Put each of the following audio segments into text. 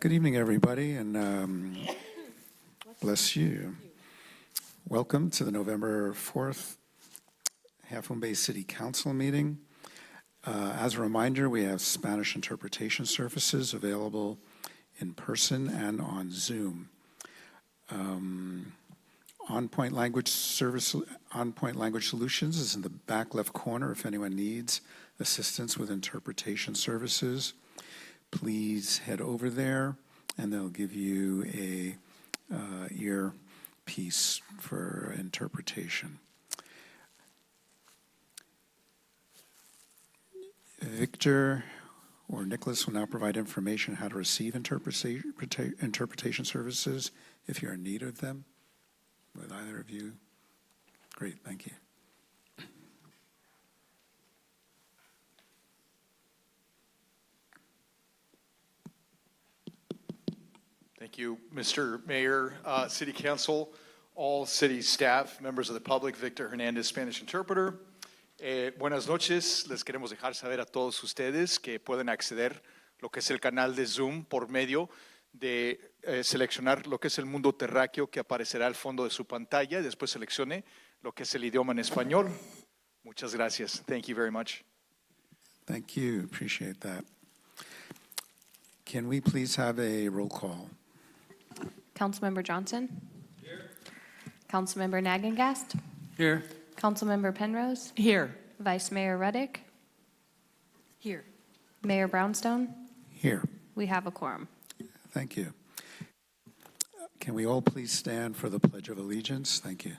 Good evening, everybody, and bless you. Welcome to the November 4th Half Moon Bay City Council meeting. As a reminder, we have Spanish interpretation services available in person and on Zoom. On-Point Language Solutions is in the back left corner if anyone needs assistance with interpretation services. Please head over there and they'll give you a earpiece for interpretation. Victor or Nicholas will now provide information on how to receive interpretation services if you're in need of them. With either of you? Great, thank you. Thank you, Mr. Mayor, City Council, all city staff, members of the public, Victor Hernandez, Spanish interpreter. Buenas noches, les queremos dejar saber a todos ustedes que pueden acceder lo que es el canal de Zoom por medio de seleccionar lo que es el mundo terráqueo que aparecerá al fondo de su pantalla y después seleccione lo que es el idioma en español. Muchas gracias. Thank you very much. Thank you, appreciate that. Can we please have a roll call? Councilmember Johnson? Here. Councilmember Nagengast? Here. Councilmember Penrose? Here. Vice Mayor Reddick? Here. Mayor Brownstone? Here. We have a quorum. Thank you. Can we all please stand for the Pledge of Allegiance? Thank you.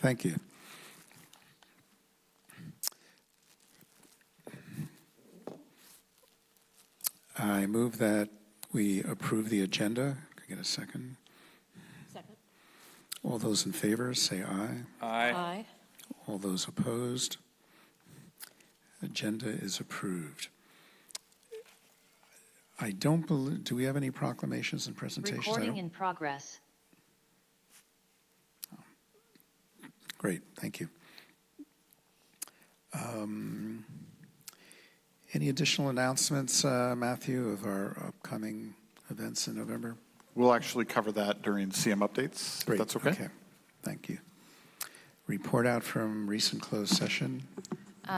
Thank you. I move that we approve the agenda. Can I get a second? Second. All those in favor, say aye. Aye. All those opposed? Agenda is approved. I don't believe, do we have any proclamations and presentations? Recording in progress. Great, thank you. Any additional announcements, Matthew, of our upcoming events in November? We'll actually cover that during CM updates. Great, If that's okay. Okay, thank you. Report out from recent closed session.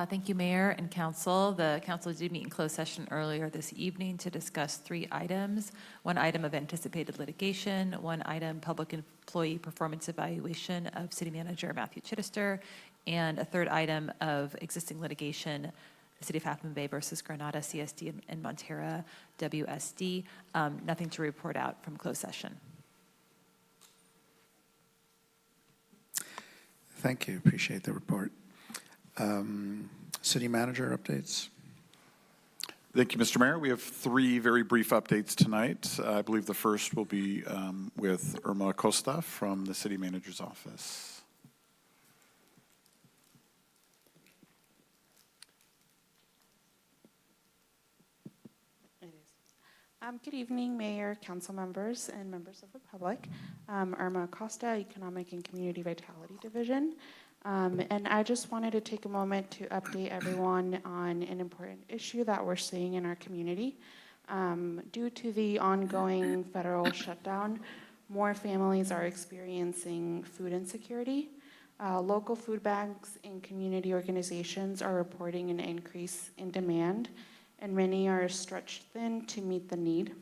Thank you, Mayor and Council. The Council did meet in closed session earlier this evening to discuss 3 items. 1 item of anticipated litigation, 1 item public employee performance evaluation of City Manager Matthew Chittister, and a 3rd item of existing litigation, the City of Half Moon Bay versus Granada CSD and Montera WSD. Nothing to report out from closed session. Thank you, appreciate the report. City Manager updates. Thank you, Mr. Mayor. We have 3 very brief updates tonight. I believe the first will be with Irma Acosta from the City Manager's office. Good evening, Mayor, council members, and members of the public. Irma Acosta, Economic and Community Vitality Division. And I just wanted to take a moment to update everyone on an important issue that we're seeing in our community. Due to the ongoing federal shutdown, more families are experiencing food insecurity. Local food banks and community organizations are reporting an increase in demand, and many are stretched thin to meet the need.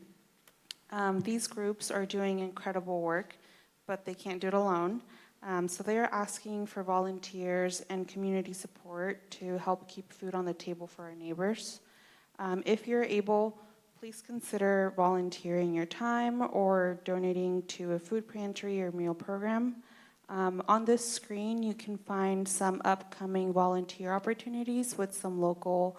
These groups are doing incredible work, but they can't do it alone. So they are asking for volunteers and community support to help keep food on the table for our neighbors. If you're able, please consider volunteering your time or donating to a food pantry or meal program. On this screen, you can find some upcoming volunteer opportunities with some local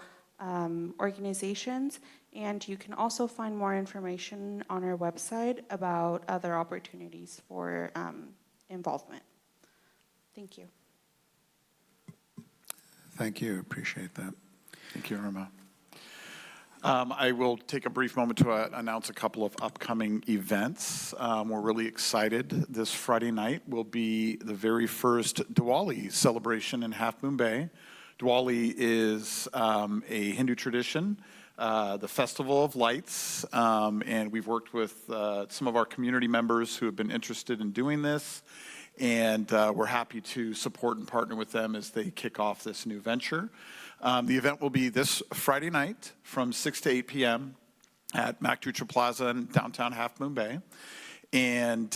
organizations, and you can also find more information on our website about other opportunities for involvement. Thank you. Thank you, appreciate that. Thank you, Irma. I will take a brief moment to announce a couple of upcoming events. We're really excited. This Friday night will be the very first Diwali celebration in Half Moon Bay. Diwali is a Hindu tradition, the Festival of Lights, and we've worked with some of our community members who have been interested in doing this, and we're happy to support and partner with them as they kick off this new venture. The event will be this Friday night from 6 to 8 p.m. at Mactucha Plaza in downtown Half Moon Bay. And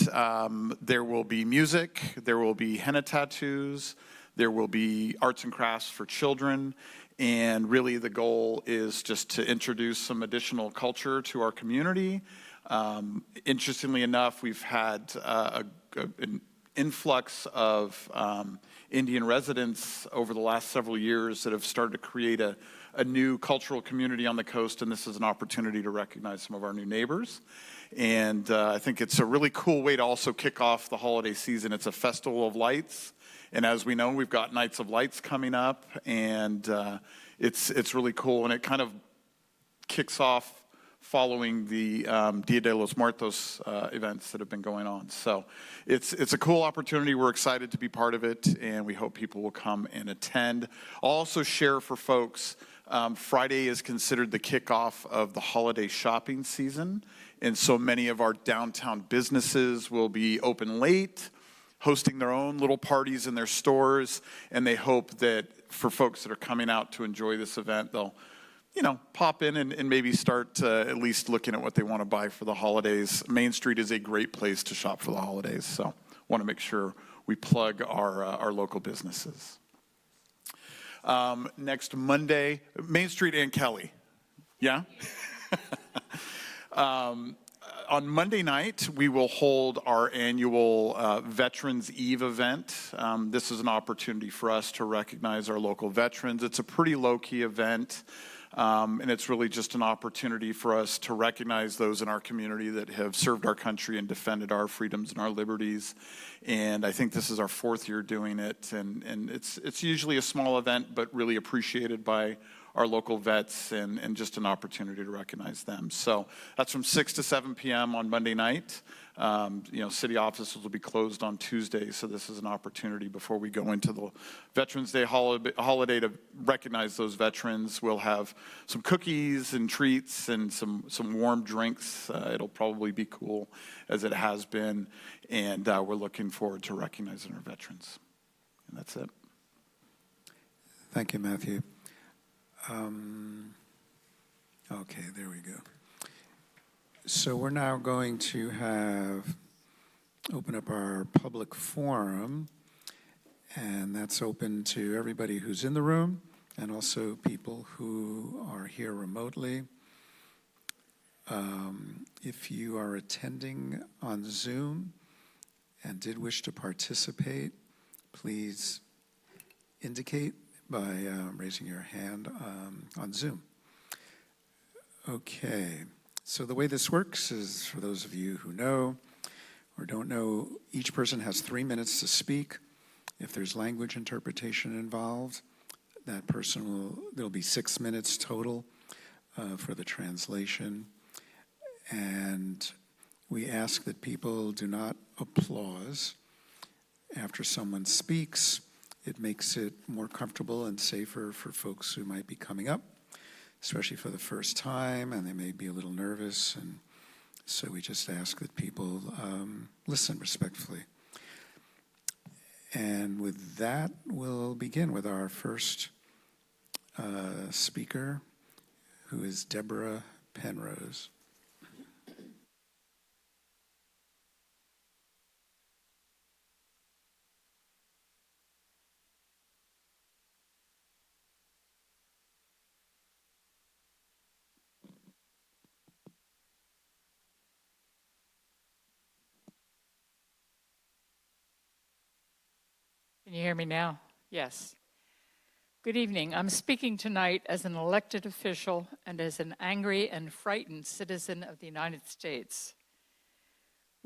there will be music, there will be henna tattoos, there will be arts and crafts for children, and really the goal is just to introduce some additional culture to our community. Interestingly enough, we've had an influx of Indian residents over the last several years that have started to create a new cultural community on the coast, and this is an opportunity to recognize some of our new neighbors. And I think it's a really cool way to also kick off the holiday season. It's a festival of lights, and as we know, we've got Nights of Lights coming up, and it's really cool, and it kind of kicks off following the Dia de los Muertos events that have been going on. So it's a cool opportunity. We're excited to be part of it, and we hope people will come and attend. I'll also share for folks, Friday is considered the kickoff of the holiday shopping season, and so many of our downtown businesses will be open late, hosting their own little parties in their stores, and they hope that for folks that are coming out to enjoy this event, they'll pop in and maybe start at least looking at what they want to buy for the holidays. Main Street is a great place to shop for the holidays, so want to make sure we plug our local businesses. Next Monday, Main Street and Kelly. Yeah? On Monday night, we will hold our annual Veterans Eve event. This is an opportunity for us to recognize our local veterans. It's a pretty low-key event. And it's really just an opportunity for us to recognize those in our community that have served our country and defended our freedoms and our liberties. And I think this is our 4th year doing it. And it's usually a small event, but really appreciated by our local vets and just an opportunity to recognize them. So that's from 6 to 7 p.m. on Monday night. City offices will be closed on Tuesday, so this is an opportunity before we go into the Veterans Day holiday to recognize those veterans. We'll have some cookies and treats and some warm drinks. It'll probably be cool as it has been, and we're looking forward to recognizing our veterans. And that's it. Thank you, Matthew. Okay, there we go. So we're now going to open up our public forum, and that's open to everybody who's in the room and also people who are here remotely. If you are attending on Zoom and did wish to participate, please indicate by raising your hand on Zoom. Okay, so the way this works is, for those of you who know or don't know, each person has 3 minutes to speak. If there's language interpretation involved, there'll be 6 minutes total for the translation. And we ask that people do not applause after someone speaks. It makes it more comfortable and safer for folks who might be coming up, especially for the first time, and they may be a little nervous. And so we just ask that people listen respectfully. And with that, we'll begin with our first speaker, who is Deborah Penrose. Can you hear me now? Yes. Good evening. I'm speaking tonight as an elected official and as an angry and frightened citizen of the United States.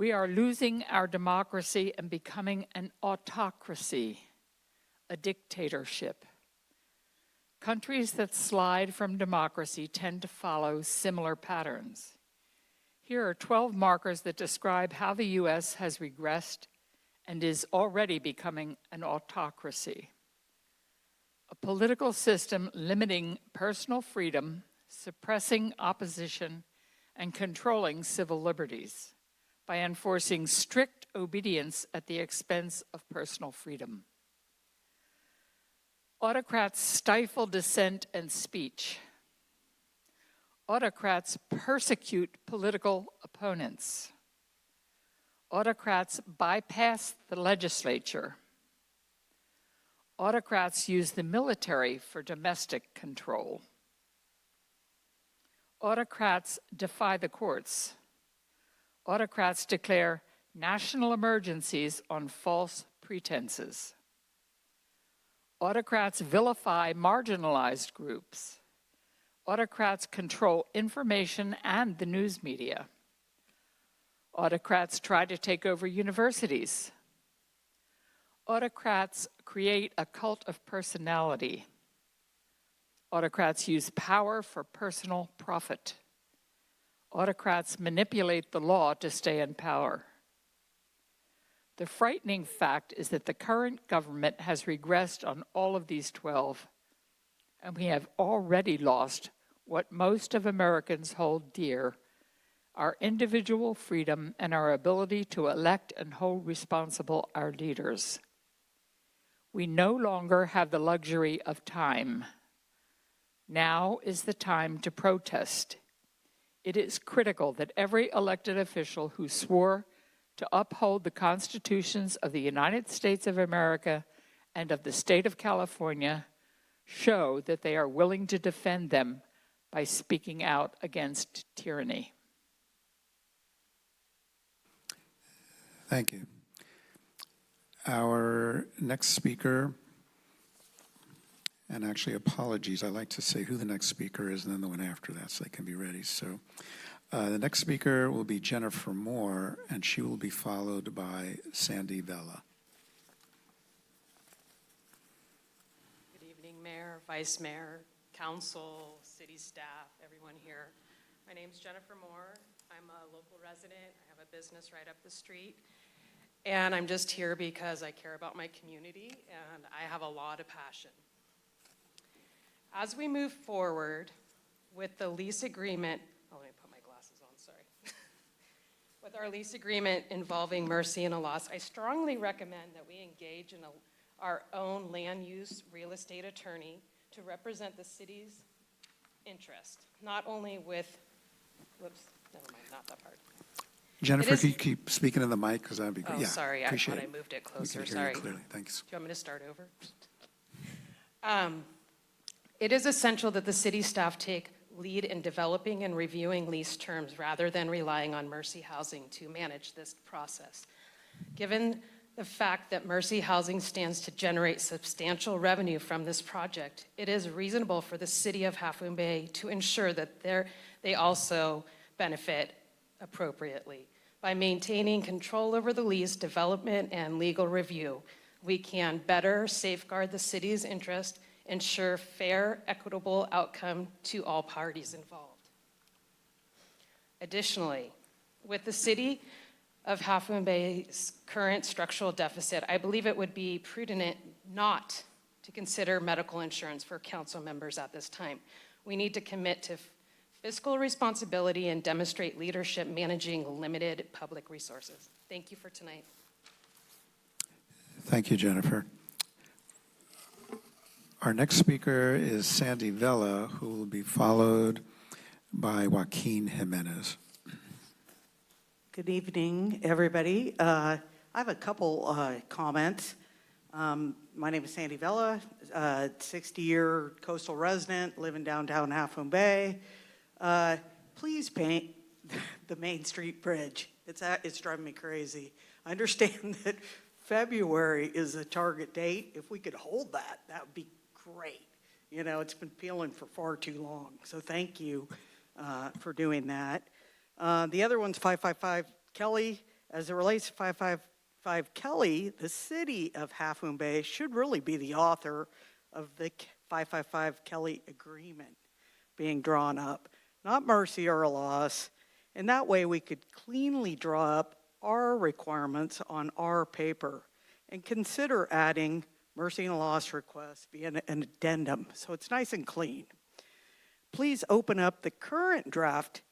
We are losing our democracy and becoming an autocracy, a dictatorship. Countries that slide from democracy tend to follow similar patterns. Here are 12 markers that describe how the U.S. has regressed and is already becoming an autocracy. A political system limiting personal freedom, suppressing opposition, and controlling civil liberties by enforcing strict obedience at the expense of personal freedom. Autocrats stifle dissent and speech. Autocrats persecute political opponents. Autocrats bypass the legislature. Autocrats use the military for domestic control. Autocrats defy the courts. Autocrats declare national emergencies on false pretenses. Autocrats vilify marginalized groups. Autocrats control information and the news media. Autocrats try to take over universities. Autocrats create a cult of personality. Autocrats use power for personal profit. Autocrats manipulate the law to stay in power. The frightening fact is that the current government has regressed on all of these 12, and we have already lost what most of Americans hold dear: our individual freedom and our ability to elect and hold responsible our leaders. We no longer have the luxury of time. Now is the time to protest. It is critical that every elected official who swore to uphold the constitutions of the United States of America and of the state of California show that they are willing to defend them by speaking out against tyranny. Thank you. Our next speaker, and actually apologies, I like to say who the next speaker is and then the one after that so they can be ready. So the next speaker will be Jennifer Moore, and she will be followed by Sandy Vela. Good evening, Mayor, Vice Mayor, Council, City staff, everyone here. My name's Jennifer Moore. I'm a local resident. I have a business right up the street. And I'm just here because I care about my community and I have a lot of passion. As we move forward with the lease agreement, let me put my glasses on, sorry. With our lease agreement involving Mercy and Alas, I strongly recommend that we engage in our own land use real estate attorney to represent the city's interest, not only with, whoops, never mind, not that part. Jennifer, can you keep speaking in the mic? Because that'd be great. Oh, Yeah, sorry, I appreciate thought I it. moved it We closer, can hear sorry. you clearly. Thanks. Do you want me to start over? It is essential that the city staff take lead in developing and reviewing lease terms rather than relying on Mercy Housing to manage this process. Given the fact that Mercy Housing stands to generate substantial revenue from this project, it is reasonable for the city of Half Moon Bay to ensure that they also benefit appropriately. By maintaining control over the lease, development, and legal review, we can better safeguard the city's interest, ensure fair, equitable outcome to all parties involved. Additionally, with the city of Half Moon Bay's current structural deficit, I believe it would be prudent not to consider medical insurance for council members at this time. We need to commit to fiscal responsibility and demonstrate leadership managing limited public resources. Thank you for tonight. Thank you, Jennifer. Our next speaker is Sandy Vela, who will be followed by Joaquin Jimenez. Good evening, everybody. I have a couple comments. My name is Sandy Vela, 60-year coastal resident, living downtown Half Moon Bay. Please paint the Main Street Bridge. It's driving me crazy. I understand that February is a target date. If we could hold that, that would be great. You know, it's been peeling for far too long. So thank you for doing that. The other one's 555 Kelly As it relates to 555 Kelly, the city of Half Moon Bay should really be the author of the 555 Kelly agreement being drawn up, not Mercy or Loss. And that way we could cleanly draw up our requirements on our paper and consider adding Mercy and Loss requests via an addendum. So it's nice and clean. Please open up the current draft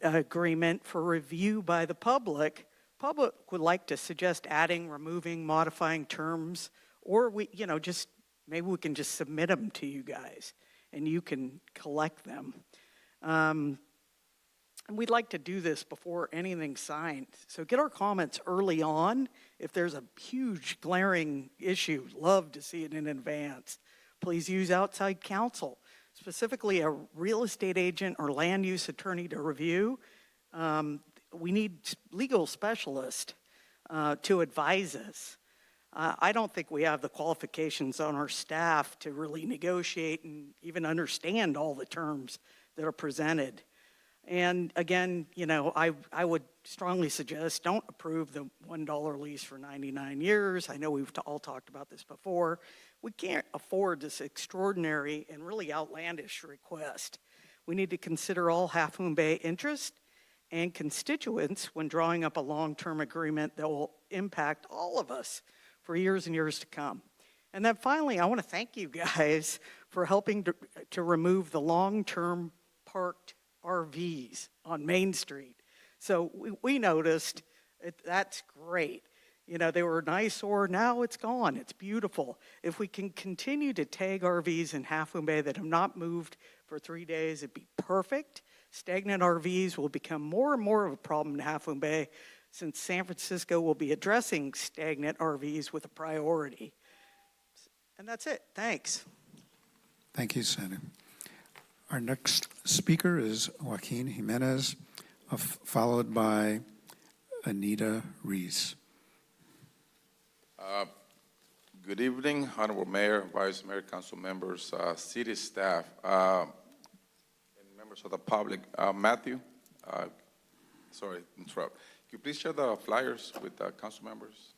agreement for review by the public. Public would like to suggest adding, removing, modifying terms, or maybe we can just submit them to you guys and you can collect them. And we'd like to do this before anything's signed. So get our comments early on. If there's a huge glaring issue, love to see it in advance. Please use outside counsel, specifically a real estate agent or land use attorney to review. We need legal specialists to advise us. I don't think we have the qualifications on our staff to really negotiate and even understand all the terms that are presented. And again, I would strongly suggest don't approve the $1 lease for 99 years. I know we've all talked about this before. We can't afford this extraordinary and really outlandish request. We need to consider all Half Moon Bay interests and constituents when drawing up a long-term agreement that will impact all of us for years and years to come. And then finally, I want to thank you guys for helping to remove the long-term parked RVs on Main Street. So we noticed that's great. They were an eyesore. Now it's gone. It's beautiful. If we can continue to tag RVs in Half Moon Bay that have not moved for 3 days, it'd be perfect. Stagnant RVs will become more and more of a problem in Half Moon Bay since San Francisco will be addressing stagnant RVs with a priority. And that's it. Thanks. Thank you, Sandy. Our next speaker is Joaquin Jimenez, followed by Anita Reese. Good evening, Honorable Mayor, Vice Mayor, Council members, city staff, and members of the public. Matthew, sorry to interrupt. Could you please share the flyers with the council members?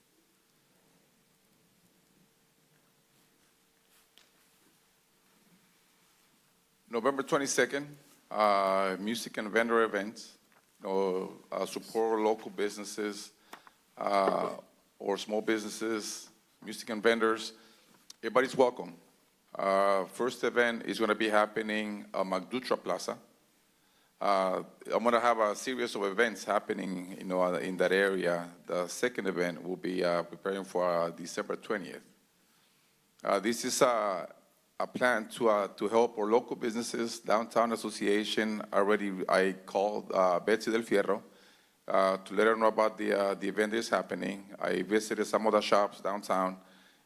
November 22nd, music and vendor events, support local businesses or small businesses, music and vendors. Everybody's welcome. First event is going to be happening at McDutra Plaza. I'm going to have a series of events happening, in that area. The second event will be preparing for December 20th. This is a plan to help our local businesses. Downtown Association I called Betsy Del Fierro to let her know about the event that is happening. I visited some of the shops downtown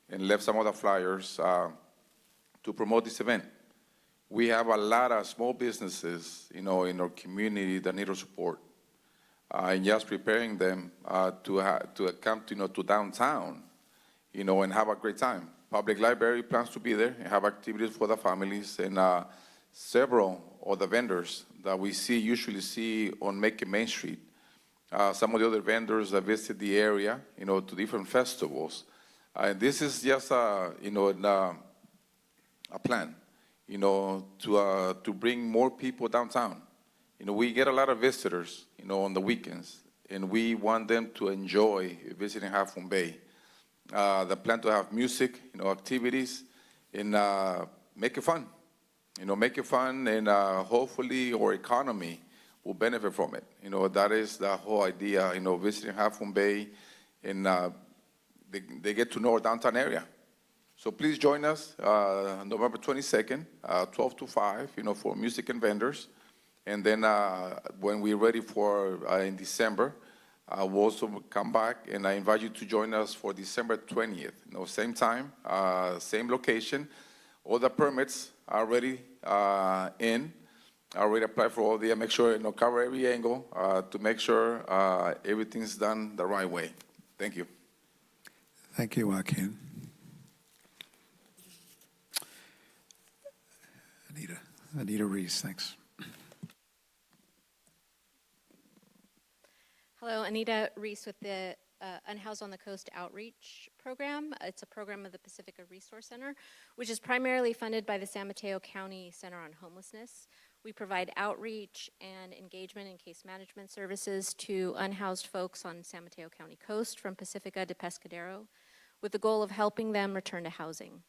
and left some of the flyers to promote this event. We have a lot of small businesses, in our community that need our support. And just preparing them to come to downtown, and have a great time. Public Library plans to be there and have activities for the families, and several of the vendors that we usually see on Main Street. Some of the other vendors that visit the area, to different festivals. And this is just a plan, to bring more people downtown. We get a lot of visitors, on the weekends, and we want them to enjoy visiting Half Moon Bay. The plan to have music, activities, and make it fun. Make it fun, and hopefully our economy will benefit from it. That is the whole idea, visiting Half Moon Bay, and they get to know our downtown area. So please join us November 22nd, 12 to 5, for music and vendors. And then when we're ready for in December, we'll also come back, and I invite you to join us for December 20th. Same time, same location. All the permits are ready in. I already applied for all the, make sure, cover every angle to make sure everything's done the right way. Thank you. Thank you, Joaquin. Hello, Hello, Anita Reese with the Unhoused on the Coast Outreach Program. It's a program of the Pacifica Resource Center, which is primarily funded by the San Mateo County Center on Homelessness. We provide outreach and engagement and case management services to unhoused folks on San Mateo County coast from Pacifica to Pescadero, with the goal of helping them return to housing.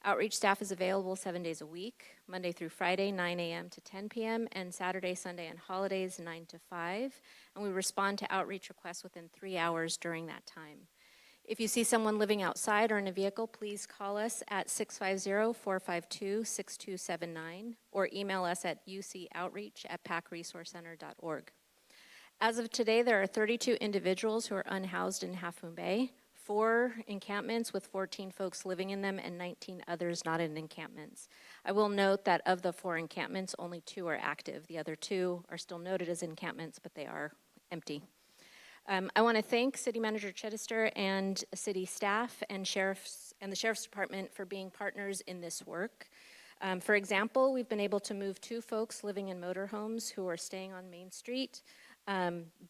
Outreach staff is available 7 days a week, Monday through Friday, 9 a.m. to 10 p.m., and Saturday, Sunday, and holidays, 9 to 5. And we respond to outreach requests within 3 hours during that time. If you see someone living outside or in a vehicle, please call us at 650-452-6279 or email us at ucoutreach@pacresourcecenter.org. As of today, there are 32 individuals who are unhoused in Half Moon Bay, 4 encampments with 14 folks living in them and 19 others not in encampments. I will note that of the 4 encampments, only 2 are active. The other 2 are still noted as encampments, but they are empty. I want to thank City Manager Chittister and city staff and the Sheriff's Department for being partners in this work. For example, we've been able to move 2 folks living in motorhomes who are staying on Main Street.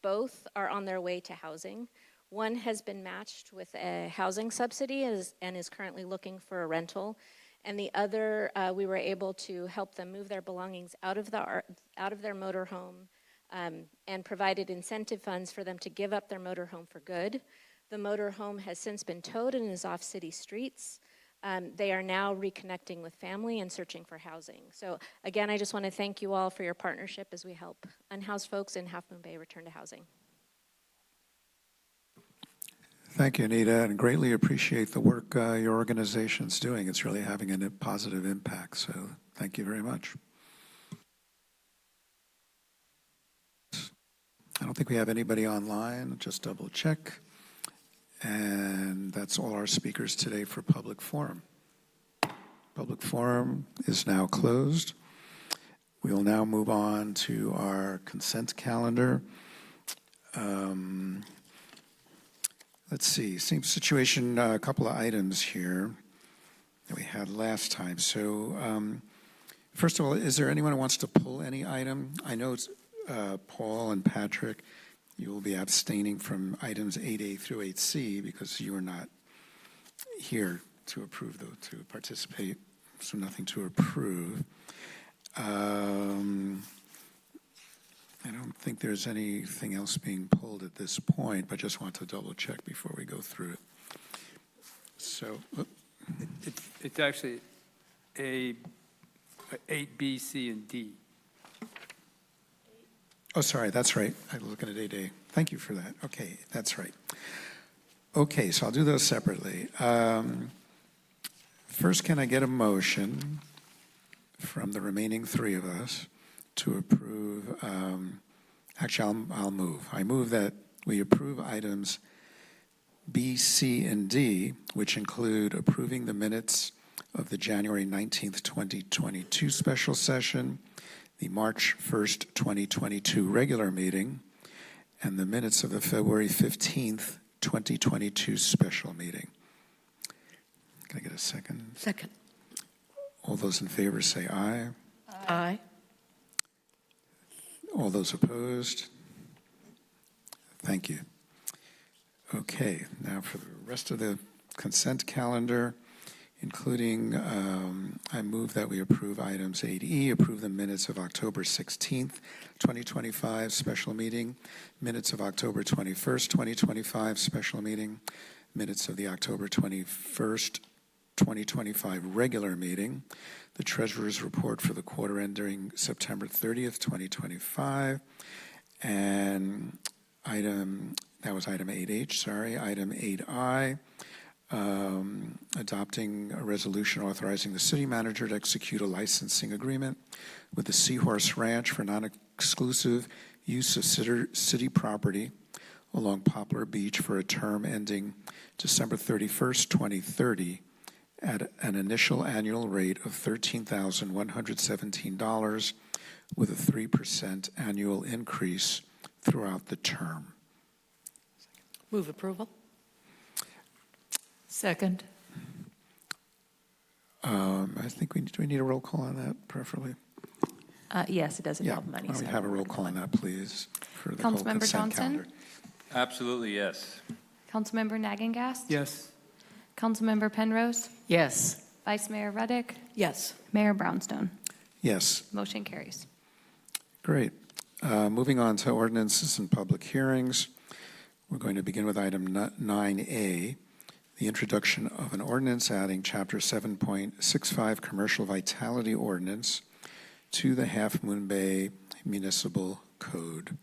Both are on their way to housing. One has been matched with a housing subsidy and is currently looking for a rental. And the other, we were able to help them move their belongings out of their motorhome and provided incentive funds for them to give up their motorhome for good. The motorhome has since been towed and is off city streets. They are now reconnecting with family and searching for housing. So again, I just want to thank you all for your partnership as we help unhoused folks in Half Moon Bay return to housing. Thank you, Anita, and greatly appreciate the work your organization's doing. It's really having a positive impact, so thank you very much. I don't think we have anybody online, just double check. And that's all our speakers today for public forum. Public forum is now closed. We will now move on to our consent calendar. Let's see, same situation, a couple of items here that we had last time. So first of all, is there anyone who wants to pull any item? I know it's Paul and Patrick, you will be abstaining from items 8A through 8C because you are not here to approve, to participate, so nothing to approve. I don't think there's anything else being pulled at this point, but just want to double check before we go through it. So, it's actually A, 8B, C, and D. oh, sorry, that's right. I was looking at 8A. Thank you for that. Okay, that's right. Okay, so I'll do those separately. First, can I get a motion from the remaining 3 of us to approve, actually, I'll move. I move that we approve items B, C, and D, which include approving the minutes of the January 19th, 2022 special session, the March 1st, 2022 regular meeting, and the minutes of the February 15th, 2022 special meeting. Can I get a second? Second. All those in favor say aye. Aye. All those opposed? Thank you. Okay, now for the rest of the consent calendar, including, I move that we approve items 8E, approve the minutes of October 16th, 2025 special meeting, minutes of October 21st, 2025 special meeting, minutes of the October 21st, 2025 regular meeting, the treasurer's report for the quarter ending September 30th, 2025, and that was item 8H, sorry, item 8I, adopting a resolution authorizing the city manager to execute a licensing agreement with the Seahorse Ranch for non-exclusive use of city property along Poplar Beach for a term ending December 31st, 2030, at an initial annual rate of $13,117 with a 3% annual increase throughout the term. Move approval. Second. I think do we need a roll call on that, preferably? Yes, it does involve money. Why don't we have a roll call on that, please, for the whole Councilmember consent Johnson? calendar. Absolutely, yes. Councilmember Nagangas? Yes. Councilmember Penrose? Yes. Vice Mayor Reddick? Yes. Mayor Brownstone? Yes. Motion carries. Great. Moving on to ordinances and public hearings. We're going to begin with item 9A, the introduction of an ordinance adding Chapter 7.65 Commercial Vitality Ordinance to the Half Moon Bay Municipal Code.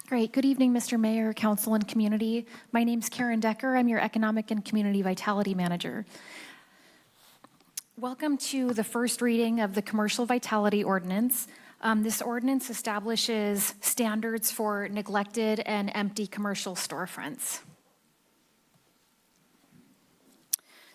Great. Good evening, Mr. Mayor, Council, and Community. My name's Karen Decker. I'm your Economic and Community Vitality Manager. Welcome to the first reading of the Commercial Vitality Ordinance. This ordinance establishes standards for neglected and empty commercial storefronts.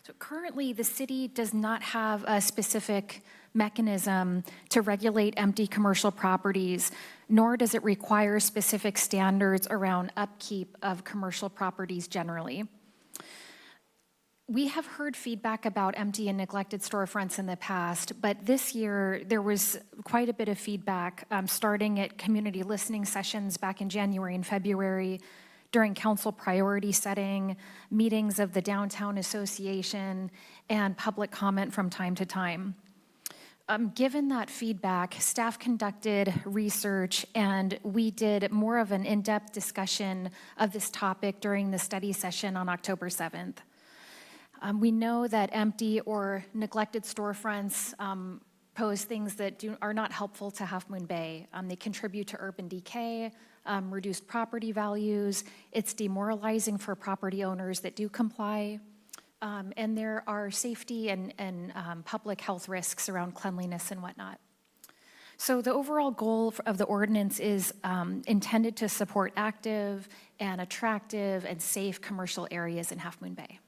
So currently, the city does not have a specific mechanism to regulate empty commercial properties, nor does it require specific standards around upkeep of commercial properties generally. We have heard feedback about empty and neglected storefronts in the past, but this year there was quite a bit of feedback starting at community listening sessions back in January and February, during council priority setting, meetings of the Downtown Association, and public comment from time to time. Given that feedback, staff conducted research and we did more of an in-depth discussion of this topic during the study session on October 7th. We know that empty or neglected storefronts pose things that are not helpful to Half Moon Bay. They contribute to urban decay, reduced property values. It's demoralizing for property owners that do comply. And there are safety and public health risks around cleanliness and whatnot. So the overall goal of the ordinance is intended to support active and attractive and safe commercial areas in Half Moon Bay.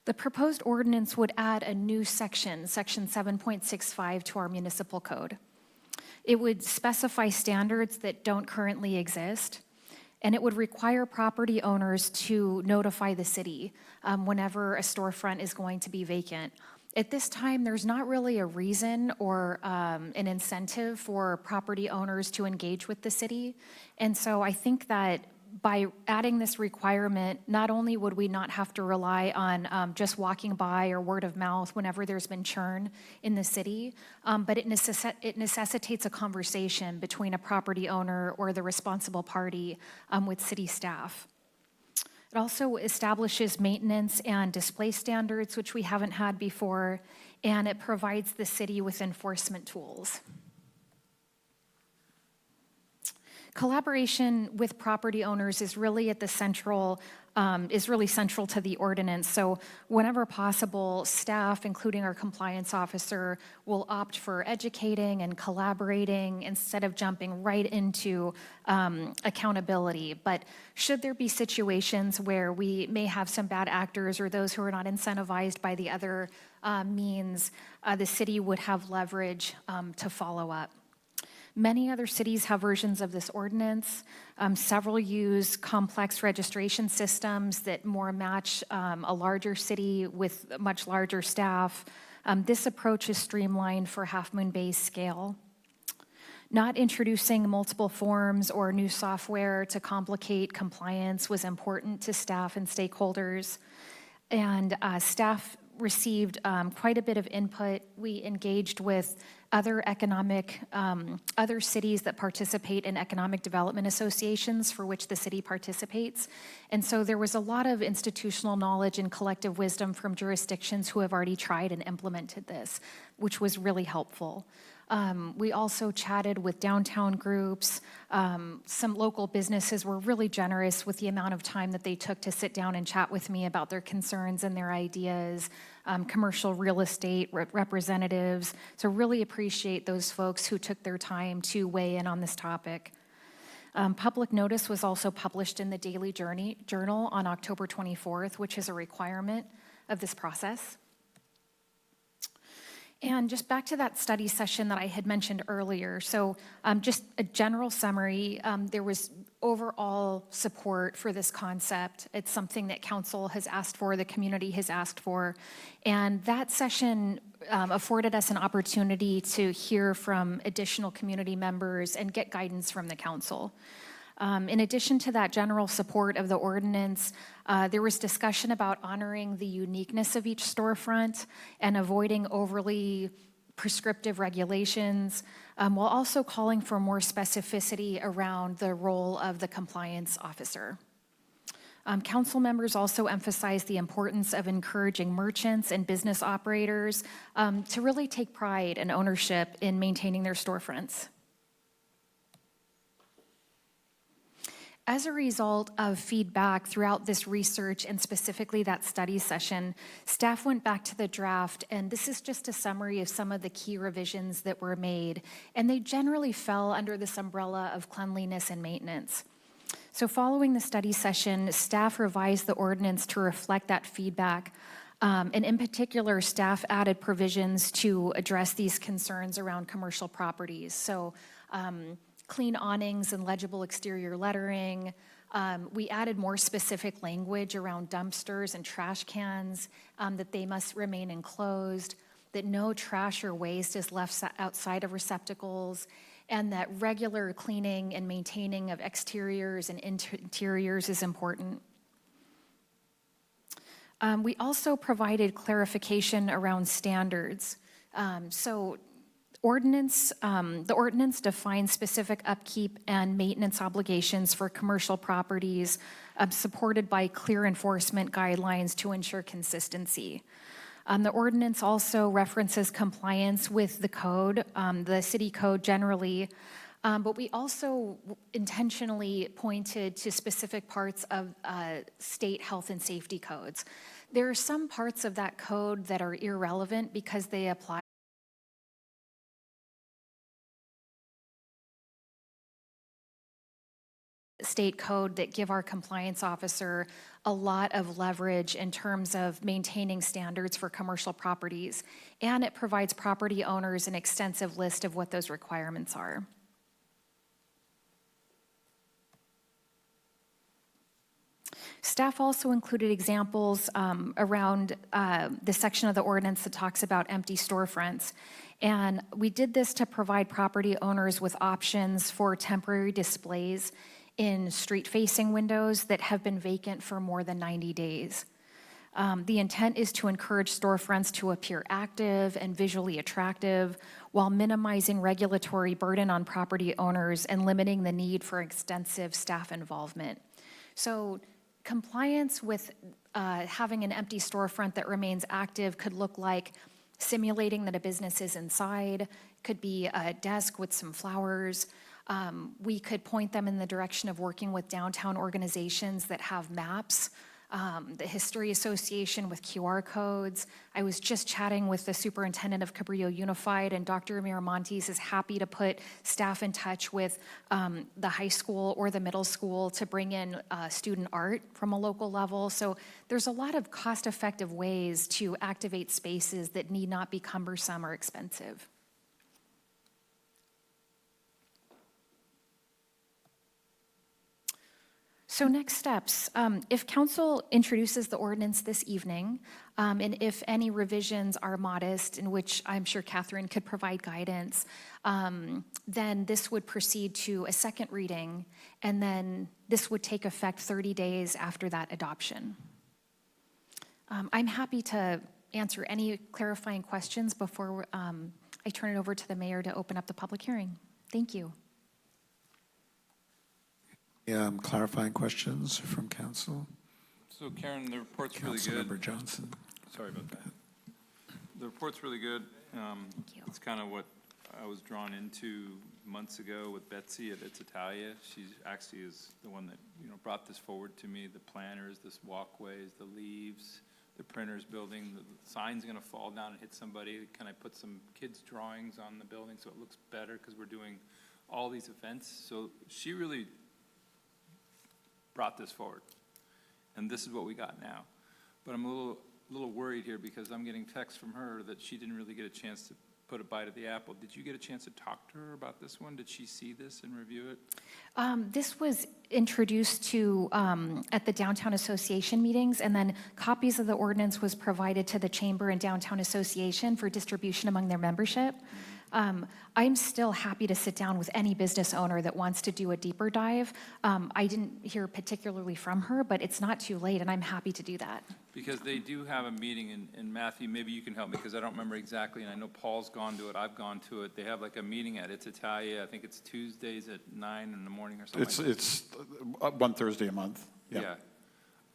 The proposed ordinance would add a new section, Section 7.65, to our municipal code. It would specify standards that don't currently exist, and it would require property owners to notify the city whenever a storefront is going to be vacant. At this time, there's not really a reason or an incentive for property owners to engage with the city. And so I think that by adding this requirement, not only would we not have to rely on just walking by or word of mouth whenever there's been churn in the city, but it necessitates a conversation between a property owner or the responsible party with city staff. It also establishes maintenance and display standards, which we haven't had before, and it provides the city with enforcement tools. Collaboration with property owners is really at the central to the ordinance. So whenever possible, staff, including our compliance officer, will opt for educating and collaborating instead of jumping right into accountability. But should there be situations where we may have some bad actors or those who are not incentivized by the other means, the city would have leverage to follow up. Many other cities have versions of this ordinance. Several use complex registration systems that more match a larger city with much larger staff. This approach is streamlined for Half Moon Bay's scale. Not introducing multiple forms or new software to complicate compliance was important to staff and stakeholders. And staff received quite a bit of input. We engaged with other cities that participate in economic development associations for which the city participates. And so there was a lot of institutional knowledge and collective wisdom from jurisdictions who have already tried and implemented this, which was really helpful. We also chatted with downtown groups. Some local businesses were really generous with the amount of time that they took to sit down and chat with me about their concerns and their ideas. Commercial real estate representatives. So really appreciate those folks who took their time to weigh in on this topic. Public notice was also published in the Daily Journal on October 24th, which is a requirement of this process. And just back to that study session that I had mentioned earlier. So just a general summary, there was overall support for this concept. It's something that council has asked for, the community has asked for. And that session afforded us an opportunity to hear from additional community members and get guidance from the council. In addition to that general support of the ordinance, there was discussion about honoring the uniqueness of each storefront and avoiding overly prescriptive regulations, while also calling for more specificity around the role of the compliance officer. Council members also emphasized the importance of encouraging merchants and business operators to really take pride and ownership in maintaining their storefronts. As a result of feedback throughout this research and specifically that study session, staff went back to the draft, and this is just a summary of some of the key revisions that were made, and they generally fell under this umbrella of cleanliness and maintenance. So following the study session, staff revised the ordinance to reflect that feedback, and in particular, staff added provisions to address these concerns around commercial properties. So clean awnings and legible exterior lettering. We added more specific language around dumpsters and trash cans, that they must remain enclosed, that no trash or waste is left outside of receptacles, and that regular cleaning and maintaining of exteriors and interiors is important. We also provided clarification around standards. The ordinance defines specific upkeep and maintenance obligations for commercial properties, supported by clear enforcement guidelines to ensure consistency. The ordinance also references compliance with the code, the city code generally, but we also intentionally pointed to specific parts of state health and safety codes. There are some parts of that code that are irrelevant because they apply state code that give our compliance officer a lot of leverage in terms of maintaining standards for commercial properties, and it provides property owners an extensive list of what those requirements are. Staff also included examples around the section of the ordinance that talks about empty storefronts. And we did this to provide property owners with options for temporary displays in street-facing windows that have been vacant for more than 90 days. The intent is to encourage storefronts to appear active and visually attractive while minimizing regulatory burden on property owners and limiting the need for extensive staff involvement. So compliance with having an empty storefront that remains active could look like simulating that a business is inside, could be a desk with some flowers. We could point them in the direction of working with downtown organizations that have maps, the History Association with QR codes. I was just chatting with the superintendent of Cabrillo Unified, and Dr. Miramontes is happy to put staff in touch with the high school or the middle school to bring in student art from a local level. So there's a lot of cost-effective ways to activate spaces that need not be cumbersome or expensive. So next steps, if council introduces the ordinance this evening, and if any revisions are modest, in which I'm sure Catherine could provide guidance, then this would proceed to a second reading, and then this would take effect 30 days after that adoption. I'm happy to answer any clarifying questions before I turn it over to the mayor to open up the public hearing. Thank you. Clarifying questions from council? So Karen, the report's really good. Councilmember Johnson. Sorry about that. The report's really good. Thank you. It's kind of what I was drawn into months ago with Betsy at It's Italia. She actually is the one that brought this forward to me. The planners, this walkways, the leaves, the printers building. The sign's going to fall down and hit somebody. Can I put some kids' drawings on the building so it looks better, because we're doing all these events? So she really brought this forward. And this is what we got now. But I'm a little worried here because I'm getting texts from her that she didn't really get a chance to put a bite of the apple. Did you get a chance to talk to her about this one? Did she see this and review it? This was introduced to at the Downtown Association meetings, and then copies of the ordinance was provided to the Chamber and Downtown Association for distribution among their membership. I'm still happy to sit down with any business owner that wants to do a deeper dive. I didn't hear particularly from her, but it's not too late, and I'm happy to do that. Because they do have a meeting, and Matthew, maybe you can help me, because I don't remember exactly, and I know Paul's gone to it, I've gone to it. They have like a meeting at It's Italia, I think it's Tuesdays at 9 in the morning or something. It's one Thursday a month. Yeah.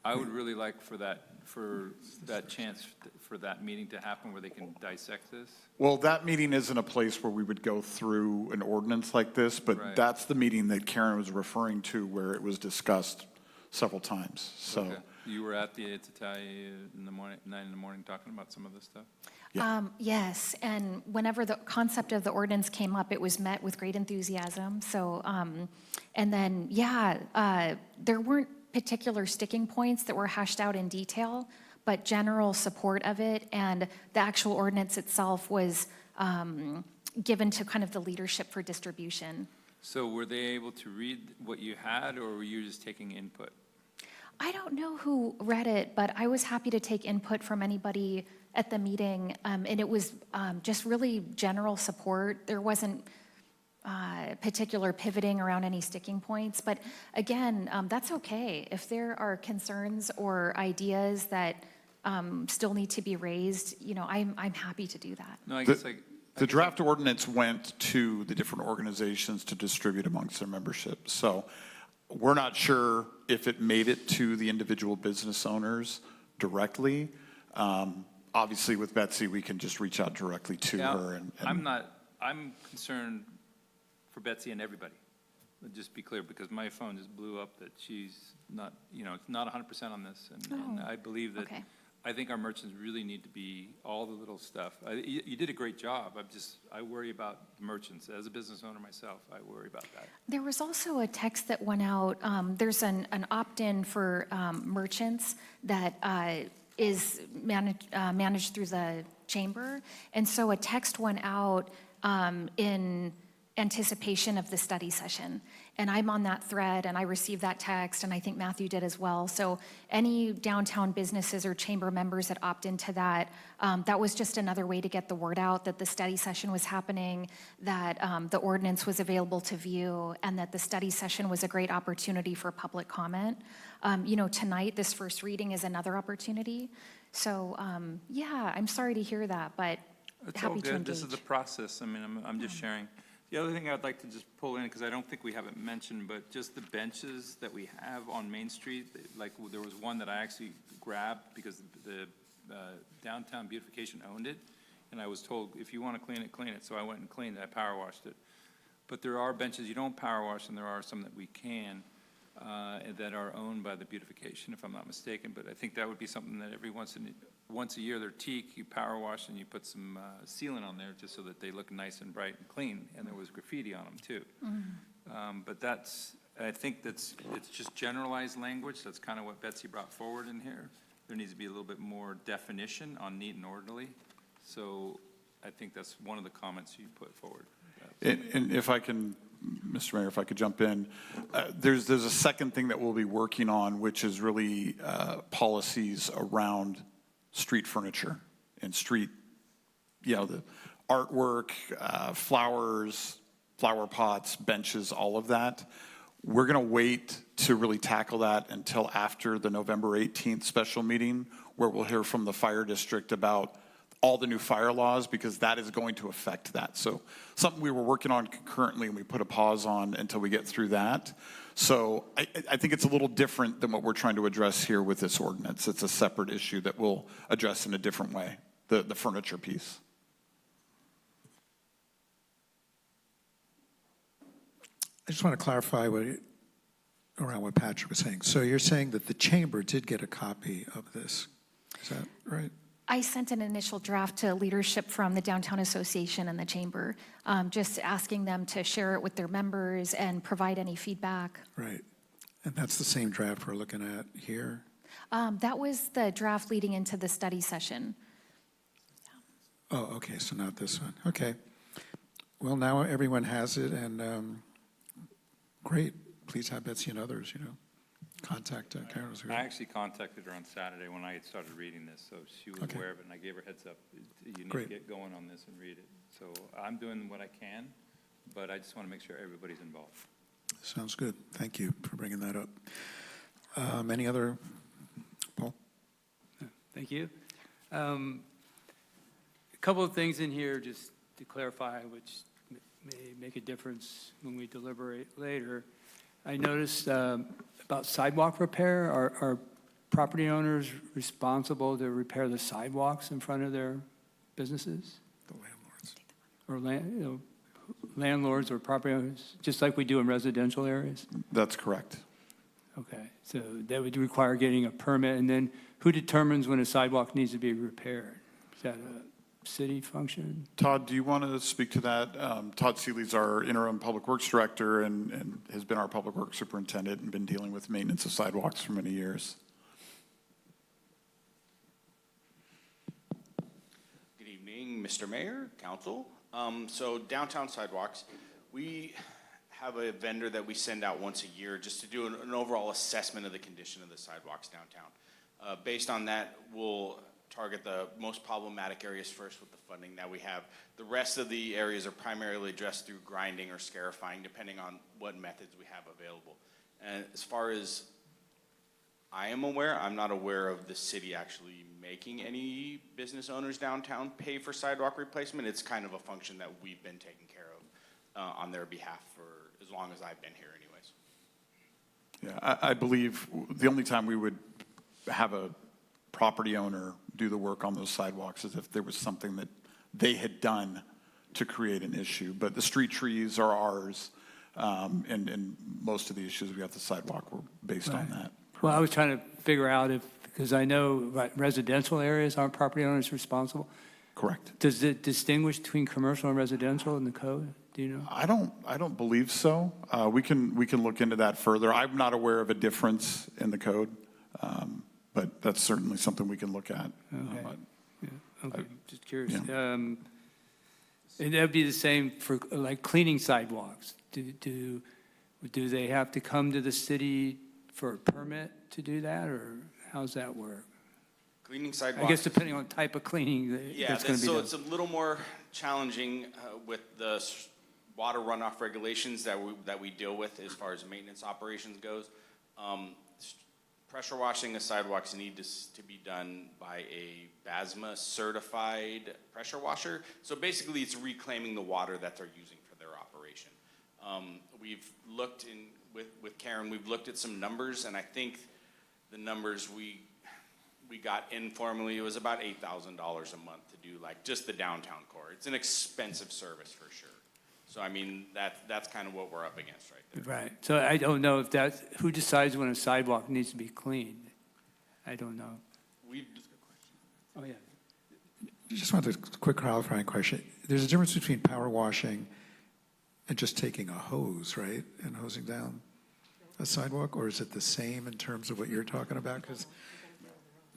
I would really like for that chance for that meeting to happen where they can dissect this. Well, that meeting isn't a place where we would go through an ordinance like this, but Right. that's the meeting that Karen was referring to where it was discussed several times, so. Okay. You were at the It's Italia in the morning, 9 in the morning, talking about some of this stuff? Yes, and whenever the concept of the ordinance came up, it was met with great enthusiasm. So, and then, there weren't particular sticking points that were hashed out in detail, but general support of it, and the actual ordinance itself was given to kind of the leadership for distribution. So were they able to read what you had, or were you just taking input? I don't know who read it, but I was happy to take input from anybody at the meeting, and it was just really general support. There wasn't particular pivoting around any sticking points, but again, that's okay. If there are concerns or ideas that still need to be raised, I'm happy to do that. No, I guess The draft ordinance went to the different organizations to distribute amongst their membership. So we're not sure if it made it to the individual business owners directly. Obviously, with Betsy, we can just reach out directly to her. I'm concerned for Betsy and everybody. Let's just be clear, because my phone just blew up that she's not, not 100% on this. And I believe that, okay. I think our merchants really need to be all the little stuff. You did a great job. I worry about the merchants. As a business owner myself, I worry about that. There was also a text that went out. There's an opt-in for merchants that is managed through the chamber. And so a text went out in anticipation of the study session. And I'm on that thread, and I received that text, and I think Matthew did as well. So any downtown businesses or chamber members that opt into that, that was just another way to get the word out that the study session was happening, that the ordinance was available to view, and that the study session was a great opportunity for public comment. Tonight, this first reading is another opportunity. So, I'm sorry to hear that, but It's happy all to good. engage. This is the process. I mean, I'm just sharing. The other thing I'd like to just pull in, because I don't think we have it mentioned, but just the benches that we have on Main Street, like there was one that I actually grabbed because the downtown beautification owned it, and I was told, if you want to clean it, clean it. So I went and cleaned it. I power washed it. But there are benches you don't power wash, and there are some that we can, that are owned by the beautification, if I'm not mistaken. But I think that would be something that every once a year, they're teak, you power wash and you put some sealant on there just so that they look nice and bright and clean. And there was graffiti on them too. But I think it's just generalized language. That's kind of what Betsy brought forward in here. There needs to be a little bit more definition on neat and orderly. So I think that's one of the comments you put forward. And if I can, Mr. Mayor, if I could jump in, there's a second thing that we'll be working on, which is really policies around street furniture and street, the artwork, flowers, flower pots, benches, all of that. We're going to wait to really tackle that until after the November 18th special meeting, where we'll hear from the fire district about all the new fire laws, because that is going to affect that. So something we were working on concurrently, and we put a pause on until we get through that. So I think it's a little different than what we're trying to address here with this ordinance. It's a separate issue that we'll address in a different way, the furniture piece. I just want to clarify around what Patrick was saying. So you're saying that the chamber did get a copy of this. Is that right? I sent an initial draft to leadership from the Downtown Association and the Chamber, just asking them to share it with their members and provide any feedback. Right. And that's the same draft we're looking at here? That was the draft leading into the study session. Oh, okay, so not this one. Okay. Well, now everyone has it, and great. Please have Betsy and others, contact Karen. I actually contacted her on Saturday when I had started reading this, so she was Okay. aware of it, and I gave her heads up. You need Great. to get going on this and read it. So I'm doing what I can, but I just want to make sure everybody's involved. Sounds good. Thank you for bringing that up. Any other, Paul? Thank you. A couple of things in here just to clarify, which may make a difference when we deliberate later. I noticed about sidewalk repair. Are property owners responsible to repair the sidewalks in front of their businesses? The landlords. Or landlords or property owners, just like we do in residential areas? That's correct. Okay, so that would require getting a permit, and then who determines when a sidewalk needs to be repaired? Is that a city function? Todd, do you want to speak to that? Todd Seeley's our interim public works director and has been our public works superintendent and been dealing with maintenance of sidewalks for many years. Good evening, Mr. Mayor, Council. So downtown sidewalks, we have a vendor that we send out once a year just to do an overall assessment of the condition of the sidewalks downtown. Based on that, we'll target the most problematic areas first with the funding that we have. The rest of the areas are primarily addressed through grinding or scarifying, depending on what methods we have available. And as far as I am aware, I'm not aware of the city actually making any business owners downtown pay for sidewalk replacement. It's kind of a function that we've been taking care of on their behalf for as long as I've been here anyways. Yeah, I believe the only time we would have a property owner do the work on those sidewalks is if there was something that they had done to create an issue. But the street trees are ours, and most of the issues we got the sidewalk were based on that. Well, I was trying to figure out if, because I know residential areas aren't property owners responsible. Correct. Does it distinguish between commercial and residential in the code? Do you know? I don't believe so. We can look into that further. I'm not aware of a difference in the code, but that's certainly something we can look at. Okay. Okay. Just curious. Yeah. And that'd be the same for like cleaning sidewalks. Do they have to come to the city for a permit to do that, or how's that work? Cleaning sidewalks. I guess depending on the type of cleaning that's going to be so done. it's a little more challenging with the water runoff regulations that we deal with as far as maintenance operations goes. Pressure washing of sidewalks need to be done by a BASMA certified pressure washer. So basically it's reclaiming the water that they're using for their operation. We've looked with Karen, we've looked at some numbers, and I think the numbers we got informally, it was about $8,000 a month to do like just the downtown core. It's an expensive service for sure. So I mean, that's kind of what we're up against right there. Right. So I don't know if that's, who decides when a sidewalk needs to be cleaned? I don't know. Oh, yeah. Just want a quick clarifying question. There's a difference between power washing and just taking a hose, right, and hosing down a sidewalk, or is it the same in terms of what you're talking about? Because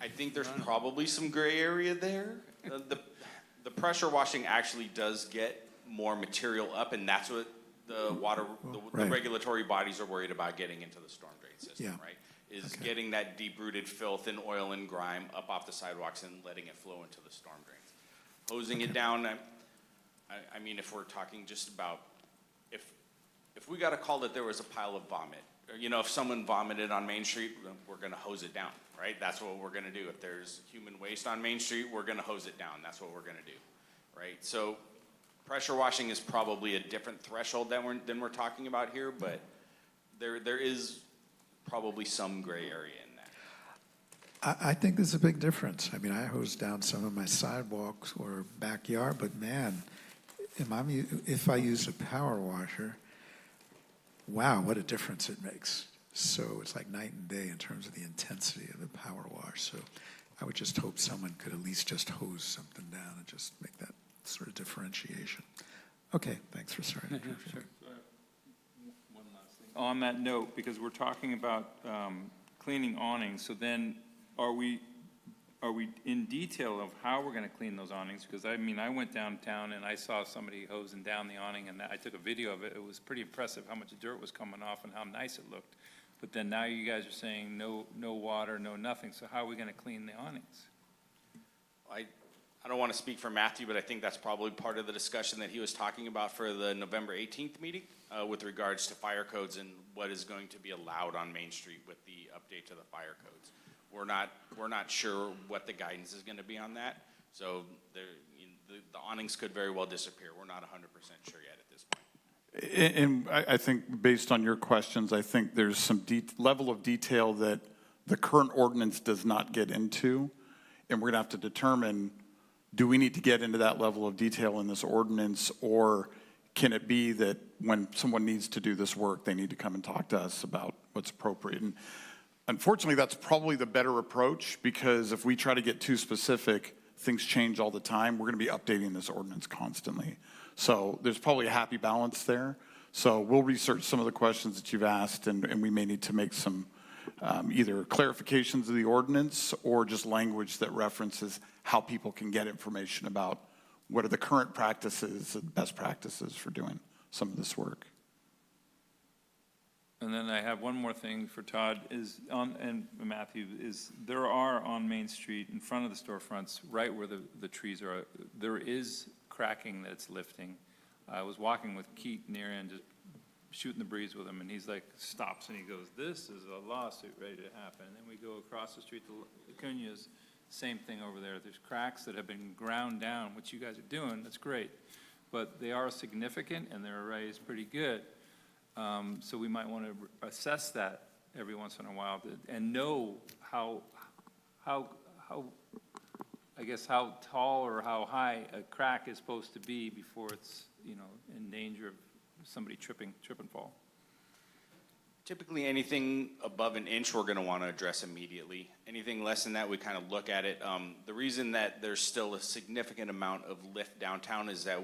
I think there's probably some gray area there. The pressure washing actually does get more material up, and that's what the regulatory bodies are worried about getting into the storm drain system, right? Is getting that deep-rooted filth and oil and grime up off the sidewalks and letting it flow into the storm drains. Hosing it down, I mean, if we're talking just about, if we got a call that there was a pile of vomit, or, if someone vomited on Main Street, we're gonna hose it down, right? That's what we're gonna do. If there's human waste on Main Street, we're gonna hose it down. That's what we're gonna do, right? So pressure washing is probably a different threshold than we're talking about here, but there is probably some gray area in that. I think there's a big difference. I mean, I hose down some of my sidewalks or backyard, but man, if I use a power washer, wow, what a difference it makes. So it's like night and day in terms of the intensity of the power wash. So I would just hope someone could at least just hose something down and just make that sort of differentiation. Okay, thanks for starting. Yeah, sure. One last thing. on that note, because we're talking about cleaning awnings, so then are we in detail of how we're gonna clean those awnings? Because I mean, I went downtown and I saw somebody hosing down the awning, and I took a video of it. It was pretty impressive how much dirt was coming off and how nice it looked. But then now you guys are saying no water, no nothing, so how are we gonna clean the awnings? I don't want to speak for Matthew, but I think that's probably part of the discussion that he was talking about for the November 18th meeting with regards to fire codes and what is going to be allowed on Main Street with the update to the fire codes. We're not sure what the guidance is going to be on that. So the awnings could very well disappear. We're not 100% sure yet at this point. And I think based on your questions, I think there's some level of detail that the current ordinance does not get into. And we're gonna have to determine, do we need to get into that level of detail in this ordinance, or can it be that when someone needs to do this work, they need to come and talk to us about what's appropriate? And unfortunately, that's probably the better approach, because if we try to get too specific, things change all the time. We're gonna be updating this ordinance constantly. So there's probably a happy balance there. So we'll research some of the questions that you've asked, and we may need to make some either clarifications of the ordinance or just language that references how people can get information about what are the current practices and best practices for doing some of this work. And then I have one more thing for Todd and Matthew, is there are on Main Street in front of the storefronts, right where the trees are, there is cracking that's lifting. I was walking with Keith near and just shooting the breeze with him, and he's like, stops, and he goes, this is a lawsuit ready to happen. And then we go across the street to Acuña's, same thing over there. There's cracks that have been ground down, which you guys are doing, that's great. But they are significant, and their array is pretty good. So we might want to assess that every once in a while and know how I guess how tall or how high a crack is supposed to be before it's, in danger of somebody trip and fall. Typically, anything above an inch, we're going to want to address immediately. Anything less than that, we kind of look at it. The reason that there's still a significant amount of lift downtown is that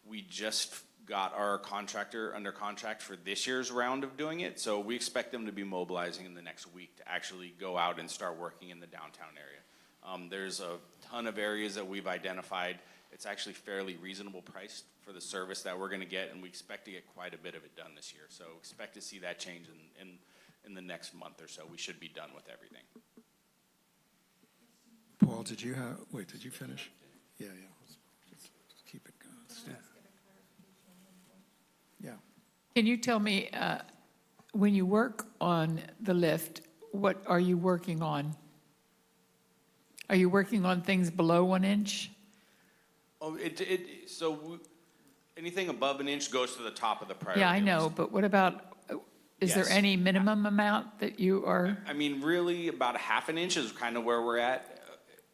we just got our contractor under contract for this year's round of doing it. So we expect them to be mobilizing in the next week to actually go out and start working in the downtown area. There's a ton of areas that we've identified. It's actually fairly reasonable priced for the service that we're going to get, and we expect to get quite a bit of it done this year. So expect to see that change in the next month or so. We should be done with everything. Paul, did you finish? Yeah. Let's keep it going. Yeah. Can you tell me, when you work on the lift, what are you working on? Are you working on things below 1 inch? Oh, anything above an inch goes to the top of the priority Yeah, I list. know, but what about, is there Yes. any minimum amount that you are? I mean, really, about a half an inch is kind of where we're at.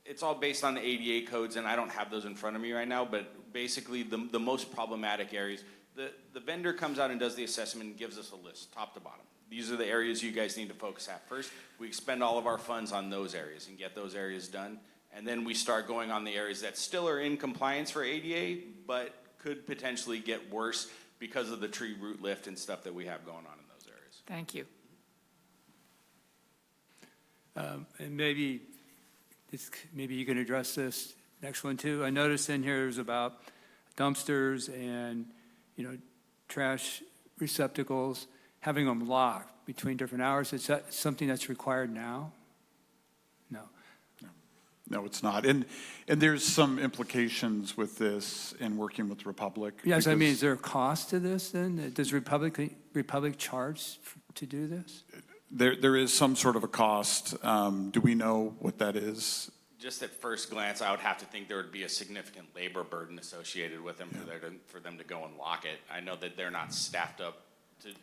It's all based on the ADA codes, and I don't have those in front of me right now, but basically the most problematic areas, the vendor comes out and does the assessment and gives us a list, top to bottom. These are the areas you guys need to focus at first. We expend all of our funds on those areas and get those areas done. And then we start going on the areas that still are in compliance for ADA, but could potentially get worse because of the tree root lift and stuff that we have going on in those areas. Thank you. And maybe you can address this next one too. I noticed in here is about dumpsters and, trash receptacles, having them locked between different hours. Is that something that's required now? No, it's not. And there's some implications with this in working with Republic. Yes, I mean, is there a cost to this then? Does Republic charge to do this? There is some sort of a cost. Do we know what that is? Just at first glance, I would have to think there would be a significant labor burden associated with them for them to go and lock it. I know that they're not staffed up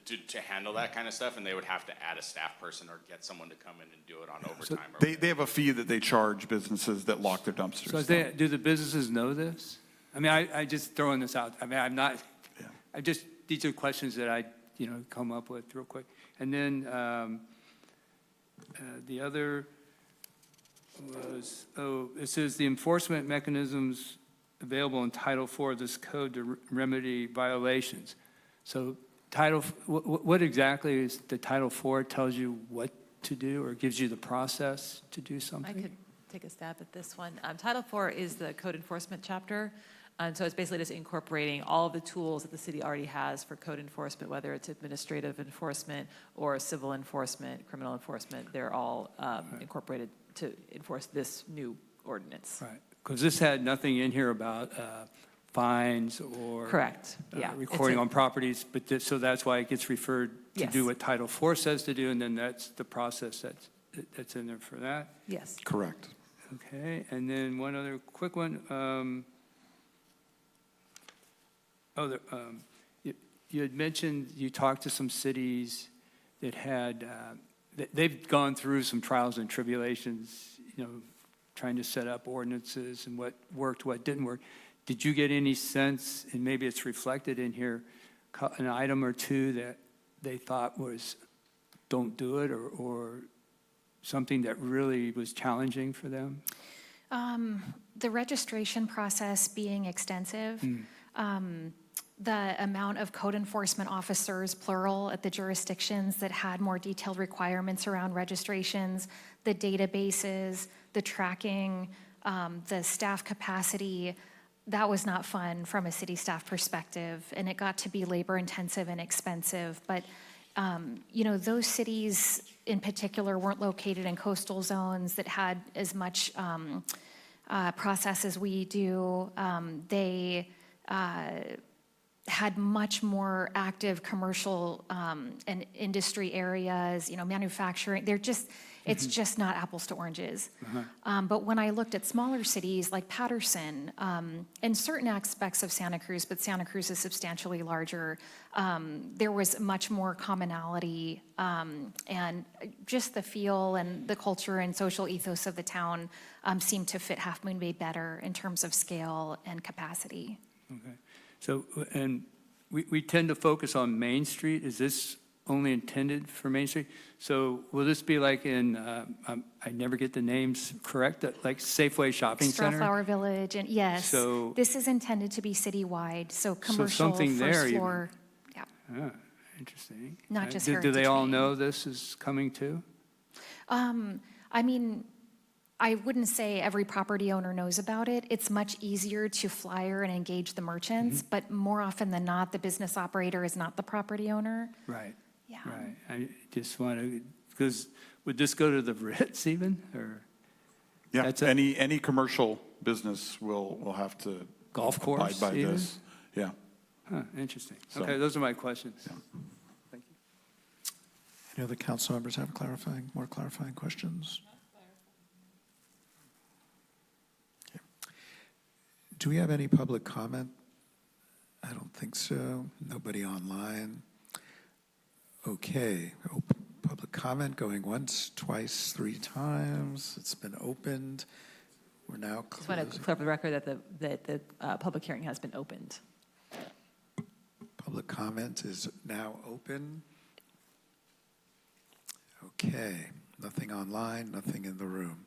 to handle that kind of stuff, and they would have to add a staff person or get someone to come in and do it on overtime. So they have a fee that they charge businesses that lock their dumpsters. So do the businesses know this? I mean, I just throwing this out. I mean, I'm not, these are questions that I, come up with real quick. And then the other was, it says the enforcement mechanisms available in Title IV of this code to remedy violations. So what exactly is the Title IV tells you what to do or gives you the process to do something? I could take a stab at this one. Title IV is the code enforcement chapter. And so it's basically just incorporating all of the tools that the city already has for code enforcement, whether it's administrative enforcement or civil enforcement, criminal enforcement. They're all incorporated to enforce this new ordinance. Right, because this had nothing in here about fines or Correct. Yeah. recording on properties, but so that's why it gets referred to Yes. do what Title IV says to do, and then that's the process that's in there for that. Yes. Correct. Okay, and then one other quick one. You had mentioned you talked to some cities that had, they've gone through some trials and tribulations, trying to set up ordinances and what worked, what didn't work. Did you get any sense, and maybe it's reflected in here, an item or two that they thought was don't do it or something that really was challenging for them? The registration process being extensive, the amount of code enforcement officers, plural, at the jurisdictions that had more detailed requirements around registrations, the databases, the tracking, the staff capacity, that was not fun from a city staff perspective, and it got to be labor intensive and expensive. But those cities in particular weren't located in coastal zones that had as much process as we do. They had much more active commercial and industry areas, manufacturing. It's just not apples to oranges. But when I looked at smaller cities like Patterson, and certain aspects of Santa Cruz, but Santa Cruz is substantially larger, there was much more commonality, and just the feel and the culture and social ethos of the town seemed to fit Half Moon Bay better in terms of scale and capacity. Okay. So, and we tend to focus on Main Street. Is this only intended for Main Street? So will this be like in, I never get the names correct, like Safeway Shopping Center? Starflower Village, and yes, So- this is intended to be citywide, so commercial, something first there even. floor. Yeah, Ah, interesting. Not just Do they heritage all Main. know this is coming too? I mean, I wouldn't say every property owner knows about it. It's much easier to flyer and engage the merchants, but more often than not, the business operator is not the property owner. Right. Yeah. Right. I just want to, because would this go to the Ritz even, or? Yeah, That's any commercial business will have to Golf abide course by even? this. Yeah. Huh, interesting. So- Okay, those are my questions. Thank you. Any other council members have more clarifying questions? Okay. Do we have any public comment? I don't think so. Nobody online. Okay, public comment going once, twice, 3 times. It's been opened. We're now Just want to closing. clear up the record that the public hearing has been opened. Public comment is now open. Okay, nothing online, nothing in the room.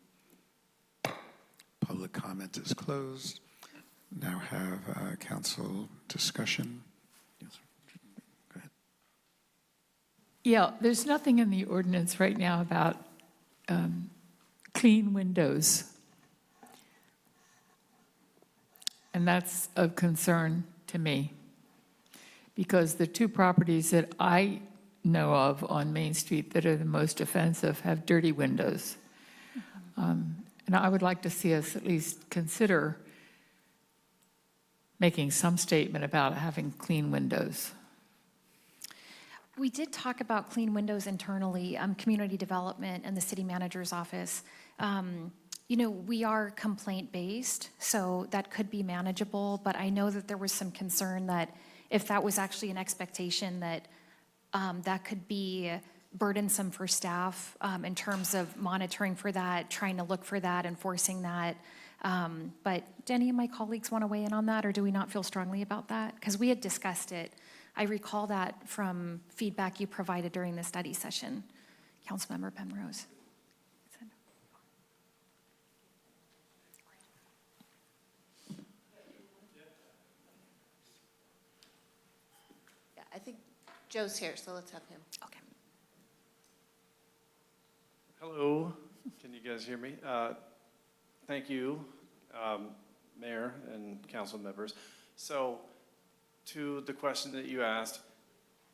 Public comment is closed. Now have council discussion. Yes, go ahead. Yeah, there's nothing in the ordinance right now about clean windows. And that's of concern to me, because the 2 properties that I know of on Main Street that are the most offensive have dirty windows. And I would like to see us at least consider making some statement about having clean windows. We did talk about clean windows internally, community development and the city manager's office. We are complaint-based, so that could be manageable, but I know that there was some concern that if that was actually an expectation that that could be burdensome for staff in terms of monitoring for that, trying to look for that, enforcing that. But do any of my colleagues want to weigh in on that, or do we not feel strongly about that? Because we had discussed it. I recall that from feedback you provided during the study session, Councilmember Penrose. Yeah, I think Joe's here, so let's have him. Okay. Hello, can you guys hear me? Thank you, Mayor and council members. So, to the question that you asked,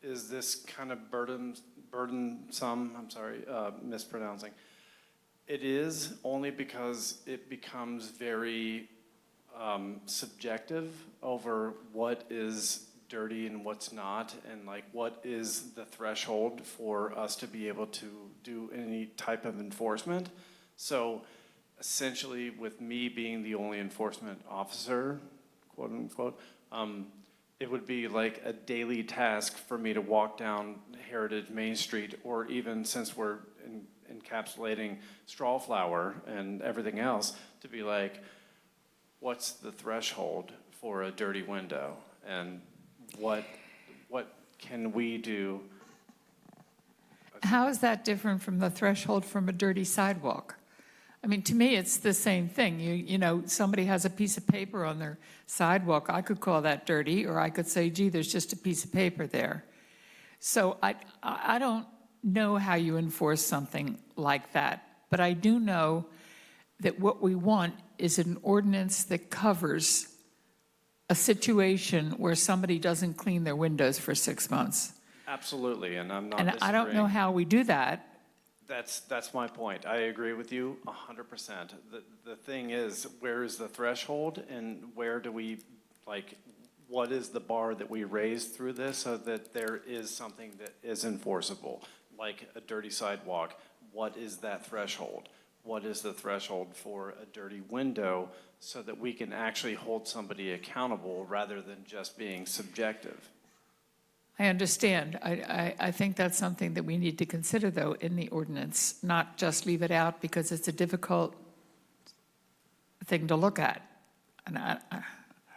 is this kind of burdensome? I'm sorry, mispronouncing. It is only because it becomes very subjective over what is dirty and what's not, and like what is the threshold for us to be able to do any type of enforcement. So essentially, with me being the only enforcement officer, quote unquote, it would be like a daily task for me to walk down Heritage Main Street, or even since we're encapsulating straw flower and everything else, to be like, what's the threshold for a dirty window? And what can we do? How is that different from the threshold from a dirty sidewalk? I mean, to me, it's the same thing. You know, somebody has a piece of paper on their sidewalk. I could call that dirty, or I could say, gee, there's just a piece of paper there. So I don't know how you enforce something like that, but I do know that what we want is an ordinance that covers a situation where somebody doesn't clean their windows for 6 months. Absolutely, and I'm not And I don't know disagreeing. how we do that. That's my point. I agree with you 100%. The thing is, where is the threshold, and where do we, like, what is the bar that we raise through this so that there is something that is enforceable, like a dirty sidewalk? What is that threshold? What is the threshold for a dirty window so that we can actually hold somebody accountable rather than just being subjective? I understand. I think that's something that we need to consider, though, in the ordinance, not just leave it out because it's a difficult thing to look at. And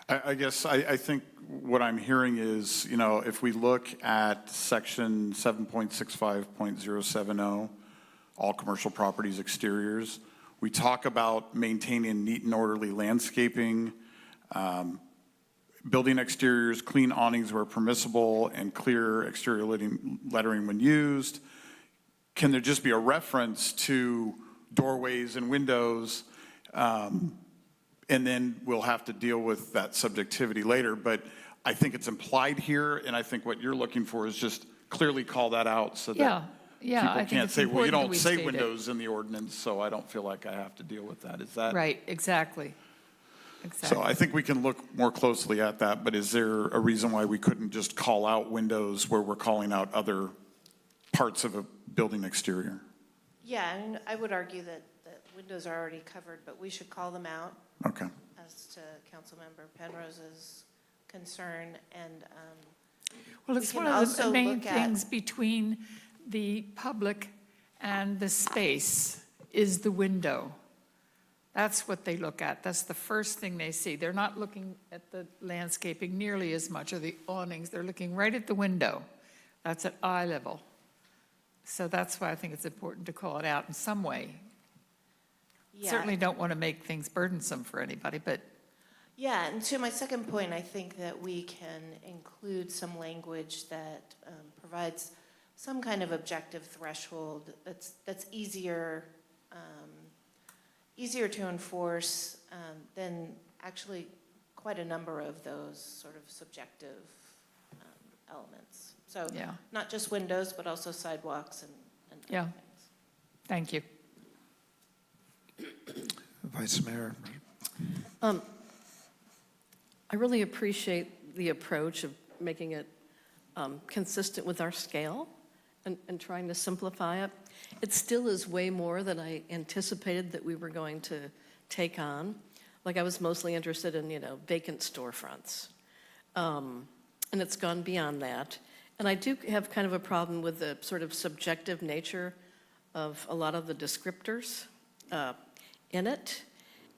I guess I think what I'm hearing is, you know, if we look at section 7.65.070, all commercial properties exteriors, we talk about maintaining neat and orderly landscaping, building exteriors, clean awnings where permissible, and clear exterior lettering when used. Can there just be a reference to doorways and windows? And then we'll have to deal with that subjectivity later. But I think it's implied here, and I think what you're looking for is just clearly call that out so that Yeah, I people think can't it's say, well, you important that don't we say state it. windows in the ordinance, so I don't feel like I have to deal with that. Is that? Right, exactly. So I think we can look more closely at that, but is there a reason why we couldn't just call out windows where we're calling out other parts of a building exterior? Yeah, and I would argue that windows are already covered, but we should call them out. Okay. As to Councilmember Penrose's concern, and Well, we it's can one of the also main look at- things between the public and the space is the window. That's what they look at. That's the first thing they see. They're not looking at the landscaping nearly as much, or the awnings. They're looking right at the window. That's at eye level. So that's why I think it's important to call it out in some way. Yeah. Certainly don't want to make things burdensome for anybody, but Yeah, and to my second point, I think that we can include some language that provides some kind of objective threshold that's easier to enforce than actually quite a number of those sort of subjective elements. So Yeah. not just windows, but also sidewalks and other yeah. things. Thank you. Vice Mayor. I really appreciate the approach of making it consistent with our scale and trying to simplify it. It still is way more than I anticipated that we were going to take on. Like, I was mostly interested in, vacant storefronts. And it's gone beyond that. And I do have kind of a problem with the sort of subjective nature of a lot of the descriptors in it.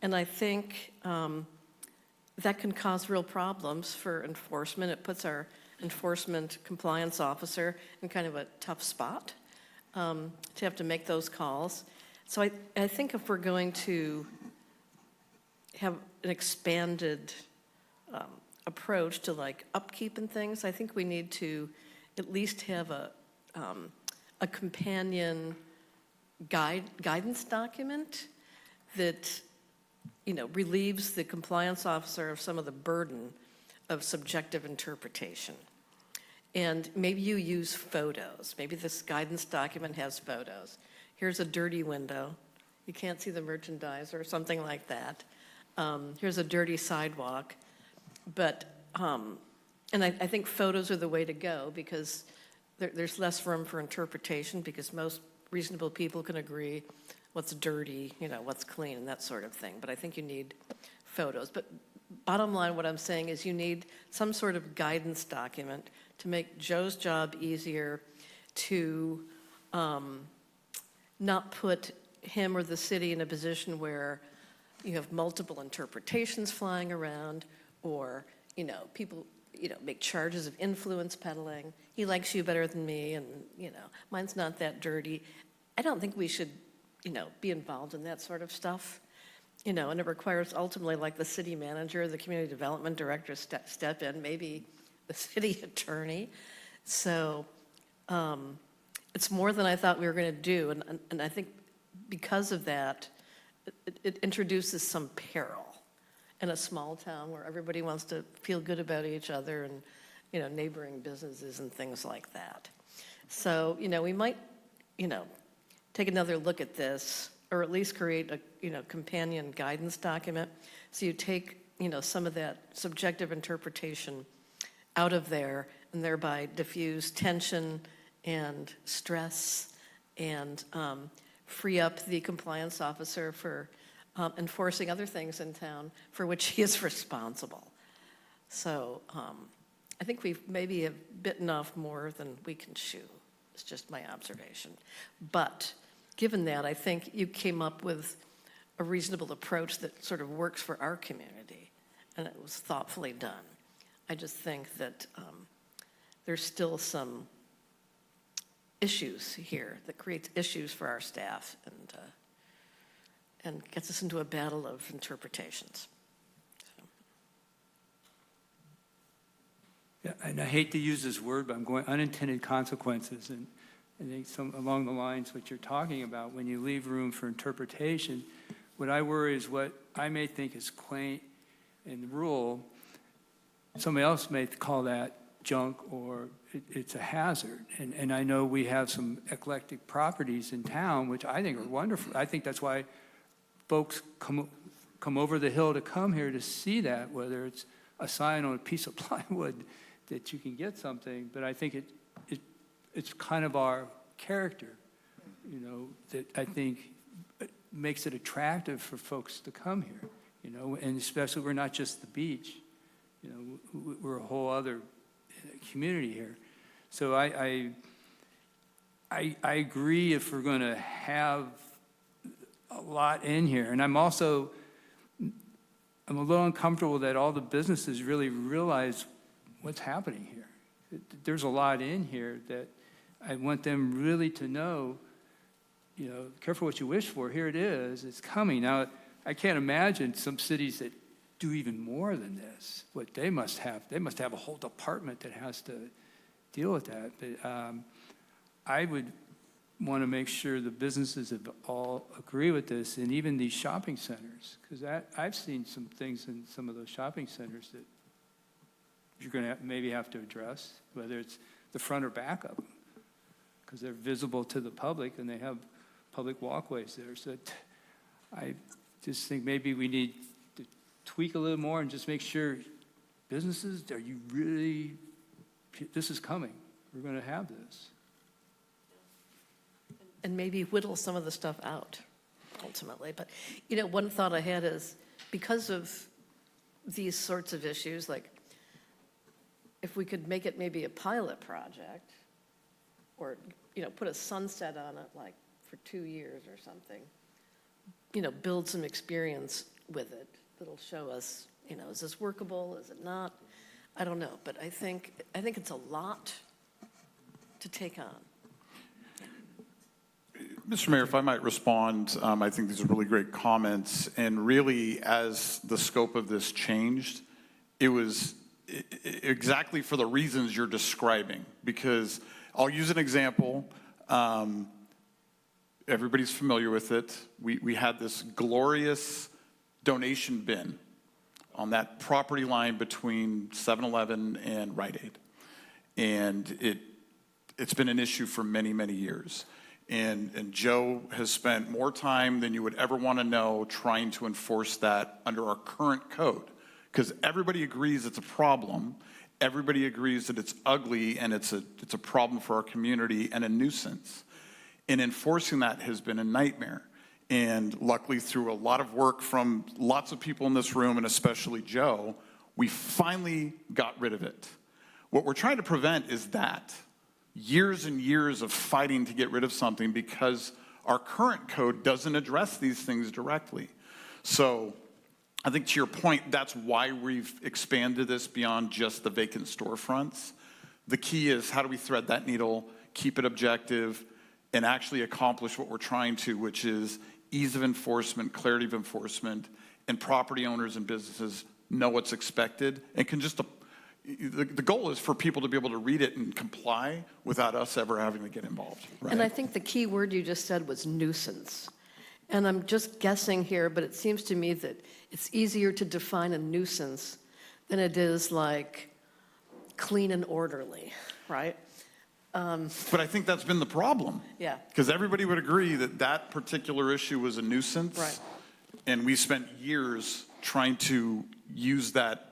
And I think that can cause real problems for enforcement. It puts our enforcement compliance officer in kind of a tough spot to have to make those calls. So I think if we're going to have an expanded approach to like upkeep and things, I think we need to at least have a companion guidance document that, relieves the compliance officer of some of the burden of subjective interpretation. And maybe you use photos. Maybe this guidance document has photos. Here's a dirty window. You can't see the merchandise or something like that. Here's a dirty sidewalk. But, and I think photos are the way to go because there's less room for interpretation because most reasonable people can agree what's dirty, what's clean and that sort of thing. But I think you need photos. But bottom line, what I'm saying is you need some sort of guidance document to make Joe's job easier, to not put him or the city in a position where you have multiple interpretations flying around, or, people, make charges of influence peddling. He likes you better than me, and, mine's not that dirty. I don't think we should, be involved in that sort of stuff. And it requires ultimately, like the city manager, the community development director step in, maybe the city attorney. So it's more than I thought we were going to do. And I think because of that, it introduces some peril in a small town where everybody wants to feel good about each other and, neighboring businesses and things like that. So, we might, take another look at this, or at least create a, companion guidance document. So you take, some of that subjective interpretation out of there and thereby diffuse tension and stress and free up the compliance officer for enforcing other things in town for which he is responsible. So I think we maybe have bitten off more than we can chew. It's just my observation. But given that, I think you came up with a reasonable approach that sort of works for our community, and it was thoughtfully done. I just think that there's still some issues here that creates issues for our staff and gets us into a battle of interpretations. Yeah, and I hate to use this word, but I'm going unintended consequences. And I think along the lines what you're talking about, when you leave room for interpretation, what I worry is what I may think is quaint and rural, somebody else may call that junk or it's a hazard. And I know we have some eclectic properties in town, which I think are wonderful. I think that's why folks come over the hill to come here to see that, whether it's a sign on a piece of plywood that you can get something. But I think it's kind of our character, that I think makes it attractive for folks to come here, and especially we're not just the beach, we're a whole other community here. So I agree if we're going to have a lot in here, and I'm a little uncomfortable that all the businesses really realize what's happening here. There's a lot in here that I want them really to know, careful what you wish for. Here it is. It's coming. Now, I can't imagine some cities that do even more than this. What they must have a whole department that has to deal with that. But I would want to make sure the businesses all agree with this, and even these shopping centers, because I've seen some things in some of those shopping centers that you're going to maybe have to address, whether it's the front or back of them, because they're visible to the public and they have public walkways there. So I just think maybe we need to tweak a little more and just make sure businesses, this is coming. We're going to have this. And maybe whittle some of the stuff out, ultimately. But, one thought I had is, because of these sorts of issues, like, if we could make it maybe a pilot project, or, put a sunset on it, like, for 2 years or something, build some experience with it that'll show us, is this workable, is it not? I don't know, but I think it's a lot to take on. Mr. Mayor, if I might respond, I think these are really great comments. And really, as the scope of this changed, it was exactly for the reasons you're describing, because I'll use an example. Everybody's familiar with it. We had this glorious donation bin on that property line between 7-Eleven and Rite Aid. And it's been an issue for many, many years. And Joe has spent more time than you would ever want to know trying to enforce that under our current code. Because everybody agrees it's a problem. Everybody agrees that it's ugly and it's a problem for our community and a nuisance. And enforcing that has been a nightmare. And luckily, through a lot of work from lots of people in this room, and especially Joe, we finally got rid of it. What we're trying to prevent is that. Years and years of fighting to get rid of something because our current code doesn't address these things directly. So I think to your point, that's why we've expanded this beyond just the vacant storefronts. The key is how do we thread that needle, keep it objective, and actually accomplish what we're trying to, which is ease of enforcement, clarity of enforcement, and property owners and businesses know what's expected and can just, the goal is for people to be able to read it and comply without us ever having to get involved. Right? And I think the key word you just said was nuisance. And I'm just guessing here, but it seems to me that it's easier to define a nuisance than it is like clean and orderly, right? But I think that's been the problem. Yeah. Because everybody would agree that that particular issue was a nuisance. Right. And we spent years trying to use that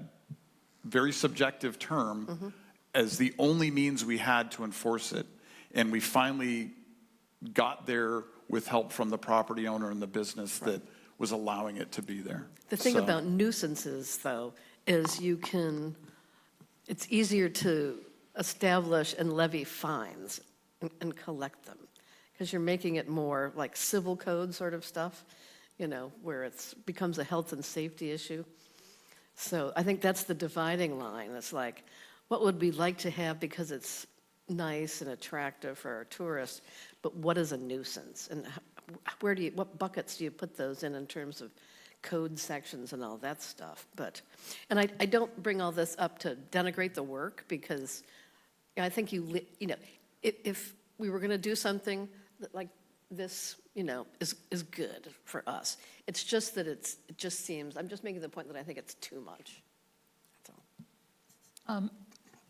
very subjective term as the only means we had to enforce it. And we finally got there with help from the property owner and the business that was allowing it to be there. The thing about nuisances, though, is it's easier to establish and levy fines and collect them because you're making it more like civil code sort of stuff, where it becomes a health and safety issue. So I think that's the dividing line. It's like, what would we like to have because it's nice and attractive for our tourists, but what is a nuisance? And what buckets do you put those in terms of code sections and all that stuff? And I don't bring all this up to denigrate the work because I think if we were going to do something that like this, is good for us. It's just that it just seems, I'm just making the point that I think it's too much. That's all.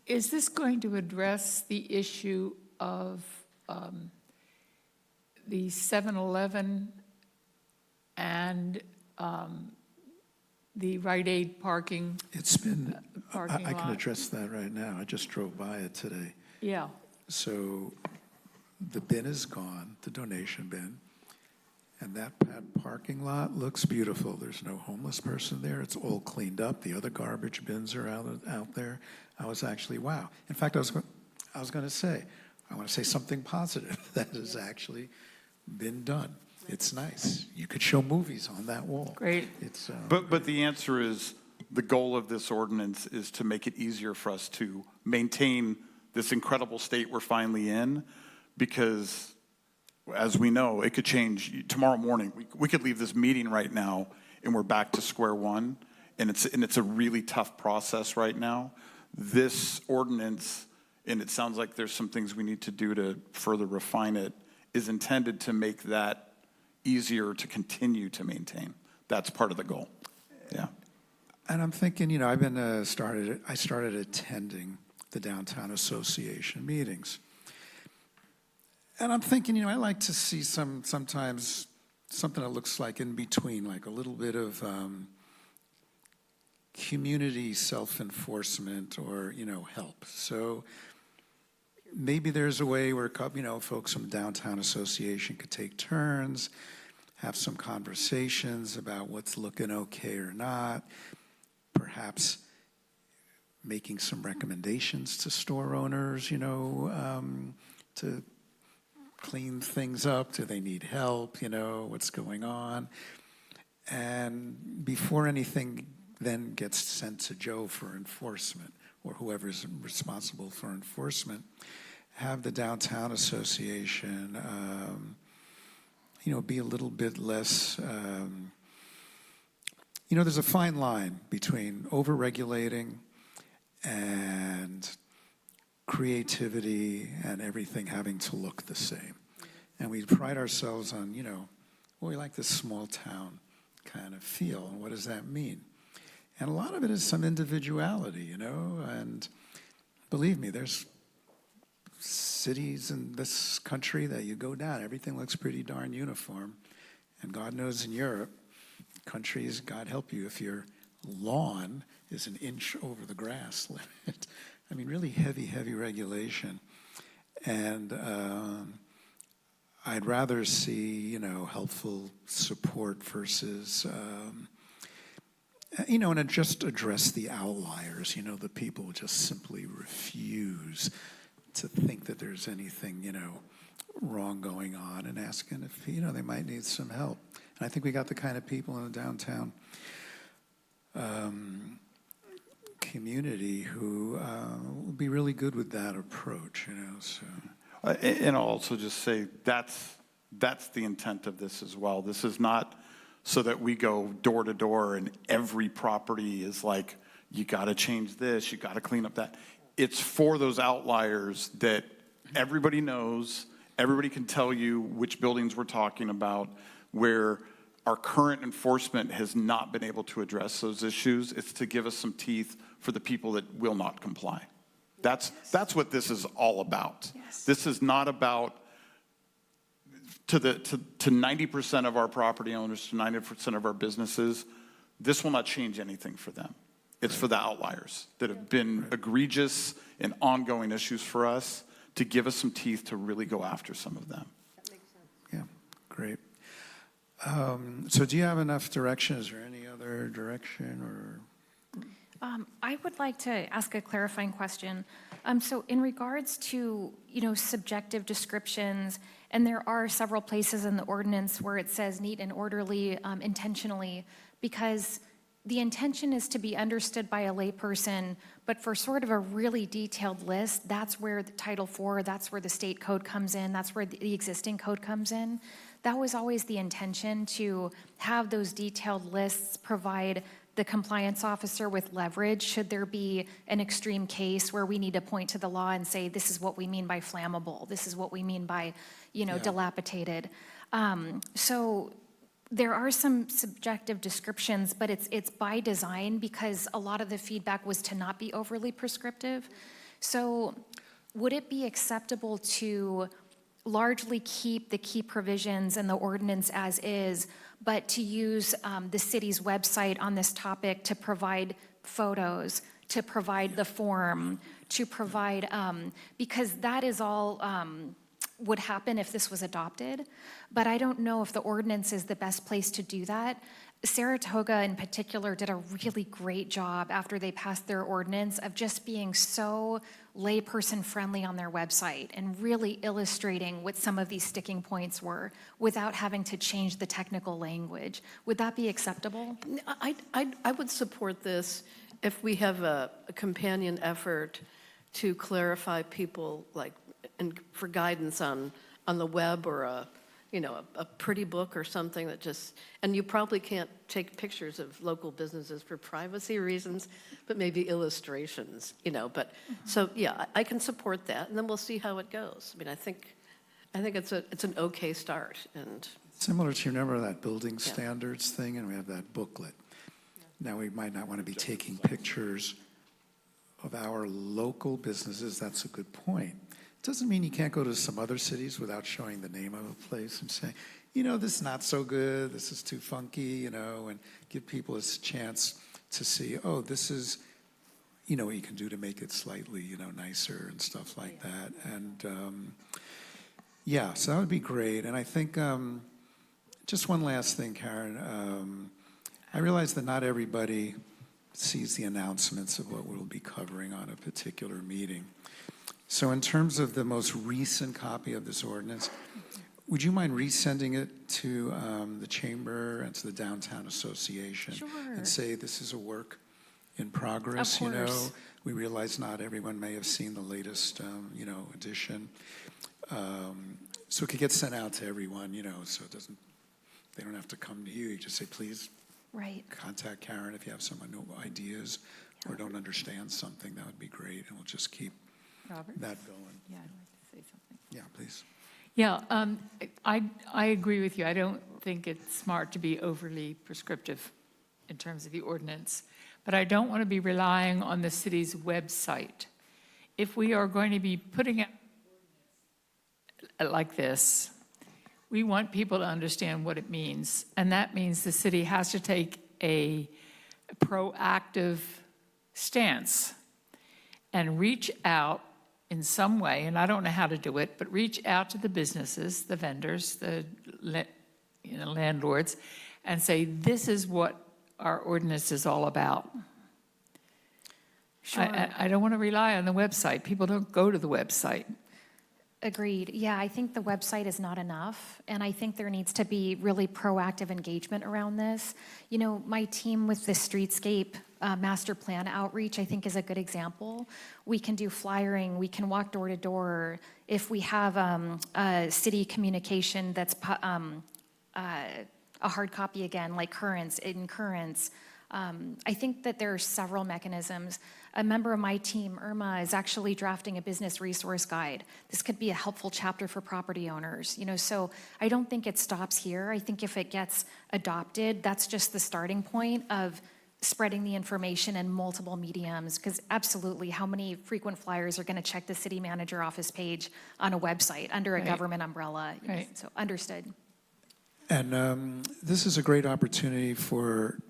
Is this going to address the issue of the 7-Eleven and the Rite Aid parking? It's been, parking I can lot? address that right now. I just drove by it today. Yeah. So the bin is gone, the donation bin, and that parking lot looks beautiful. There's no homeless person there. It's all cleaned up. The other garbage bins are out there. I was actually, wow. In fact, I was going to say, I want to say something positive that has actually been done. It's nice. You could show movies on that wall. Great. It's, But the answer is, the goal of this ordinance is to make it easier for us to maintain this incredible state we're finally in, because as we know, it could change tomorrow morning. We could leave this meeting right now and we're back to square one, and it's a really tough process right now. This ordinance, and it sounds like there's some things we need to do to further refine it, is intended to make that easier to continue to maintain. That's part of the goal. Yeah. And I'm thinking, I started attending the Downtown Association meetings. And I'm thinking, I like to see sometimes something that looks like in between, like a little bit of community self-enforcement or, help. So maybe there's a way where, folks from the Downtown Association could take turns, have some conversations about what's looking okay or not, perhaps making some recommendations to store owners, to clean things up. Do they need help? What's going on? And before anything then gets sent to Joe for enforcement, or whoever's responsible for enforcement, have the Downtown Association, be a little bit less, there's a fine line between over-regulating and creativity and everything having to look the same. And we pride ourselves on, well, we like this small town kind of feel. And what does that mean? And a lot of it is some individuality, and believe me, there's cities in this country that you go down, everything looks pretty darn uniform. And God knows in Europe, countries, God help you, if your lawn is an inch over the grass limit. I mean, really heavy regulation. And I'd rather see, helpful support versus, and just address the outliers, the people who just simply refuse to think that there's anything, wrong going on, and asking if, they might need some help. And I think we got the kind of people in the downtown community who will be really good with that approach, so. And I'll also just say that's the intent of this as well. This is not so that we go door to door and every property is like, you got to change this, you got to clean up that. It's for those outliers that everybody knows, everybody can tell you which buildings we're talking about, where our current enforcement has not been able to address those issues. It's to give us some teeth for the people that will not comply. That's what this is all about. Yes. This is not about to 90% of our property owners, to 90% of our businesses. This will not change anything for them. It's for the outliers that have been egregious and ongoing issues for us, to give us some teeth to really go after some of them. That makes sense. Yeah, great. So do you have enough direction? Is there any other direction or? I would like to ask a clarifying question. So in regards to, subjective descriptions, and there are several places in the ordinance where it says neat and orderly intentionally, because the intention is to be understood by a layperson, but for sort of a really detailed list, that's where the Title IV, that's where the state code comes in, that's where the existing code comes in. That was always the intention, to have those detailed lists provide the compliance officer with leverage should there be an extreme case where we need to point to the law and say, this is what we mean by flammable, this is what we mean by, dilapidated. So there are some subjective descriptions, but it's by design because a lot of the feedback was to not be overly prescriptive. So would it be acceptable to largely keep the key provisions in the ordinance as is, but to use the city's website on this topic to provide photos, to provide the form, to provide, because that is all would happen if this was adopted, but I don't know if the ordinance is the best place to do that. Saratoga in particular did a really great job after they passed their ordinance of just being so layperson friendly on their website and really illustrating what some of these sticking points were without having to change the technical language. Would that be acceptable? I would support this if we have a companion effort to clarify people, like, and for guidance on the web, or a pretty book or something that just, and you probably can't take pictures of local businesses for privacy reasons, but maybe illustrations, but, so, yeah, I can support that, and then we'll see how it goes. I mean, I think it's an okay start, and. Similar to, remember that building standards thing, and we have that booklet. Now, we might not want to be taking pictures of our local businesses. That's a good point. Doesn't mean you can't go to some other cities without showing the name of a place and saying, this is not so good, this is too funky, and give people a chance to see, oh, this is, what you can do to make it slightly, nicer and stuff like that. And so that would be great. And I think just one last thing, Karen. I realize that not everybody sees the announcements of what we'll be covering on a particular meeting. So in terms of the most recent copy of this ordinance, would you mind resending it to the Chamber and to the Downtown Association? Sure. And say this is a work in progress, Of course. We realize not everyone may have seen the latest, edition. So it could get sent out to everyone, so they don't have to come to you. You just say, please Right. contact Karen if you have some new ideas or don't understand something, that would be great, and we'll just keep Robert? that going. Yeah, I'd like to say something. Yeah, please. Yeah, I agree with you. I don't think it's smart to be overly prescriptive in terms of the ordinance, but I don't want to be relying on the city's website. If we are going to be putting it like this, we want people to understand what it means, and that means the city has to take a proactive stance and reach out in some way, and I don't know how to do it, but reach out to the businesses, the vendors, the landlords, and say, this is what our ordinance is all about. Sure. I don't want to rely on the website. People don't go to the website. Agreed. Yeah, I think the website is not enough, and I think there needs to be really proactive engagement around this. You know, my team with the streetscape master plan outreach, I think, is a good example. We can do flyering, we can walk door to door. If we have a city communication that's a hard copy again, like Currents, I think that there are several mechanisms. A member of my team, Irma, is actually drafting a business resource guide. This could be a helpful chapter for property owners, you know, so I don't think it stops here. I think if it gets adopted, that's just the starting point of spreading the information in multiple mediums, because absolutely, how many frequent flyers are going to check the city manager office page on a website under a government umbrella? Right. So understood. And this is a great opportunity for,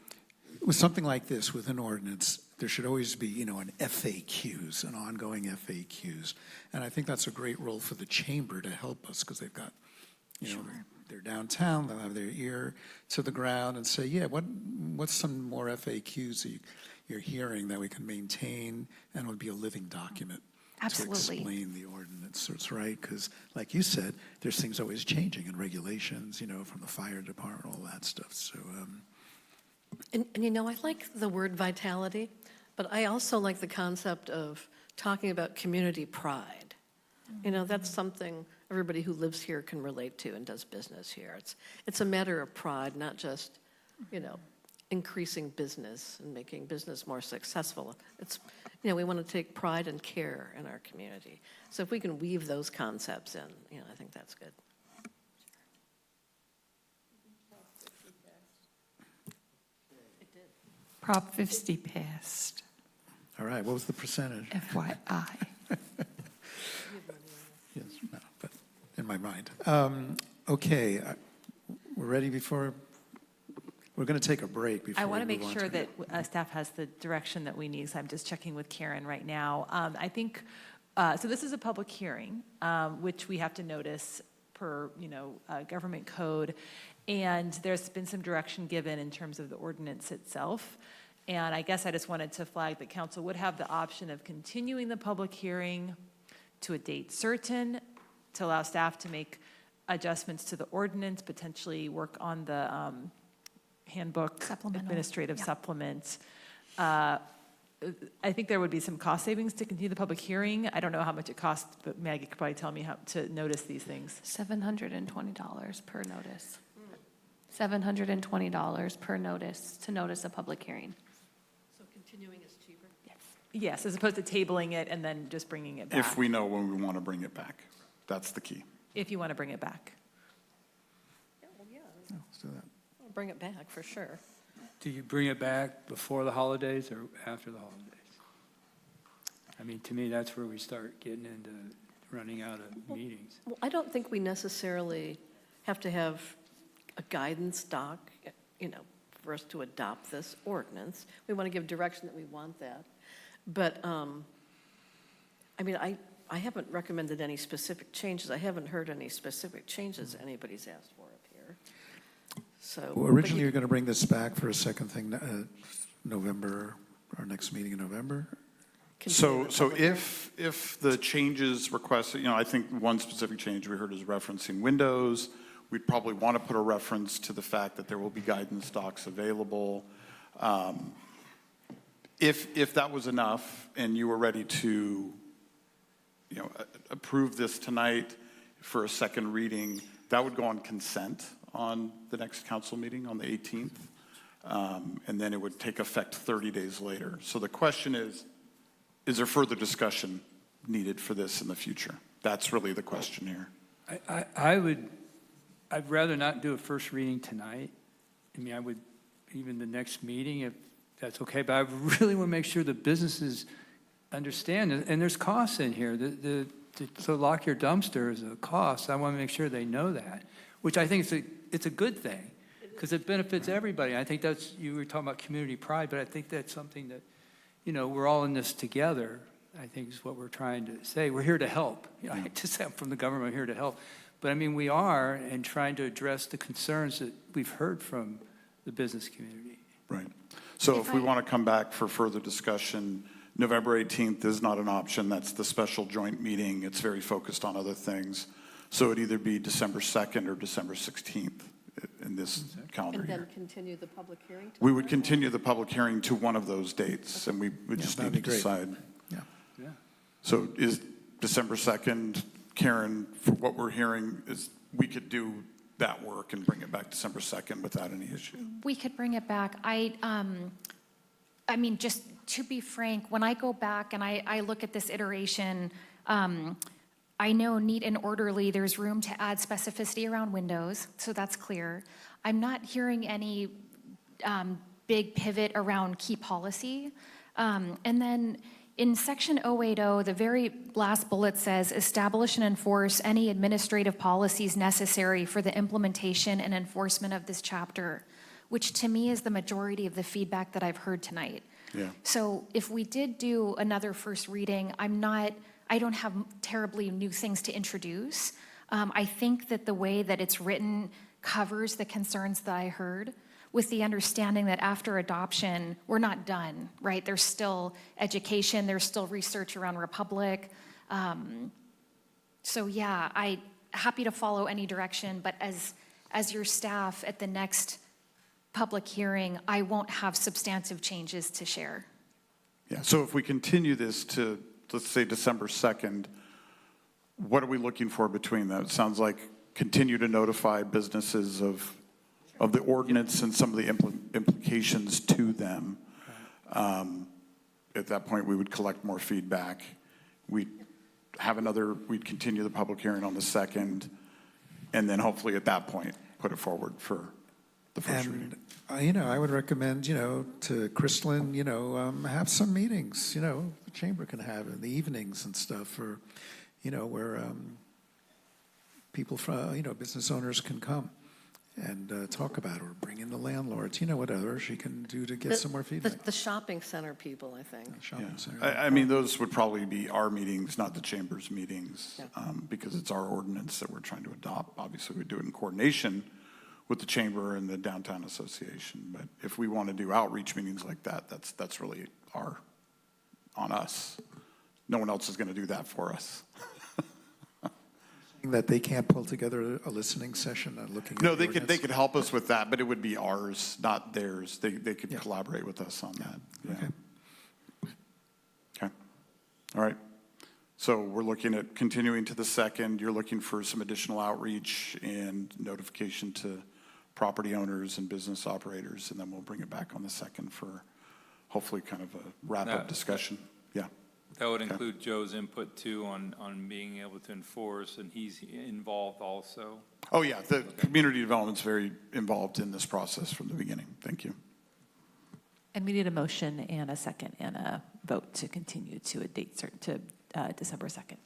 with something like this, with an ordinance, there should always be, you know, an FAQs, an ongoing FAQs. And I think that's a great role for the chamber to help us, because they've got, you know, they're downtown, they'll have their ear to the ground and say, yeah, what's some more FAQs that you're hearing that we can maintain, and it would be a living document Absolutely. to explain the ordinance. So it's right, because like you said, there's things always changing in regulations, you know, from the fire department, all that stuff. So, And you know, I like the word vitality, but I also like the concept of talking about community pride. You know, that's something everybody who lives here can relate to and does business here. It's a matter of pride, not just, you know, increasing business and making business more successful. It's, you know, we want to take pride and care in our community. So if we can weave those concepts in, you know, I think that's good. Prop 50 passed. all right, what was the percentage? FYI. Yes, no, but in my mind. Okay, we're ready before, we're going to take a break before I want to we make move on sure to- that staff has the direction that we need, so I'm just checking with Karen right now. I think, so this is a public hearing, which we have to notice per, you know, government code, and there's been some direction given in terms of the ordinance itself. And I guess I just wanted to flag that council would have the option of continuing the public hearing to a date certain, to allow staff to make adjustments to the ordinance, potentially work on the handbook administrative supplement. I think there would be some cost savings to continue the public hearing. I don't know how much it costs, but Maggie could probably tell me how to notice these things. $720 per notice. $720 per notice to notice a public hearing. So continuing is cheaper? Yes, as opposed to tabling it and then just bringing it back. If we know when we want to bring it back. That's the key. If you want to bring it back. Yeah, well, yeah. Let's do that. I'll bring it back for sure. Do you bring it back before the holidays or after the holidays? I mean, to me, that's where we start getting into running out of meetings. Well, I don't think we necessarily have to have a guidance doc, you know, for us to adopt this ordinance. We want to give direction that we want that. But, I mean, I haven't recommended any specific changes. I haven't heard any specific changes anybody's asked for up here. So. Well, originally, you're going to bring this back for a second thing, November, our next meeting in November? So if the changes requested, you know, I think one specific change we heard is referencing windows. We'd probably want to put a reference to the fact that there will be guidance docs available. If that was enough and you were ready to, you know, approve this tonight for a second reading, that would go on consent on the next council meeting on the 18th. and then it would take effect 30 days later. So the question is there further discussion needed for this in the future? That's really the question here. I'd rather not do a first reading tonight. I mean, I would, even the next meeting, if that's okay, but I really want to make sure the businesses understand, and there's costs in here. To lock your dumpster is a cost. I want to make sure they know that, which I think it's a good thing, because it benefits everybody. I think that's, you were talking about community pride, but I think that's something that, we're all in this together, I think is what we're trying to say. We're here to help. I hate to say I'm from the government, I'm here to help. But I mean, we are, and trying to address the concerns that we've heard from the business community. Right. So if we want to come back for further discussion, November 18th is not an option. That's the special joint meeting. It's very focused on other things. So it'd either be December 2nd or December 16th in this calendar And year. then continue the public hearing? We would continue the public hearing to one of those dates, and we would just need to decide. Yeah. Yeah. So is December 2nd, Karen, for what we're hearing, is we could do that work and bring it back December 2nd without any issue? We could bring it back. I mean, just to be frank, when I go back and I look at this iteration, I know neat and orderly, there's room to add specificity around windows, so that's clear. I'm not hearing any big pivot around key policy. And then in section 080, the very last bullet says, establish and enforce any administrative policies necessary for the implementation and enforcement of this chapter, which to me is the majority of the feedback that I've heard tonight. Yeah. So if we did do another first reading, I don't have terribly new things to introduce. I think that the way that it's written covers the concerns that I heard, with the understanding that after adoption, we're not done, right? There's still education, there's still research around Republic. So yeah, I'm happy to follow any direction, but as your staff at the next public hearing, I won't have substantive changes to share. Yeah, so if we continue this to, let's say, December 2nd, what are we looking for between that? It sounds like continue to notify businesses of the ordinance and some of the implications to them. At that point, we would collect more feedback. We'd continue the public hearing on the 2nd, and then hopefully at that point, put it forward for the first reading. I would recommend, to Kristlyn, have some meetings, the chamber can have in the evenings and stuff, or, where people from, business owners can come and talk about it, or bring in the landlords, whatever she can do to get some more feedback. The shopping center people, I think. Shopping center. I mean, those would probably be our meetings, not the chamber's meetings, because it's our ordinance that we're trying to adopt. Obviously, we do it in coordination with the chamber and the downtown association. But if we want to do outreach meetings like that, that's really on us. No one else is going to do that for us. That they can't pull together a listening session and looking at No, the they could help us with that, but it would be ours, not theirs. They could collaborate with us on that. Yeah. Okay. All right. So we're looking at continuing to the 2nd. You're looking for some additional outreach and notification to property owners and business operators, and then we'll bring it back on the 2nd for hopefully kind of a wrap-up discussion. Yeah. That would include Joe's input too on being able to enforce, and he's involved also. Oh yeah, the community development's very involved in this process from the beginning. Thank you. And we need a motion and a second and a vote to continue to a date certain to December 2nd.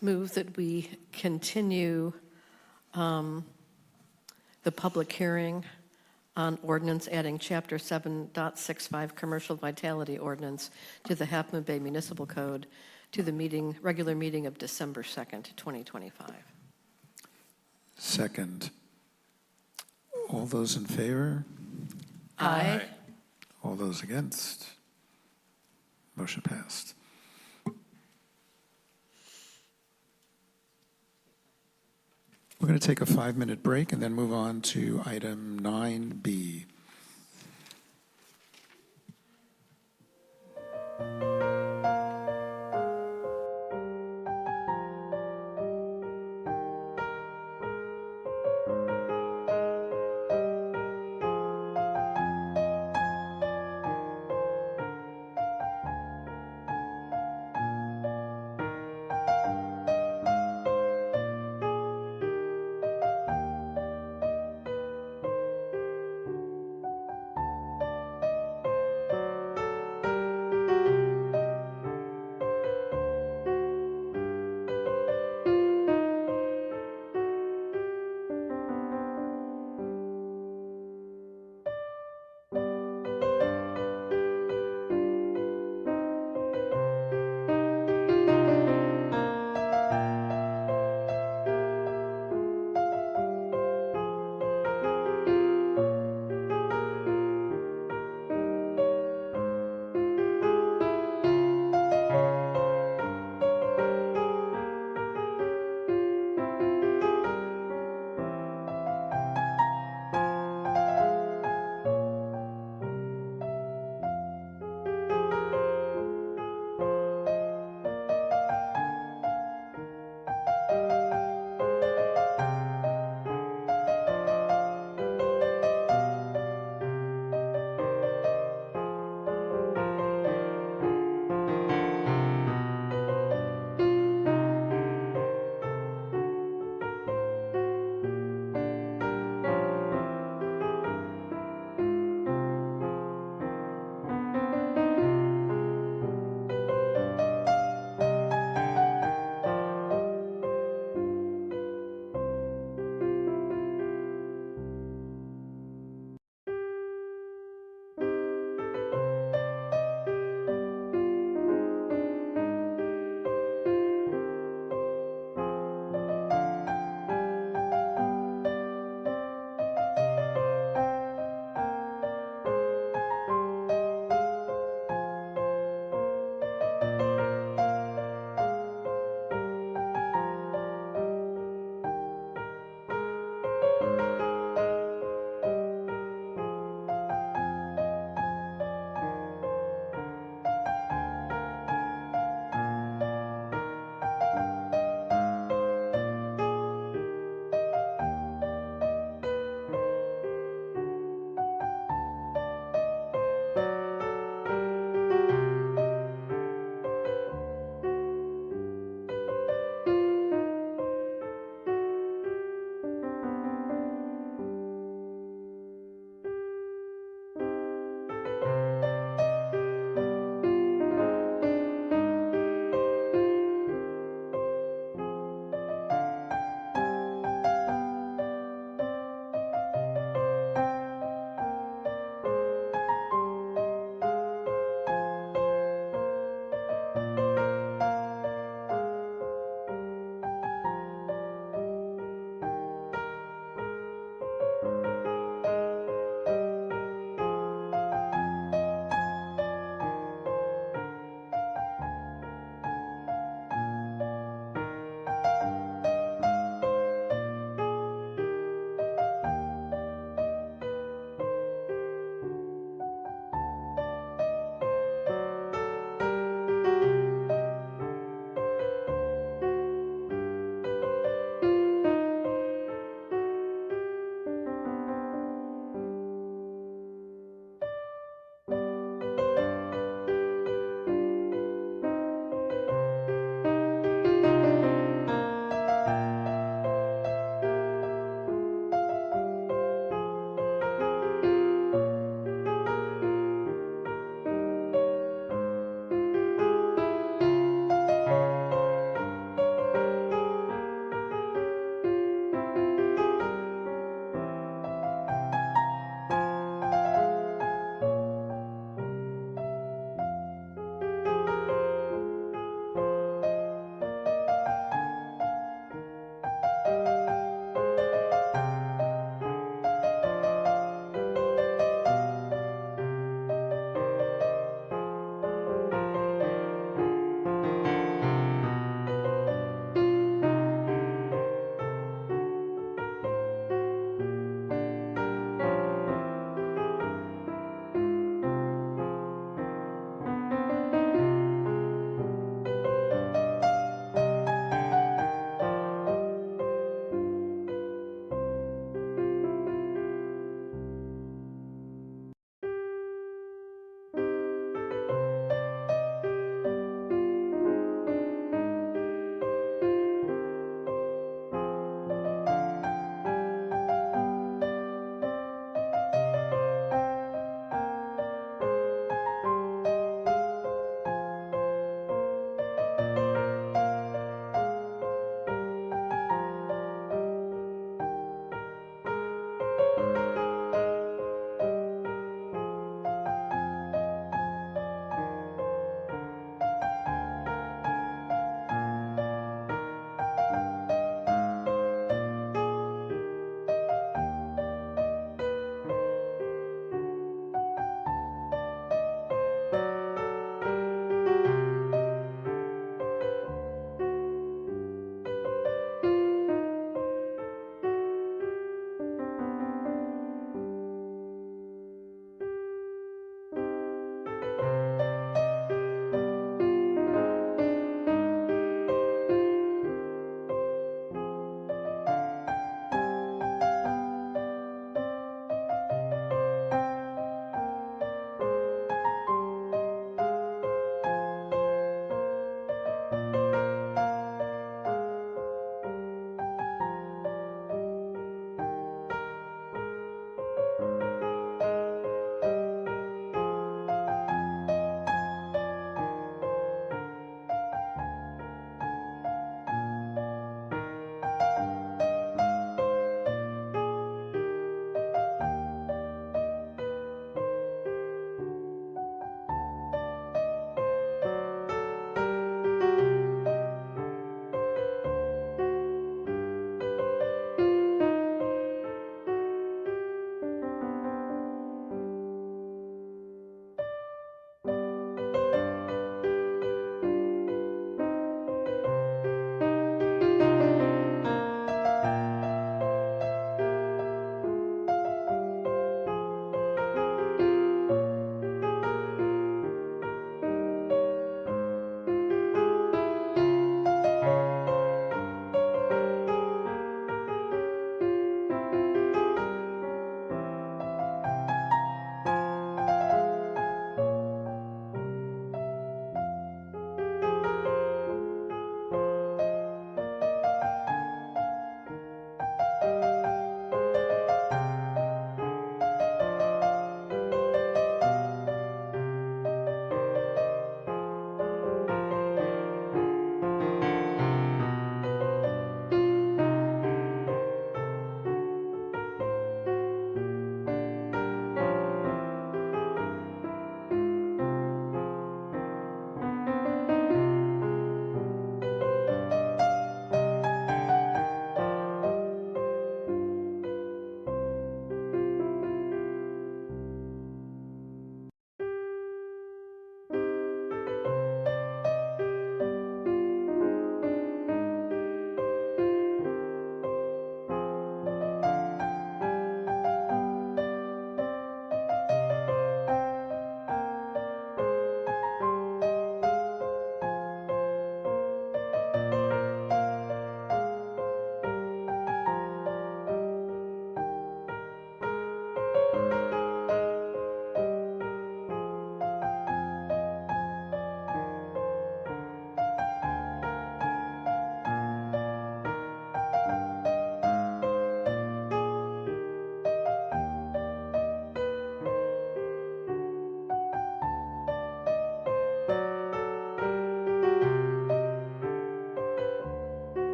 Move that we continue the public hearing on ordinance adding Chapter 7.65 Commercial Vitality Ordinance to the Half Moon Bay Municipal Code to the regular meeting of December 2nd, 2025. Second. All those in favor? Aye. All those against? Motion passed. We're going to take a 5-minute break and then move on to item 9B.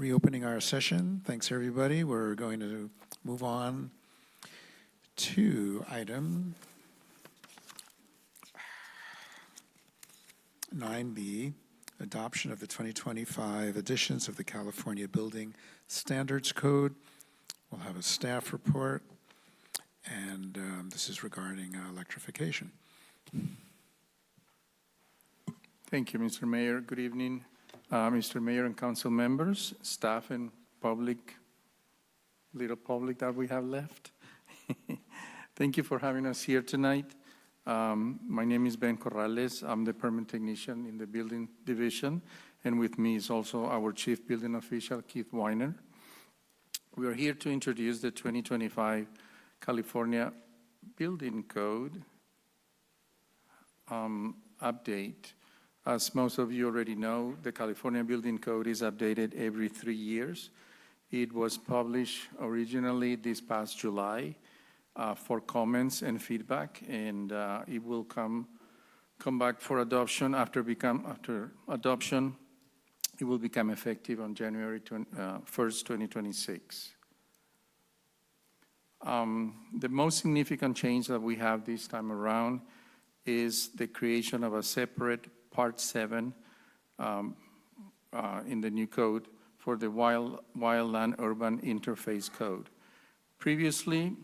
reopening our session. Thanks, everybody. We're going to move on to item 9B, adoption of the 2025 editions of the California Building Standards Code. We'll have a staff report, and this is regarding electrification. Thank you, Mr. Mayor. Good evening, Mr. Mayor and council members, staff and public, little public that we have left. Thank you for having us here tonight. My name is Ben Corrales. I'm the permit technician in the building division, and with me is also our chief building official, Keith Weiner. We are here to introduce the 2025 California Building Code update. As most of you already know, the California Building Code is updated every 3 years. It was published originally this past July for comments and feedback, and it will come back for adoption. After adoption, it will become effective on January 1st, 2026. The most significant change that we have this time around is the creation of a separate Part 7 in the new code for the Wildland-Urban Interface Code. Previously,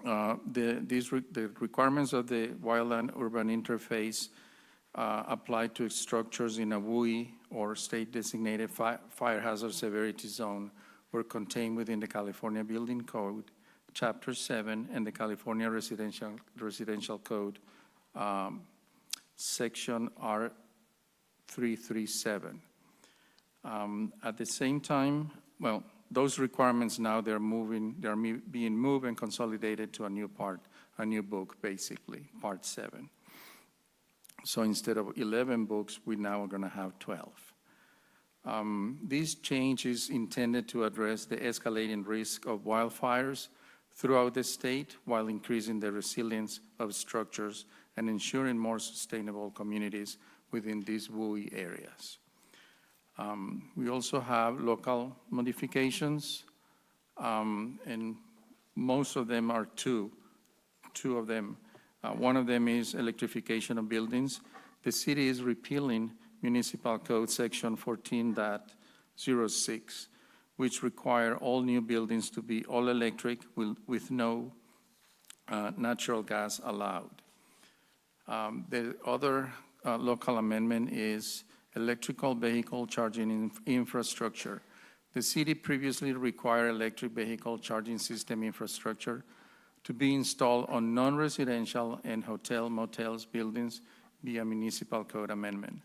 the requirements of the Wildland-Urban Interface applied to structures in a WUI or state-designated fire hazard severity zone were contained within the California Building Code, Chapter 7, and the California Residential Code, Section R337. At the same time, well, those requirements now they're being moved and consolidated to a new book, basically, Part 7. So instead of 11 books, we now are going to have 12. This change is intended to address the escalating risk of wildfires throughout the state while increasing the resilience of structures and ensuring more sustainable communities within these WUI areas. We also have local modifications, and most of them are two of them. One of them is electrification of buildings. The city is repealing Municipal Code Section 14.06, which require all new buildings to be all electric with no natural gas allowed. The other local amendment is electrical vehicle charging infrastructure. The city previously required electric vehicle charging system infrastructure to be installed on non-residential and hotel motels buildings via municipal code amendment.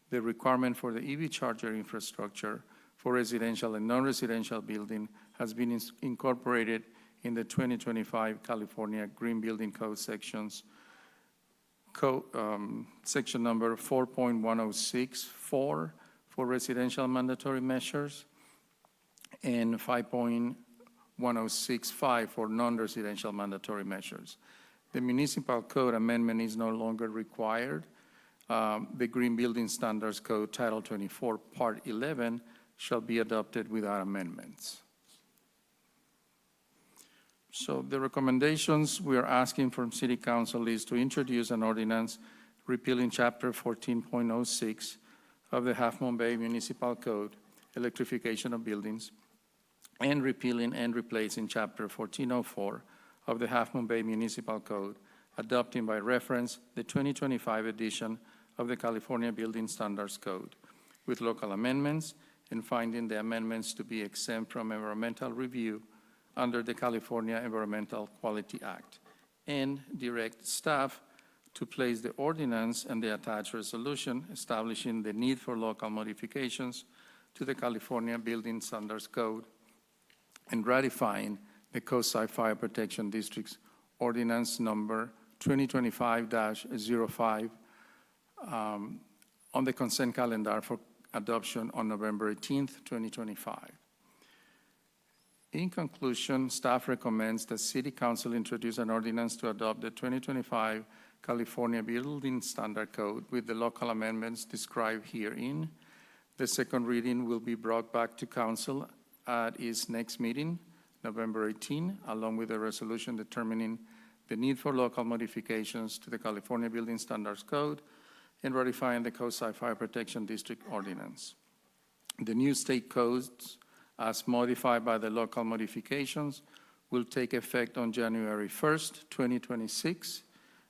The requirement for the EV charger infrastructure for residential and non-residential building has been incorporated in the 2025 California Green Building Code section number 4.106 for residential mandatory measures and 5.1065 for non-residential mandatory measures. The municipal code amendment is no longer required. The Green Building Standards Code Title 24, Part 11 shall be adopted without amendments. So the recommendations we are asking from City Council is to introduce an ordinance repealing Chapter 14.06 of the Half Moon Bay Municipal Code, electrification of buildings, and repealing and replacing Chapter 1404 of the Half Moon Bay Municipal Code, adopting by reference the 2025 edition of the California Building Standards Code, with local amendments and finding the amendments to be exempt from environmental review under the California Environmental Quality Act, and direct staff to place the ordinance and the attached resolution establishing the need for local modifications to the California Building Standards Code and ratifying the Coastside Fire Protection District's ordinance number 2025-05 on the consent calendar for adoption on November 18th, 2025. In conclusion, staff recommends that City Council introduce an ordinance to adopt the 2025 California Building Standard Code with the local amendments described herein, The second reading will be brought back to council at its next meeting, November 18, along with a resolution determining the need for local modifications to the California Building Standards Code and ratifying the Coastside Fire Protection District Ordinance. The new state codes, as modified by the local modifications, will take effect on January 1st, 2026.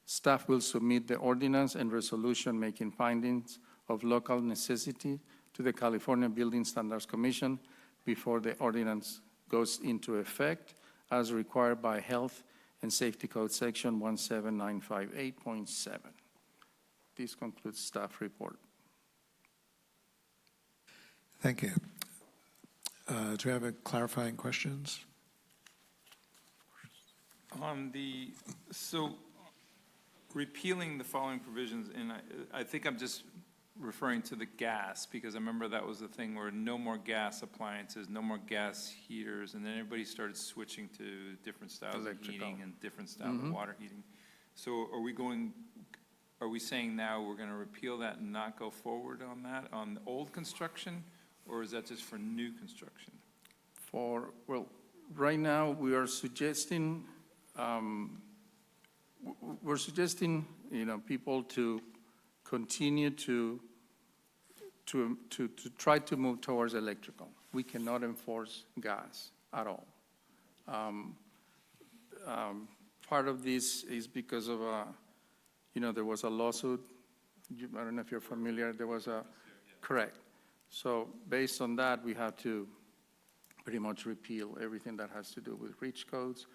Staff will submit the ordinance and resolution making findings of local necessity to the California Building Standards Commission before the ordinance goes into effect as required by Health and Safety Code Section 17958.7. This concludes staff report. Thank you. Do we have clarifying questions? So repealing the following provisions, and I think I'm just referring to the gas, because I remember that was the thing where no more gas appliances, no more gas heaters, and then everybody started switching to different styles of heating and different styles of water heating. So are we saying now we're gonna repeal that and not go forward on that, on the old construction, or is that just for new construction? Well, right now we are suggesting, people to continue to try to move towards electrical. We cannot enforce gas at all. Part of this is because of there was a lawsuit. I don't know if you're familiar. There was correct. So based on that, we have to pretty much repeal everything that has to do with reach codes.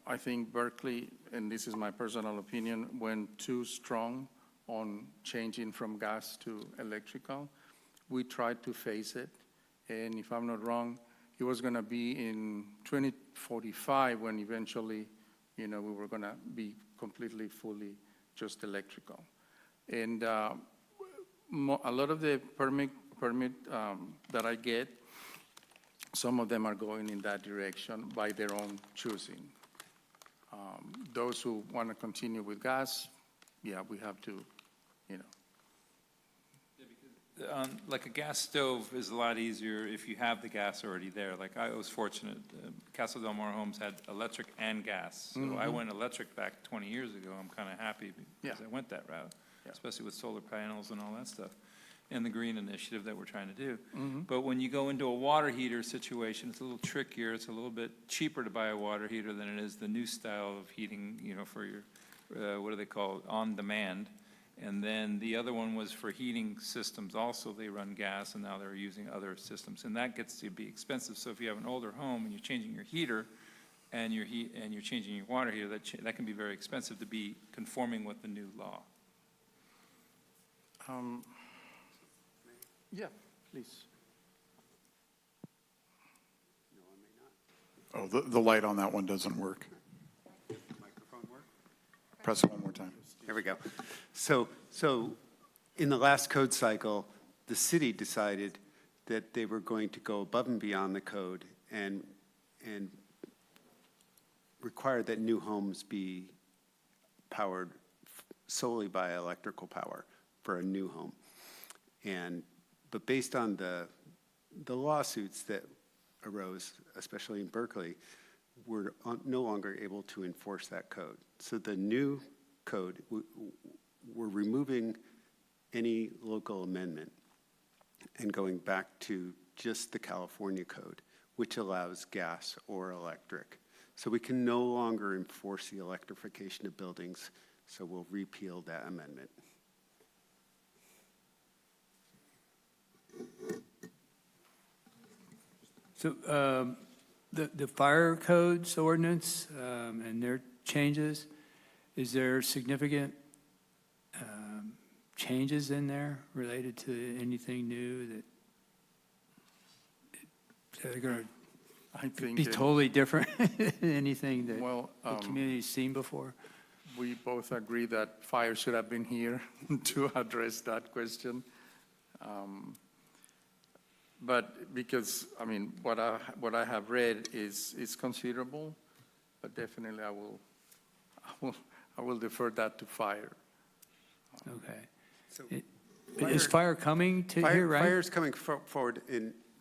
I think Berkeley, and this is my personal opinion, went too strong on changing from gas to electrical. We tried to phase it, and if I'm not wrong, it was going to be in 2045 when eventually, we were going to be completely, fully just electrical. And a lot of the permit that I get, some of them are going in that direction by their own choosing. Those who want to continue with gas, yeah, we have to, Like a gas stove is a lot easier if you have the gas already there. Like I was fortunate, Casa Del Mar Homes had electric and gas. So I went electric back 20 years ago. I'm kind of happy because I went that route, especially with solar panels and all that stuff, and the green initiative that we're trying to do. But when you go into a water heater situation, it's a little trickier. It's a little bit cheaper to buy a water heater than it is the new style of heating, for your, what do they call it, on demand. And then the other one was for heating systems also. They run gas, and now they're using other systems. And that gets to be expensive. So if you have an older home and you're changing your heater and you're changing your water heater, that can be very expensive to be conforming with the new law. Yeah, please. Oh, the light on that one doesn't work. Microphone work? Press it one more time. There we go. So in the last code cycle, the city decided that they were going to go above and beyond the code and require that new homes be powered solely by electrical power for a new home. But based on the lawsuits that arose, especially in Berkeley, we're no longer able to enforce that code. So the new code, we're removing any local amendment and going back to just the California code, which allows gas or electric. So we can no longer enforce the electrification of buildings, so we'll repeal that amendment. So the fire codes ordinance and their changes, is there significant changes in there related to anything new that are going to be totally different than anything that the community's seen before? We both agree that fire should have been here to address that question. But because, what I have read is considerable, but definitely I will defer that to fire. Okay. So Is fire coming to here, right? Fire's coming forward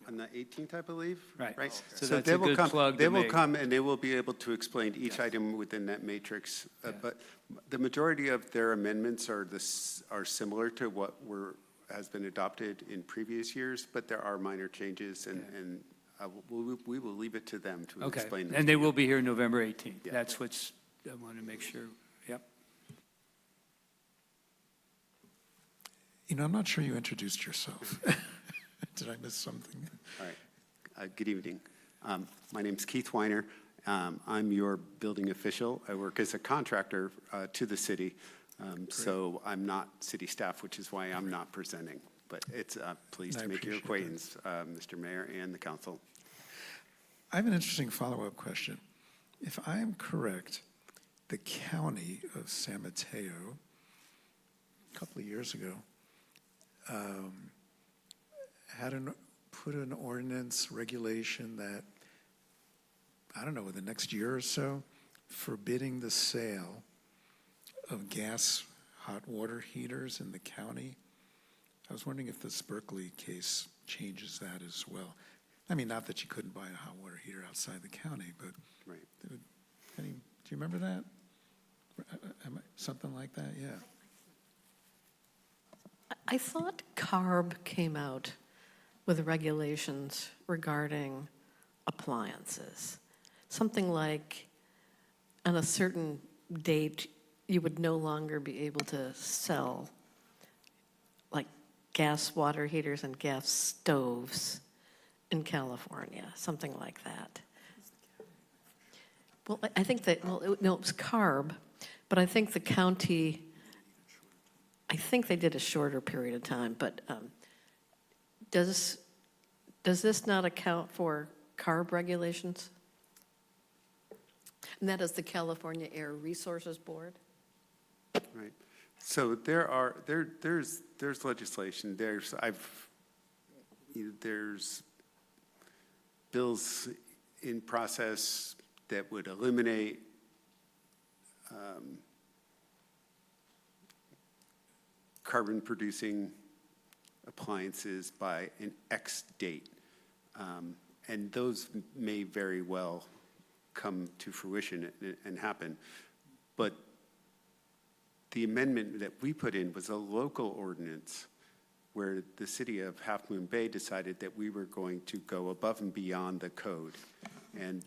on the 18th, I believe. Right. Right. So that's they a will good come. plug They to will make. come and they will be able to explain each item within that matrix. But the majority of their amendments are similar to what has been adopted in previous years, but there are minor changes, and we will leave it to them to Okay, explain. and they will be here November 18th. Yeah. That's what's, I want to make sure, yep. I'm not sure you introduced yourself. Did I miss something? All right. Good evening. My name's Keith Weiner. I'm your building official. I work as a contractor to the city, so I'm not city staff, which is why I'm not presenting. But it's pleased to make your acquaintance, Mr. Mayor and the council. I have an interesting follow-up question. If I am correct, the county of San Mateo, a couple of years ago, put an ordinance regulation that, I don't know, in the next year or so, forbidding the sale of gas hot water heaters in the county. I was wondering if this Berkeley case changes that as well. I mean, not that you couldn't buy a hot water heater outside the county, but right. Do you remember that? Something like that, yeah. I thought CARB came out with regulations regarding appliances. Something like on a certain date, you would no longer be able to sell like gas water heaters and gas stoves in California, something like that. Well, I think that, it was CARB, but I think the county, I think they did a shorter period of time, but does this not account for CARB regulations? And that is the California Air Resources Board? Right. So there's legislation. There's bills in process that would eliminate carbon-producing appliances by an X date. And those may very well come to fruition and happen. But the amendment that we put in was a local ordinance where the city of Half Moon Bay decided that we were going to go above and beyond the code. And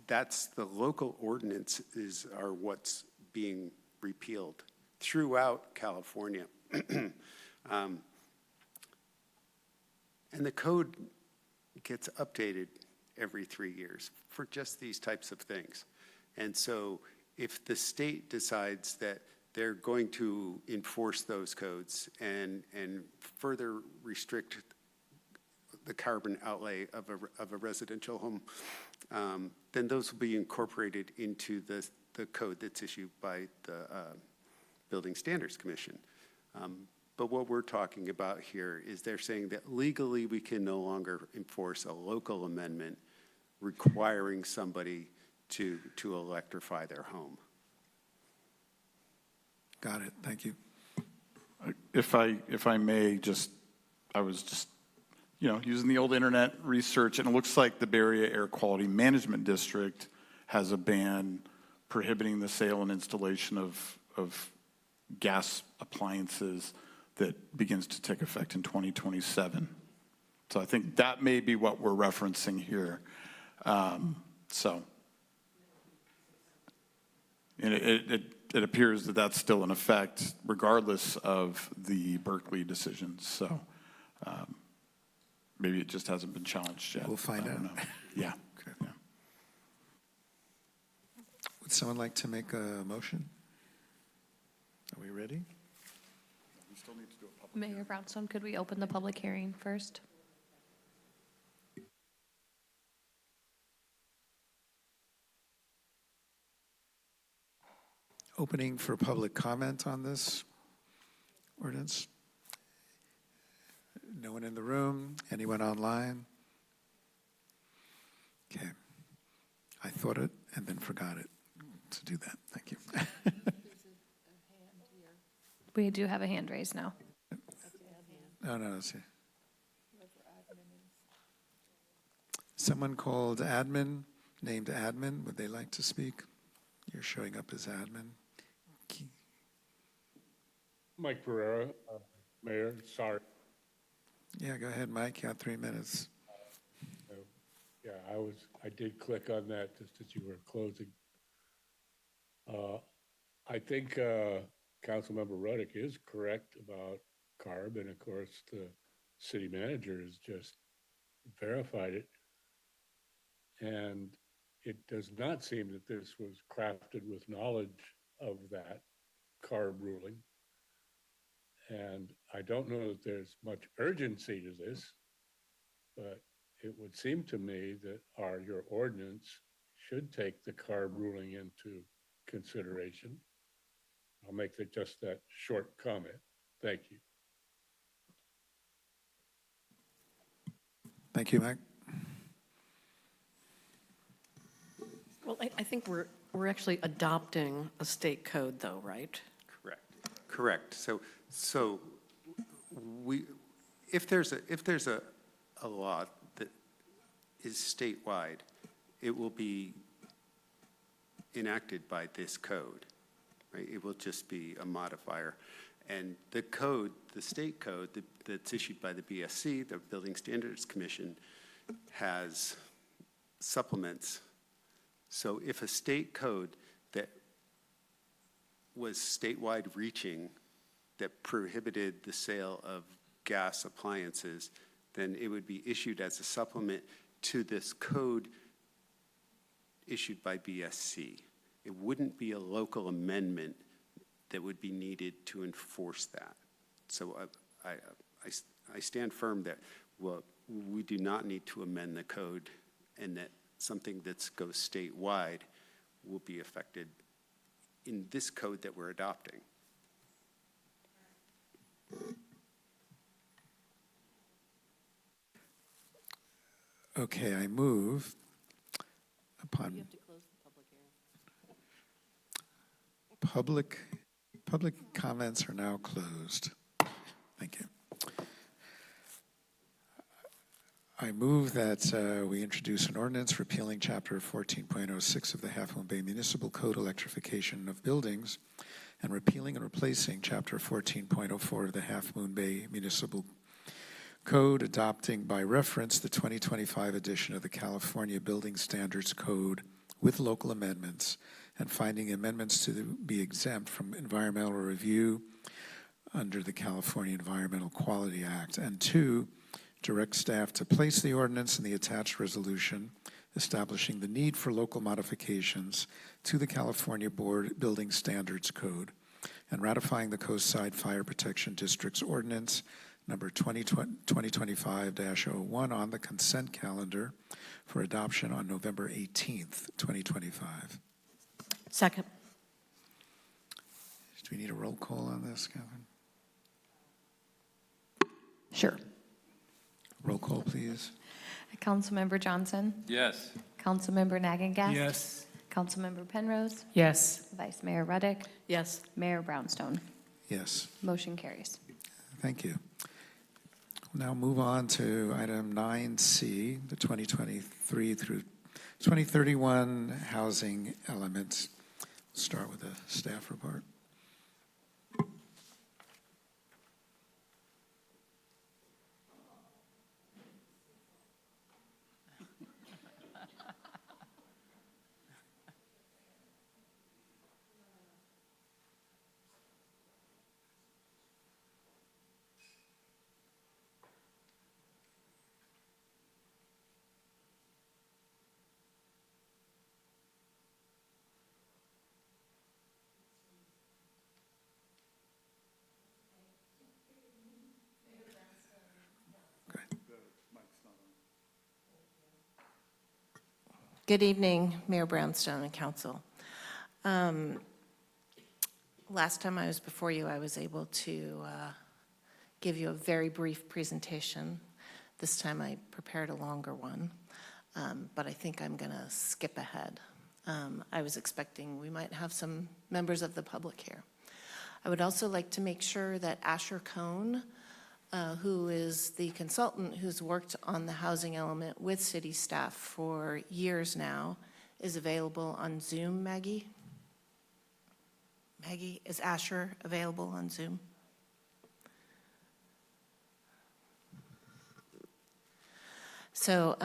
that's the local ordinances are what's being repealed throughout California. And the code gets updated every 3 years for just these types of things. And so if the state decides that they're going to enforce those codes and further restrict the carbon outlay of a residential home, then those will be incorporated into the code that's issued by the Building Standards Commission. But what we're talking about here is they're saying that legally we can no longer enforce a local amendment requiring somebody to electrify their home. Got it, thank you. If I may, I was just using the old internet research, and it looks like the Bay Area Air Quality Management District has a ban prohibiting the sale and installation of gas appliances that begins to take effect in 2027. So I think that may be what we're referencing here. And it appears that that's still in effect regardless of the Berkeley decision. So maybe it just hasn't been challenged yet. We'll find out. Yeah. Okay. Yeah. Would someone like to make a motion? Are we ready? We still need to do a public Mayor Brownstone, could we open the public hearing first? Opening for public comment on this ordinance? No one in the room? Anyone online? Okay. I thought it and then forgot it to do that. Thank you. We do have a hand raised now. No, see. Someone called admin, named admin, would they like to speak? You're showing up as admin. Mike Pereira, Mayor, sorry. Yeah, go ahead, Mike, you got 3 minutes. Yeah, I did click on that just as you were closing. I think Councilmember Ruddick is correct about CARB, and of course, the city manager has just verified it. And it does not seem that this was crafted with knowledge of that CARB ruling. And I don't know that there's much urgency to this, but it would seem to me that your ordinance should take the CARB ruling into consideration. I'll make just that short comment. Thank you. Thank you, Mike. Well, I think we're actually adopting a state code, though, right? Correct. So if there's a law that is statewide, it will be enacted by this code, right? It will just be a modifier. And the code, the state code that's issued by the BSC, the Building Standards Commission, has supplements. So if a state code that was statewide reaching that prohibited the sale of gas appliances, then it would be issued as a supplement to this code issued by BSC. It wouldn't be a local amendment that would be needed to enforce that. So I stand firm that we do not need to amend the code, and that something that goes statewide will be affected in this code that we're adopting. Okay, I move upon You have to close the public hearing. public comments are now closed. Thank you. I move that we introduce an ordinance repealing Chapter 14.06 of the Half Moon Bay Municipal Code, electrification of buildings, and repealing and replacing Chapter 14.04 of the Half Moon Bay Municipal Code, adopting by reference the 2025 edition of the California Building Standards Code with local amendments, and finding amendments to be exempt from environmental review under the California Environmental Quality Act. And 2, direct staff to place the ordinance in the attached resolution establishing the need for local modifications to the California Building Standards Code and ratifying the Coastside Fire Protection District's ordinance number 2025-01 on the consent calendar for adoption on November 18th, 2025. Second. Do we need a roll call on this, Catherine? Sure. Roll call, please. Councilmember Johnson? Yes. Councilmember Nagengast? Yes. Councilmember Penrose? Yes. Vice Mayor Ruddick? Yes. Mayor Brownstone? Yes. Motion carries. Thank you. We'll now move on to item 9C, the 2023 through 2031 housing elements. We'll start with the staff report. Good evening, Mayor Brownstone and Council. Last time I was before you, I was able to give you a very brief presentation. This time I prepared a longer one, but I think I'm going to skip ahead. I was expecting we might have some members of the public here. I would also like to make sure that Asher Cohn who is the consultant who's worked on the housing element with city staff for years now, is available on Zoom, Maggie? Maggie, is Asher available on Zoom? So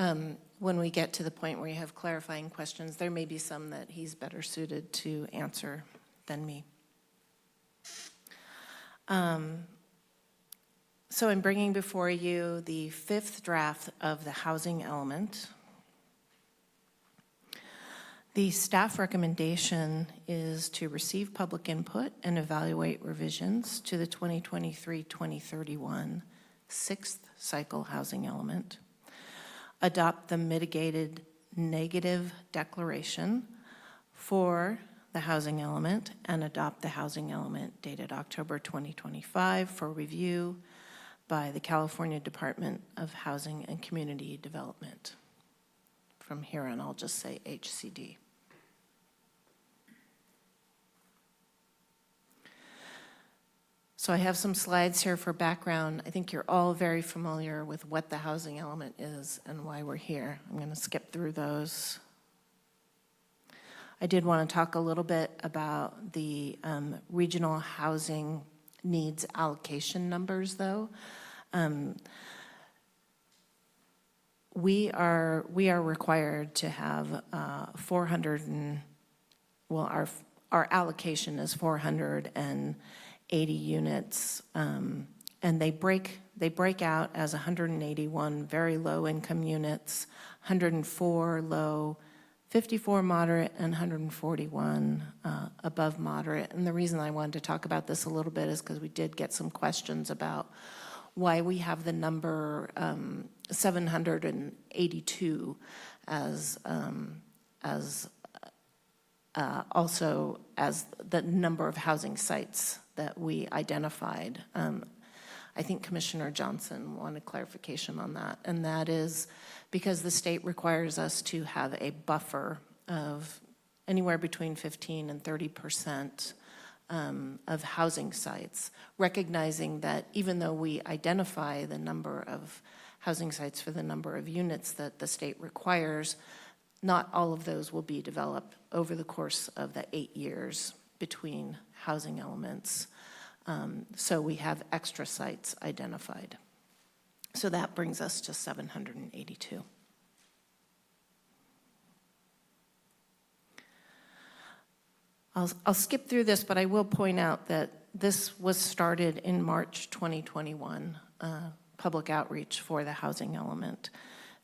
when we get to the point where you have clarifying questions, there may be some that he's better suited to answer than me. So I'm bringing before you the 5th draft of the housing element. The staff recommendation is to receive public input and evaluate revisions to the 2023-2031 6th cycle housing element, adopt the mitigated negative declaration for the housing element, and adopt the housing element dated October 2025 for review by the California Department of Housing and Community Development. From here on, I'll just say HCD. So I have some slides here for background. I think you're all very familiar with what the housing element is and why we're here. I'm going to skip through those. I did want to talk a little bit about the regional housing needs allocation numbers, though. We are required to have 400 and, well, our allocation is 480 units, and they break out as 181 very low income units, 104 low, 54 moderate, and 141 above moderate. And the reason I wanted to talk about this a little bit is because we did get some questions about why we have the number 782 as also as the number of housing sites that we identified. I think Commissioner Johnson wanted clarification on that, and that is because the state requires us to have a buffer of anywhere between 15 and 30% of housing sites, recognizing that even though we identify the number of housing sites for the number of units that the state requires, not all of those will be developed over the course of the 8 years between housing elements. So we have extra sites identified. So that brings us to 782. I'll skip through this, but I will point out that this was started in March 2021, public outreach for the housing element.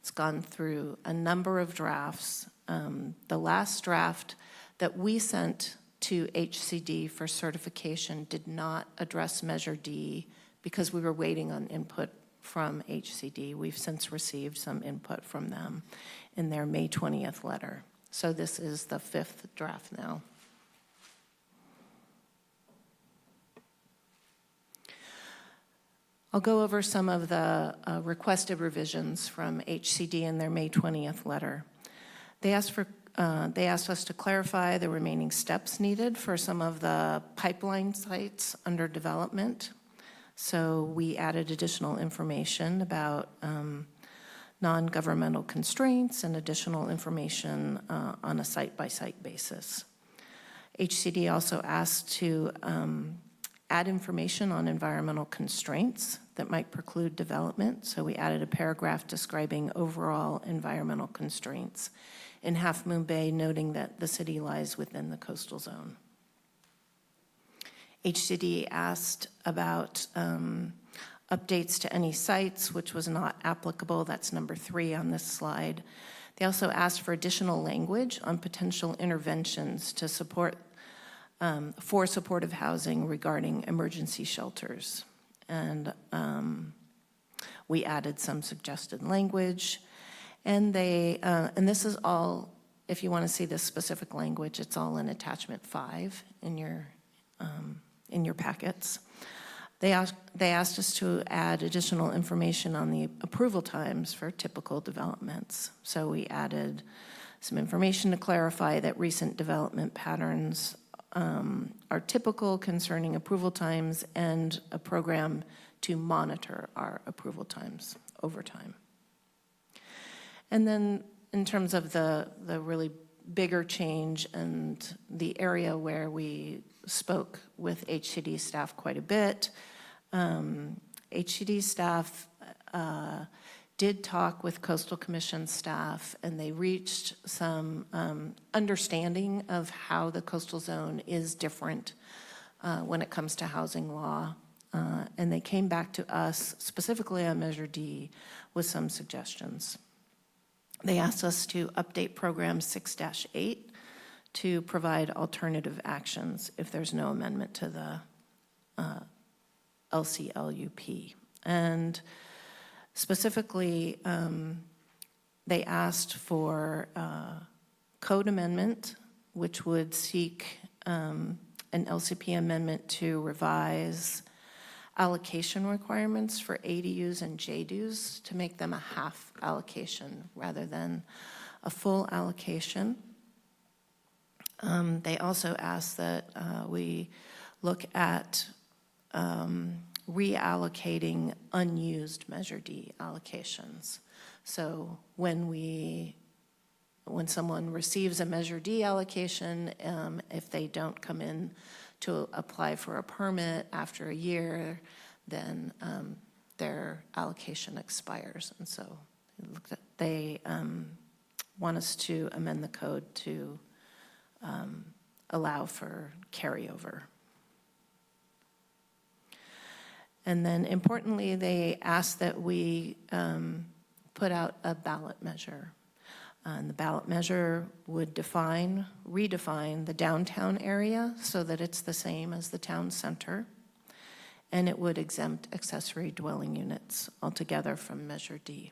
It's gone through a number of drafts. The last draft that we sent to HCD for certification did not address Measure D because we were waiting on input from HCD. We've since received some input from them in their May 20th letter. So this is the 5th draft now. I'll go over some of the requested revisions from HCD in their May 20th letter. They asked us to clarify the remaining steps needed for some of the pipeline sites under development. So we added additional information about non-governmental constraints and additional information on a site-by-site basis. HCD also asked to add information on environmental constraints that might preclude development. So we added a paragraph describing overall environmental constraints in Half Moon Bay, noting that the city lies within the coastal zone. HCD asked about updates to any sites, which was not applicable. That's number 3 on this slide. They also asked for additional language on potential interventions to support for supportive housing regarding emergency shelters. And we added some suggested language. And and this is all, if you want to see this specific language, it's all in attachment 5 in your packets. They asked us to add additional information on the approval times for typical developments. So we added some information to clarify that recent development patterns are typical concerning approval times and a program to monitor our approval times over time. And then in terms of the really bigger change and the area where we spoke with HCD staff quite a bit, HCD staff did talk with Coastal Commission staff, and they reached some understanding of how the coastal zone is different when it comes to housing law. And they came back to us specifically on Measure D with some suggestions. They asked us to update Program 6-8 to provide alternative actions if there's no amendment to the LCLUP. And specifically, they asked for code amendment, which would seek an LCP amendment to revise allocation requirements for ADUs and JDUs to make them a half allocation rather than a full allocation. They also asked that we look at reallocating unused Measure D allocations. So when someone receives a Measure D allocation, if they don't come in to apply for a permit after a year, then their allocation expires. And so they want us to amend the code to allow for carryover. And then importantly, they asked that we put out a ballot measure. And the ballot measure would redefine the downtown area so that it's the same as the town center. And it would exempt accessory dwelling units altogether from Measure D.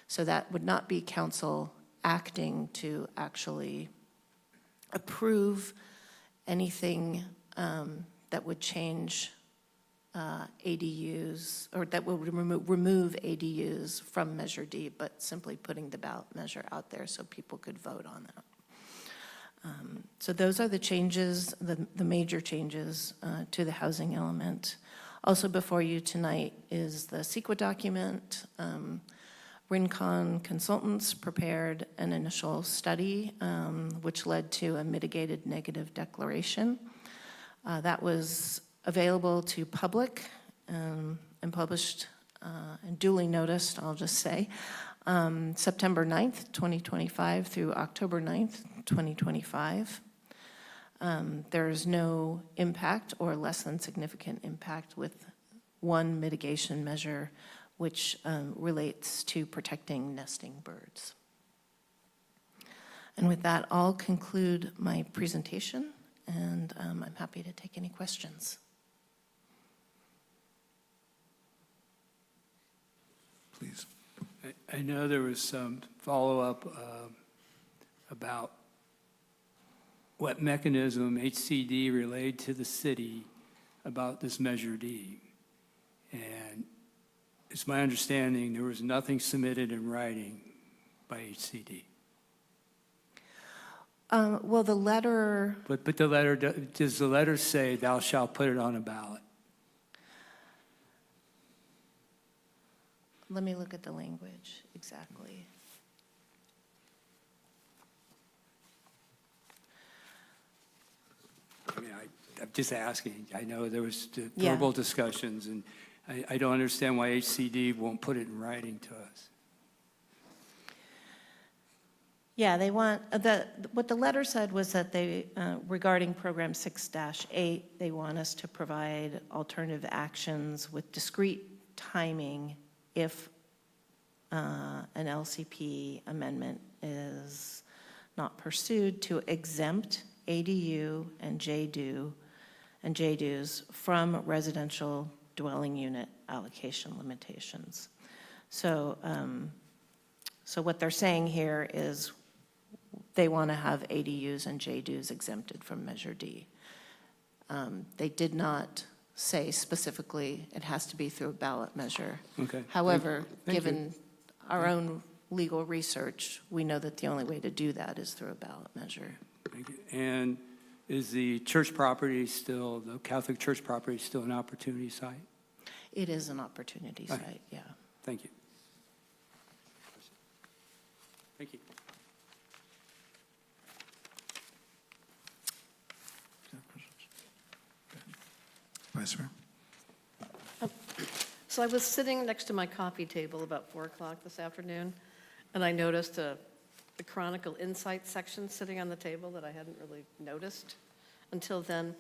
So that would not be council acting to actually approve anything that would change ADUs, or that would remove ADUs from Measure D, but simply putting the ballot measure out there so people could vote on that. So those are the changes, the major changes to the housing element. Also before you tonight is the CEQA document. Rincon Consultants prepared an initial study which led to a mitigated negative declaration. That was available to public and published and duly noticed, I'll just say, September 9th, 2025 through October 9th, 2025. There is no impact or less than significant impact with one mitigation measure which relates to protecting nesting birds. And with that, I'll conclude my presentation, and I'm happy to take any questions. Please. I know there was some follow-up about what mechanism HCD relayed to the city about this Measure D. And it's my understanding there was nothing submitted in writing by HCD. Well, the letter... But the letter, does the letter say thou shalt put it on a ballot? Let me look at the language exactly. I mean, I'm just asking. I know there was verbal discussions, and I don't understand why HCD won't put it in writing to us. Yeah, they want, what the letter said was that they, regarding Program 6-8, they want us to provide alternative actions with discrete timing if an LCP amendment is not pursued to exempt ADU and JDUs from residential dwelling unit allocation limitations. So, so what they're saying here is they want to have ADUs and JDUs exempted from Measure D. They did not say specifically it has to be through a ballot measure. Okay. However, Thank you. given our own legal research, we know that the only way to do that is through a ballot measure. Thank you. And is the church property still, the Catholic church property still an opportunity site? It is an opportunity Okay. site, yeah. Thank you. Thank you. Vice Mayor? So I was sitting next to my coffee table about 4 o'clock this afternoon, and I noticed the Chronicle Insight section sitting on the table that I hadn't really noticed until then.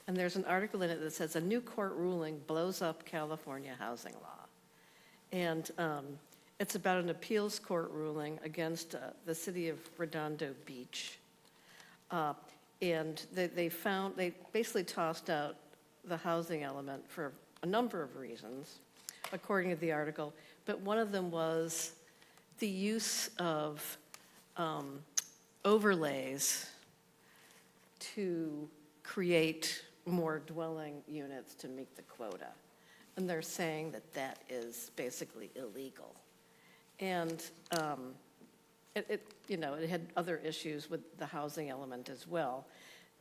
And there's an article in it that says, "A new court ruling blows up California housing law." And it's about an appeals court ruling against the city of Redondo Beach. And they basically tossed out the housing element for a number of reasons, according to the article. But one of them was the use of overlays to create more dwelling units to meet the quota. And they're saying that that is basically illegal. And it had other issues with the housing element as well.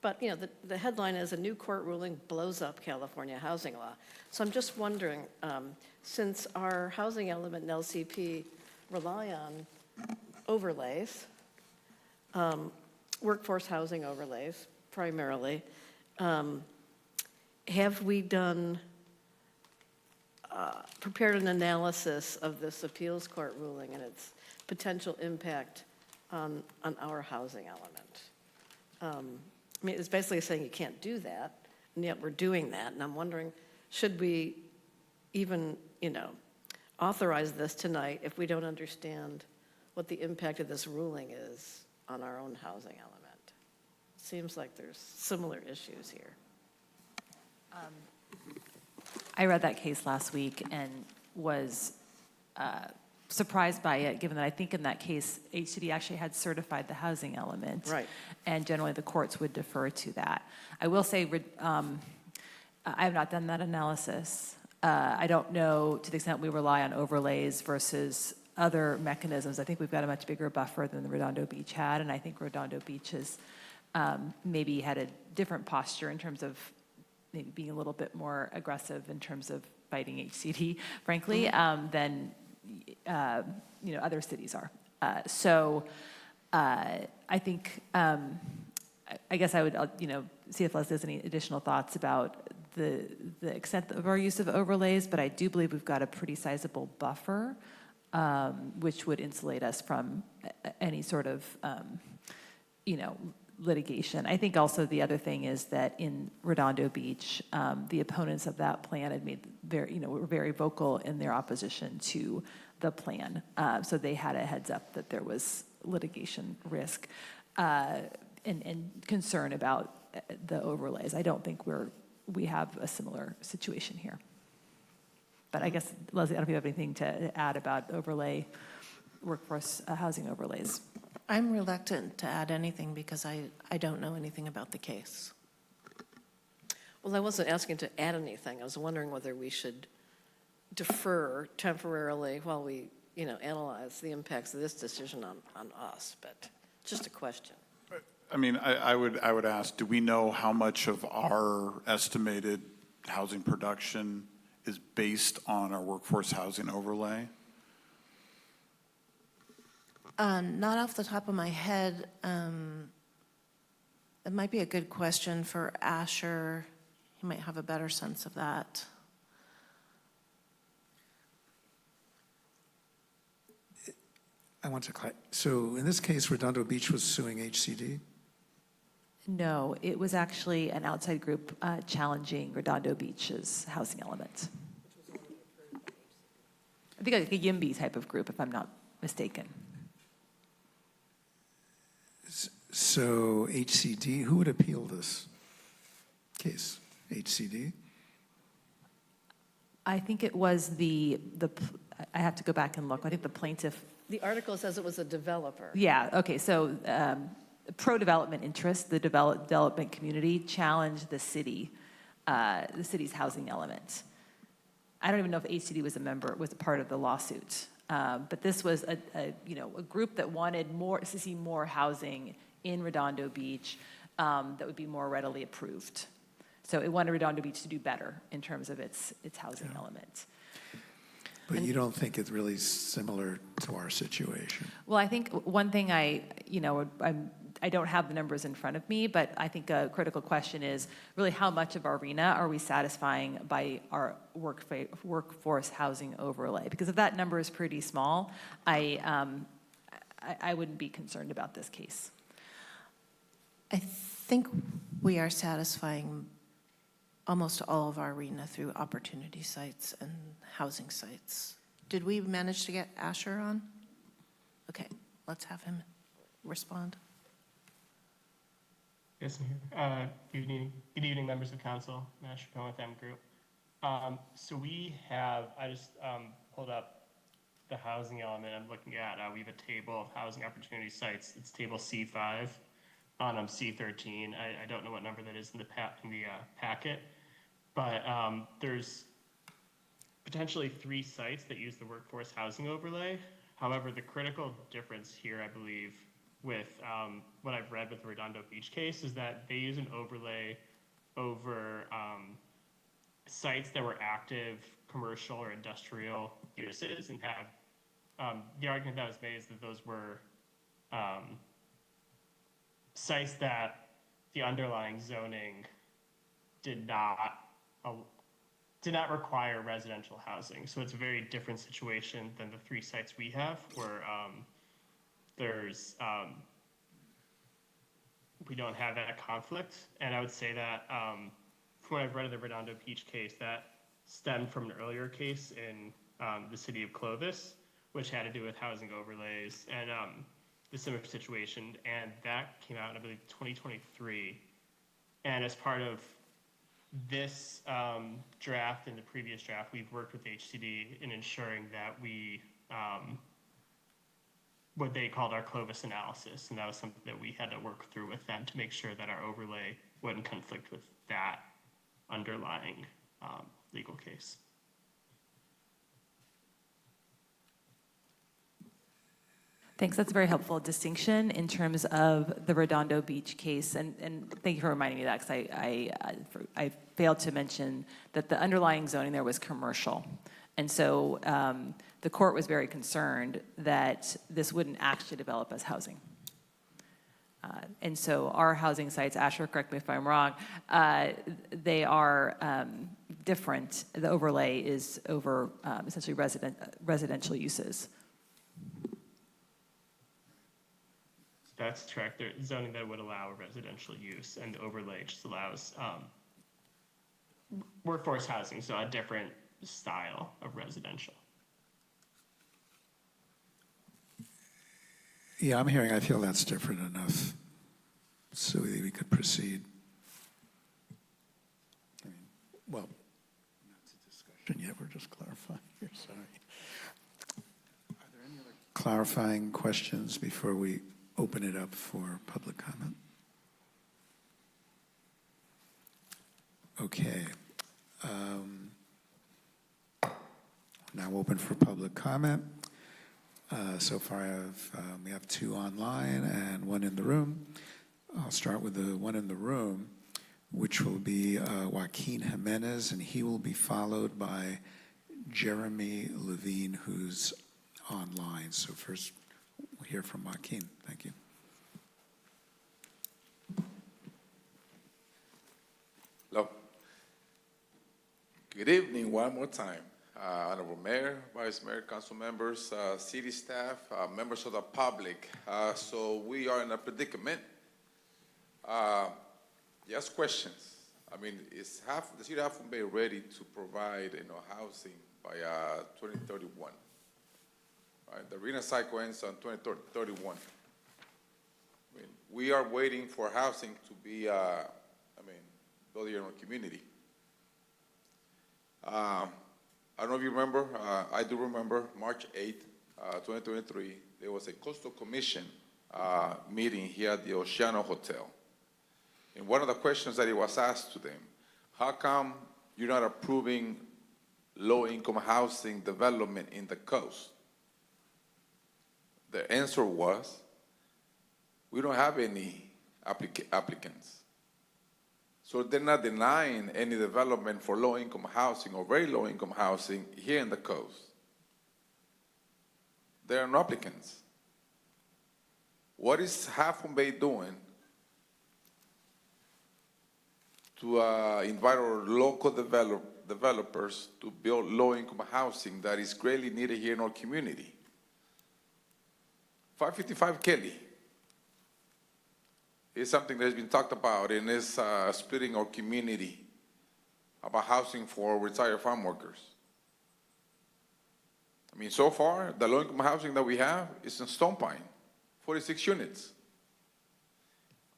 But, the headline is, "A new court ruling blows up California housing law." So I'm just wondering, since our housing element and LCP rely on overlays, workforce housing overlays primarily, have we prepared an analysis of this appeals court ruling and its potential impact on our housing element? It's basically saying you can't do that, and yet we're doing that. And I'm wondering, should we even, authorize this tonight if we don't understand what the impact of this ruling is on our own housing element? Seems like there's similar issues here. I read that case last week and was surprised by it, given that I think in that case, HCD actually had certified the housing element. Right. And generally, the courts would defer to that. I will say, I have not done that analysis. I don't know, to the extent we rely on overlays versus other mechanisms. I think we've got a much bigger buffer than the Redondo Beach had, and I think Redondo Beach has maybe had a different posture in terms of maybe being a little bit more aggressive in terms of fighting HCD, frankly, than other cities are. So I think, I guess I would, see if Leslie has any additional thoughts about the extent of our use of overlays, but I do believe we've got a pretty sizable buffer, which would insulate us from any sort of, litigation. I think also the other thing is that in Redondo Beach, the opponents of that plan had made were very vocal in their opposition to the plan. So they had a heads up that there was litigation risk and concern about the overlays. I don't think we have a similar situation here. But I guess, Leslie, I don't know if you have anything to add about workforce housing overlays. I'm reluctant to add anything because I don't know anything about the case. Well, I wasn't asking to add anything. I was wondering whether we should defer temporarily while we, analyze the impacts of this decision on us, but just a question. I would ask, do we know how much of our estimated housing production is based on our workforce housing overlay? Not off the top of my head. It might be a good question for Asher. He might have a better sense of that. I want to clarify. So in this case, Redondo Beach was suing HCD? No, it was actually an outside group challenging Redondo Beach's housing element. I think like a YIMBY type of group, if I'm not mistaken. So HCD, who would appeal this case? HCD? I think it was I have to go back and look. I think the plaintiff. The article says it was a developer. Yeah, okay, so pro-development interests, the development community challenged the city's housing element. I don't even know if HCD was a part of the lawsuit. But this was a group that wanted to see more housing in Redondo Beach that would be more readily approved. So it wanted Redondo Beach to do better in terms of its housing element. But you don't think it's really similar to our situation? Well, I think one thing I don't have the numbers in front of me, but I think a critical question is really how much of our RHNA are we satisfying by our workforce housing overlay? Because if that number is pretty small, I wouldn't be concerned about this case. I think we are satisfying almost all of our RHNA through opportunity sites and housing sites. Did we manage to get Asher on? Okay, let's have him respond. Yes, I'm here. Good evening, members of council. Asher Cohen with M Group. So we have, I just pulled up the housing element I'm looking at. We have a table of housing opportunity sites. It's table C5 on C13. I don't know what number that is in the packet, but there's potentially 3 sites that use the workforce housing overlay. However, the critical difference here, I believe, with what I've read with the Redondo Beach case is that they use an overlay over sites that were active commercial or industrial uses and have, the argument that was made is that those were sites that the underlying zoning did not require residential housing. So it's a very different situation than the 3 sites we have where we don't have that conflict. And I would say that from what I've read of the Redondo Beach case, that stemmed from an earlier case in the city of Clovis, which had to do with housing overlays and the similar situation. And that came out in, I believe, 2023. And as part of this draft and the previous draft, we've worked with HCD in ensuring that we what they called our Clovis analysis, and that was something that we had to work through with them to make sure that our overlay wouldn't conflict with that underlying legal case. Thanks, that's a very helpful distinction in terms of the Redondo Beach case, and thank you for reminding me of that, because I failed to mention that the underlying zoning there was commercial. And so the court was very concerned that this wouldn't actually develop as housing. And so our housing sites, Asher, correct me if I'm wrong, they are different. The overlay is over essentially residential uses. That's correct. There's zoning that would allow residential use, and the overlay just allows workforce housing, so a different style of residential. Yeah, I'm hearing, I feel that's different enough so we could proceed. Well, not a discussion yet, we're just clarifying here, sorry. Are there any other clarifying questions before we open it up for public comment? Okay. Now open for public comment. So far we have 2 online and 1 in the room. I'll start with the one in the room, which will be Joaquin Jimenez, and he will be followed by Jeremy Levine, who's online. So first we'll hear from Joaquin. Thank you. Hello. Good evening one more time. Honorable Mayor, Vice Mayor, council members, city staff, members of the public. So we are in a predicament. Yes, questions. I mean, is the city of Half Moon Bay ready to provide housing by 2031? Right, the RHNA cycle ends on 2031. I mean, we are waiting for housing to be, built here in our community. I don't know if you remember, I do remember March 8th, 2023, there was a Coastal Commission meeting here at the Oceano Hotel. And one of the questions that it was asked to them, how come you're not approving low-income housing development in the coast? The answer was, we don't have any applicants. So they're not denying any development for low-income housing or very low-income housing here in the coast. There are no applicants. What is Half Moon Bay doing to invite our local developers to build low-income housing that is greatly needed here in our community? 555 Kelly is something that has been talked about and is splitting our community about housing for retired farm workers. I mean, so far, the low-income housing that we have is in Stone Pine, 46 units.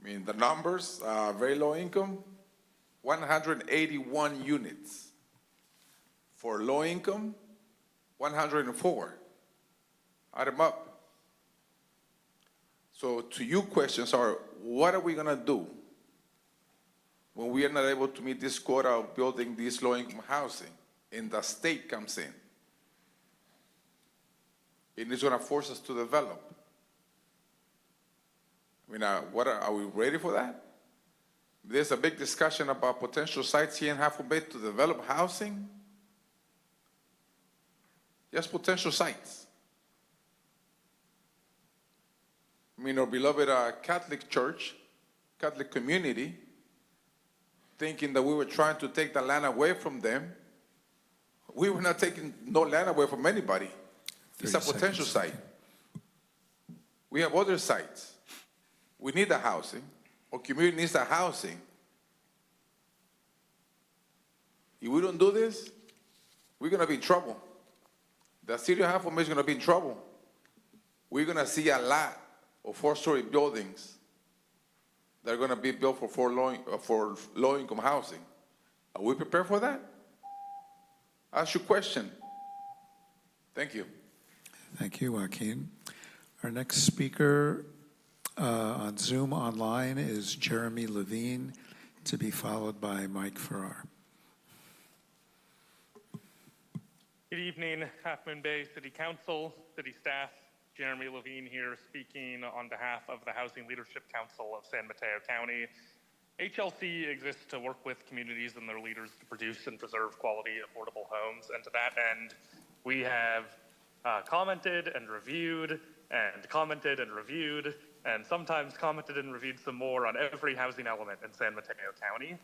I mean, the numbers, very low income, 181 units. For low income, 104. Add them up. So to you, questions are, what are we gonna do when we are not able to meet this quota of building this low-income housing and the state comes in? And it's gonna force us to develop. I mean, are we ready for that? There's a big discussion about potential sites here in Half Moon Bay to develop housing. Just potential sites. I mean, our beloved Catholic Church, Catholic community, thinking that we were trying to take the land away from them. We were not taking no land away from anybody. It's a potential site. We have other sites. We need the housing. Our community needs the housing. If we don't do this, we're going to be in trouble. The city of Half Moon Bay is going to be in trouble. We're going to see a lot of 4-story buildings that are going to be built for low-income housing. Are we prepared for that? Ask your question. Thank you. Thank you, Joaquin. Our next speaker on Zoom online is Jeremy Levine, to be followed by Mike Farrar. Good evening, Half Moon Bay City Council, city staff. Jeremy Levine here speaking on behalf of the Housing Leadership Council of San Mateo County. HLC exists to work with communities and their leaders to produce and preserve quality, affordable homes. And to that end, we have commented and reviewed and commented and reviewed and sometimes commented and reviewed some more on every housing element in San Mateo County.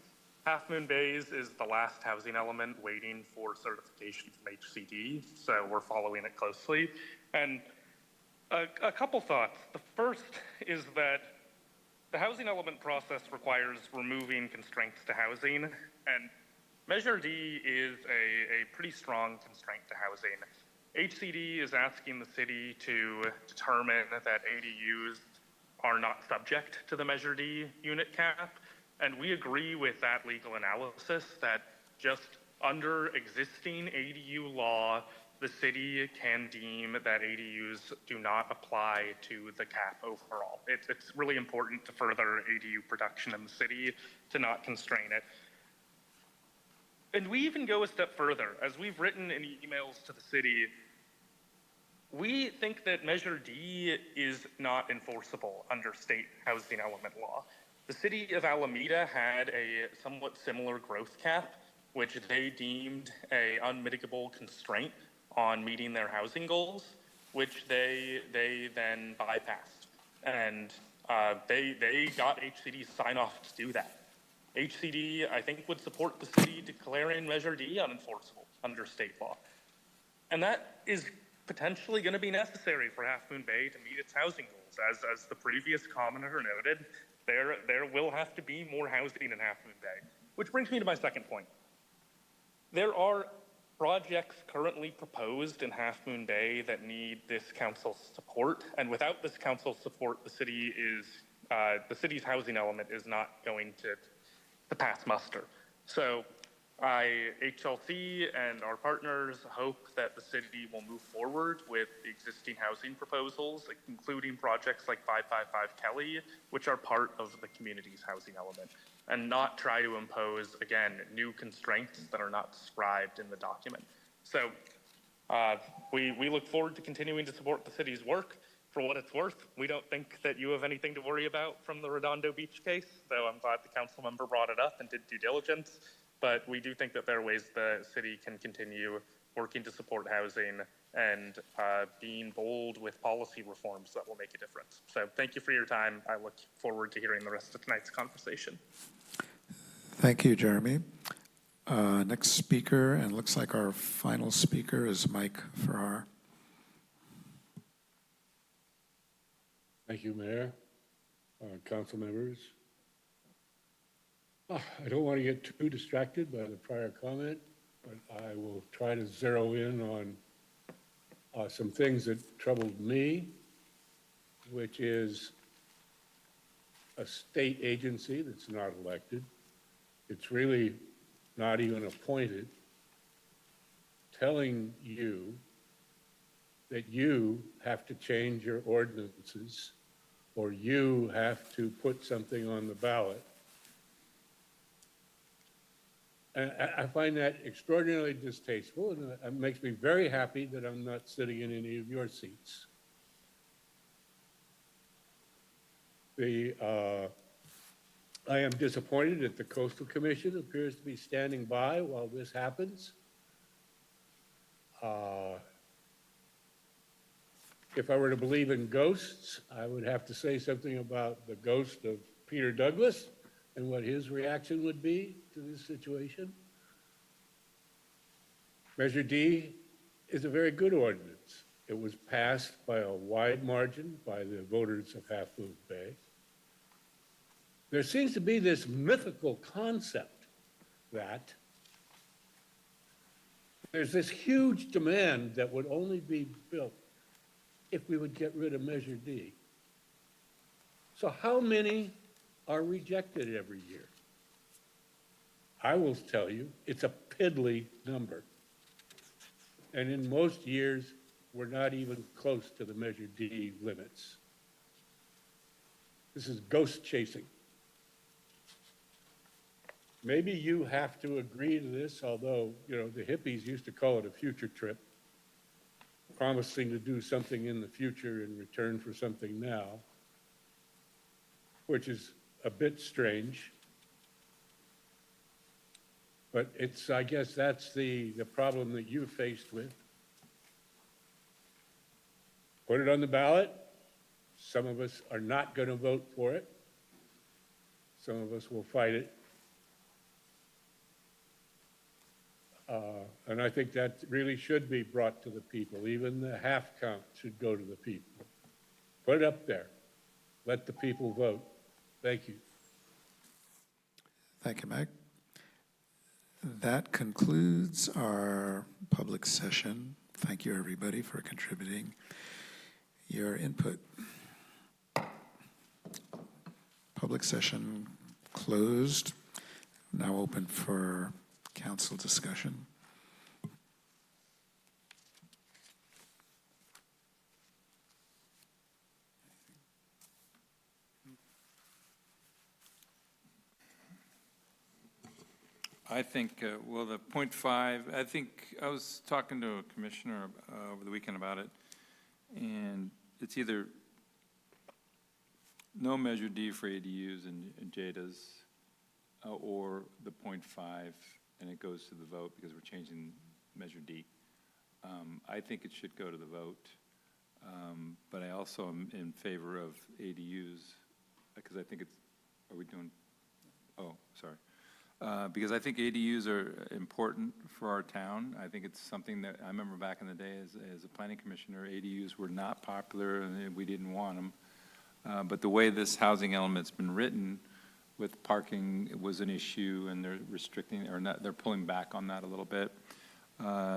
Half Moon Bays is the last housing element waiting for certification from HCD, so we're following it closely. And a couple thoughts. The first is that the housing element process requires removing constraints to housing, and Measure D is a pretty strong constraint to housing. HCD is asking the city to determine that ADUs are not subject to the Measure D unit cap, and we agree with that legal analysis that just under existing ADU law, the city can deem that ADUs do not apply to the cap overall. It's really important to further ADU production in the city to not constrain it. And we even go a step further. As we've written in emails to the city, we think that Measure D is not enforceable under state housing element law. The city of Alameda had a somewhat similar growth cap, which they deemed an unmitigable constraint on meeting their housing goals, which they then bypassed. And they got HCD sign off to do that. HCD, I think, would support the city declaring Measure D unenforceable under state law. And that is potentially going to be necessary for Half Moon Bay to meet its housing goals. As the previous commenter noted, there will have to be more housing in Half Moon Bay. Which brings me to my second point. There are projects currently proposed in Half Moon Bay that need this council's support, and without this council's support, the city's housing element is not going to pass muster. So HLC and our partners hope that the city will move forward with the existing housing proposals, including projects like 555 Kelly, which are part of the community's housing element, and not try to impose, again, new constraints that are not described in the document. So we look forward to continuing to support the city's work, for what it's worth, we don't think that you have anything to worry about from the Redondo Beach case, though I'm glad the council member brought it up and did due diligence. But we do think that there are ways the city can continue working to support housing and being bold with policy reforms that will make a difference. So thank you for your time. I look forward to hearing the rest of tonight's conversation. Thank you, Jeremy. Next speaker, and looks like our final speaker, is Mike Farrar. Thank you, Mayor, council members. I don't want to get too distracted by the prior comment, but I will try to zero in on some things that troubled me, which is a state agency that's not elected. It's really not even appointed, telling you that you have to change your ordinances or you have to put something on the ballot. And I find that extraordinarily distasteful, and it makes me very happy that I'm not sitting in any of your seats. I am disappointed that the Coastal Commission appears to be standing by while this happens. If I were to believe in ghosts, I would have to say something about the ghost of Peter Douglas and what his reaction would be to this situation. Measure D is a very good ordinance. It was passed by a wide margin by the voters of Half Moon Bay. There seems to be this mythical concept that there's this huge demand that would only be built if we would get rid of Measure D. So how many are rejected every year? I will tell you, it's a piddly number. And in most years, we're not even close to the Measure D limits. This is ghost chasing. Maybe you have to agree to this, although, you know, the hippies used to call it a future trip, promising to do something in the future in return for something now, which is a bit strange. But it's, I guess that's the problem that you're faced with. Put it on the ballot. Some of us are not going to vote for it. Some of us will fight it. And I think that really should be brought to the people. Even the half count should go to the people. Put it up there. Let the people vote. Thank you. Thank you, Mike. That concludes our public session. Thank you, everybody, for contributing your input. Public session closed. Now open for council discussion. I think, well, the 0.5, I think I was talking to a commissioner over the weekend about it, and it's either no Measure D for ADUs and JADAs, or the 0.5, and it goes to the vote because we're changing Measure D. I think it should go to the vote, but I also am in favor of ADUs, because I think it's, are we doing, oh, sorry. Because I think ADUs are important for our town. I think it's something that I remember back in the day as a planning commissioner, ADUs were not popular and we didn't want them. But the way this housing element's been written with parking was an issue, and they're restricting, or not, they're pulling back on that a little bit.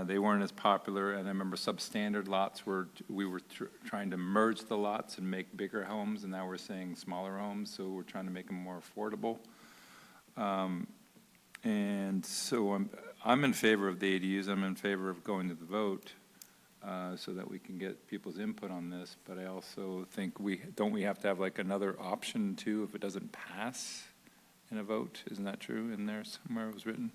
They weren't as popular, and I remember substandard lots we were trying to merge the lots and make bigger homes, and now we're saying smaller homes, so we're trying to make them more affordable. And so I'm in favor of the ADUs. I'm in favor of going to the vote so that we can get people's input on this. But I also think we have to have like another option too if it doesn't pass in a vote. Isn't that true? In there somewhere it was written.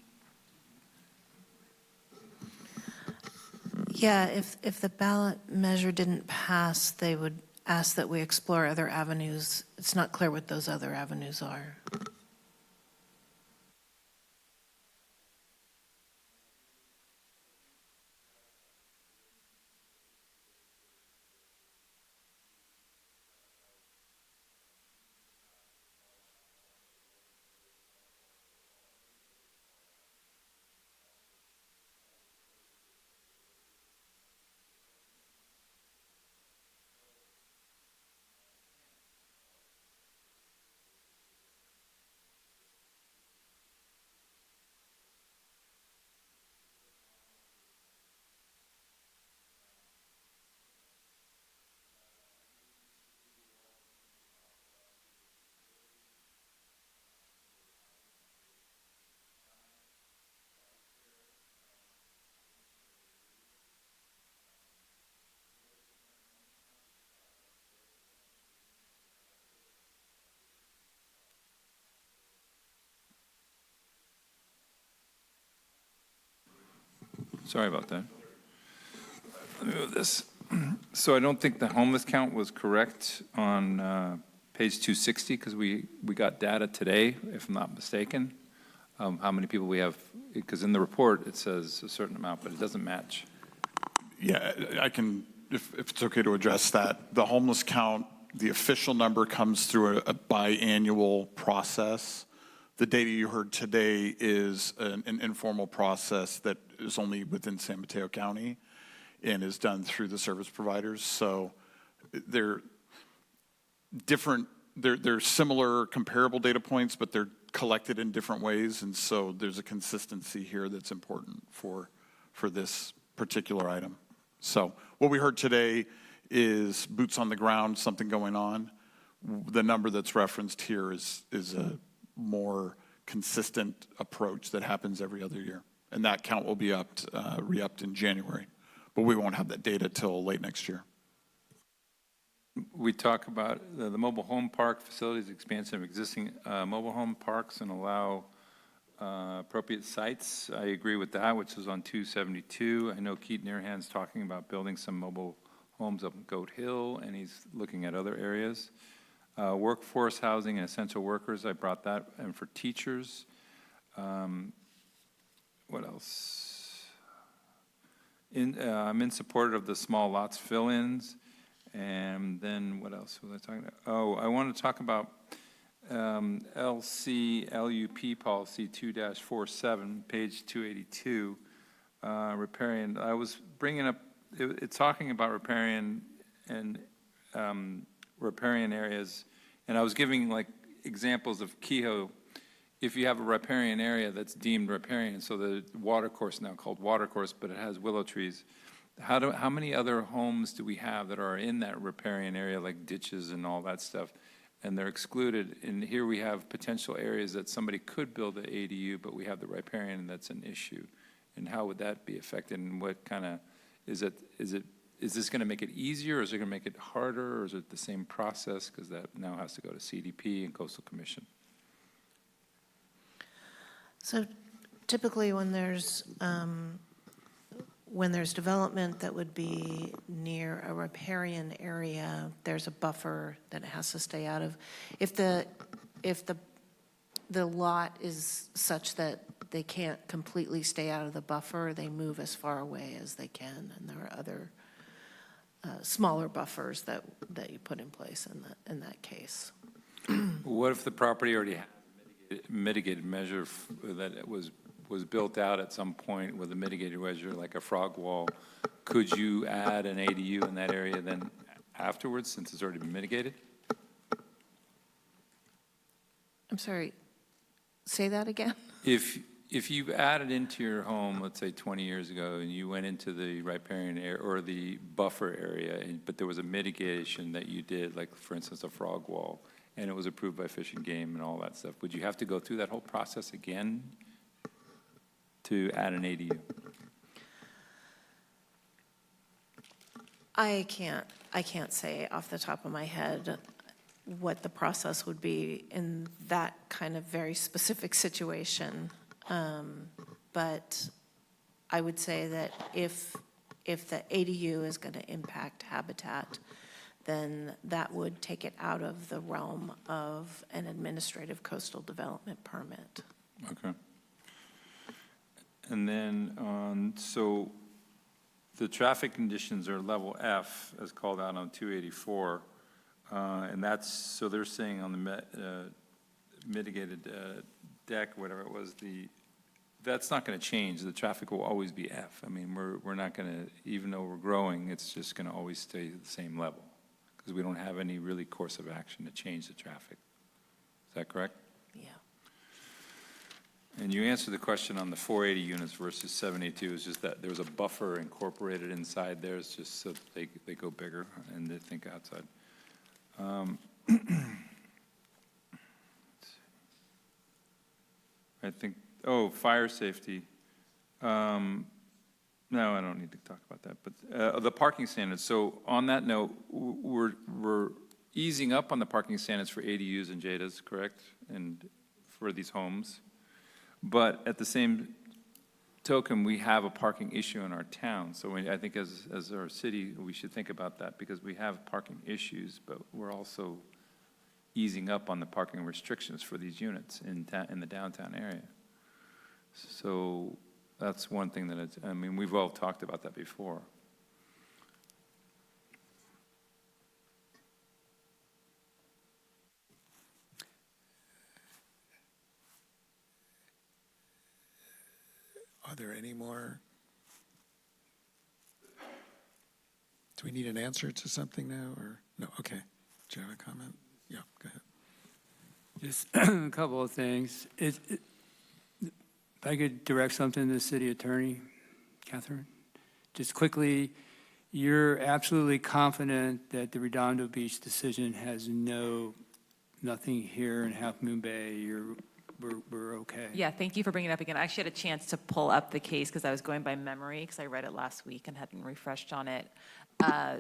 Yeah, if the ballot measure didn't pass, they would ask that we explore other avenues. It's not clear what those other avenues are. Sorry about that. Let me move this. So I don't think the homeless count was correct on page 260, because we got data today, if I'm not mistaken, how many people we have, because in the report it says a certain amount, but it doesn't match. Yeah, I can, if it's okay to address that. The homeless count, the official number comes through a biannual process. The data you heard today is an informal process that is only within San Mateo County and is done through the service providers. So they're different, they're similar comparable data points, but they're collected in different ways. And so there's a consistency here that's important for this particular item. So what we heard today is boots on the ground, something going on. The number that's referenced here is a more consistent approach that happens every other year. And that count will be re-upped in January. But we won't have that data till late next year. We talk about the mobile home park facilities, expansion of existing mobile home parks and allow appropriate sites. I agree with that, which is on 272. I know Keith Nearhand's talking about building some mobile homes up in Goat Hill, and he's looking at other areas. Workforce housing and essential workers, I brought that, and for teachers. What else? I'm in support of the small lots fill-ins. And then what else was I talking about? Oh, I want to talk about LCLUP policy 2-47, page 282, riparian. I was bringing up, it's talking about riparian and riparian areas, and I was giving like examples of Kehoe. If you have a riparian area that's deemed riparian, so the watercourse now called watercourse, but it has willow trees. How many other homes do we have that are in that riparian area, like ditches and all that stuff, and they're excluded? And here we have potential areas that somebody could build an ADU, but we have the riparian, and that's an issue. And how would that be affected? And what kind of is this going to make it easier, or is it going to make it harder, or is it the same process? Because that now has to go to CDP and Coastal Commission. So typically when there's development that would be near a riparian area, there's a buffer that it has to stay out of. If the lot is such that they can't completely stay out of the buffer, they move as far away as they can, and there are other smaller buffers that you put in place in that case. What if the property already had a mitigated measure that it was built out at some point with a mitigated measure like a frog wall? Could you add an ADU in that area then afterwards, since it's already been mitigated? I'm sorry, say that again? If you've added into your home, let's say 20 years ago, and you went into the riparian area or the buffer area, but there was a mitigation that you did, like for instance a frog wall, and it was approved by Fish and Game and all that stuff, would you have to go through that whole process again to add an ADU? I can't say off the top of my head what the process would be in that kind of very specific situation. But I would say that if the ADU is going to impact habitat, then that would take it out of the realm of an administrative coastal development permit. Okay. And then so the traffic conditions are level F, as called out on 284. And that's, so they're saying on the mitigated deck, whatever it was, that's not going to change. The traffic will always be F. I mean, we're not going to, even though we're growing, it's just going to always stay at the same level because we don't have any really course of action to change the traffic. Is that correct? Yeah. And you answered the question on the 480 units versus 782. It's just that there's a buffer incorporated inside there. It's just so they go bigger and they think outside. I think, fire safety. No, I don't need to talk about that, but the parking standards. So on that note, we're easing up on the parking standards for ADUs and JADAs, correct? And for these homes. But at the same token, we have a parking issue in our town. So I think as our city, we should think about that because we have parking issues, but we're also easing up on the parking restrictions for these units in the downtown area. So that's one thing that I mean, we've all talked about that before. Are there any more? Do we need an answer to something now or no? Okay. Do you have a comment? Yeah, go ahead. Just a couple of things. If I could direct something to the city attorney, Catherine, just quickly, you're absolutely confident that the Redondo Beach decision has nothing here in Half Moon Bay. We're okay. Yeah, thank you for bringing it up again. I actually had a chance to pull up the case because I was going by memory because I read it last week and hadn't refreshed on it.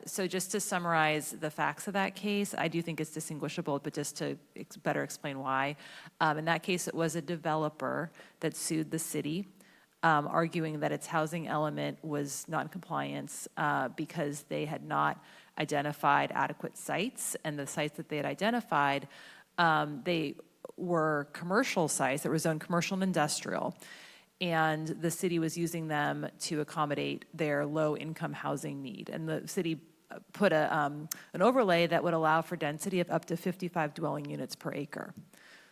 So just to summarize the facts of that case, I do think it's distinguishable, but just to better explain why. In that case, it was a developer that sued the city, arguing that its housing element was non-compliance because they had not identified adequate sites, and the sites that they had identified, they were commercial sites that were zoned commercial and industrial, and the city was using them to accommodate their low-income housing need. And the city put an overlay that would allow for density of up to 55 dwelling units per acre.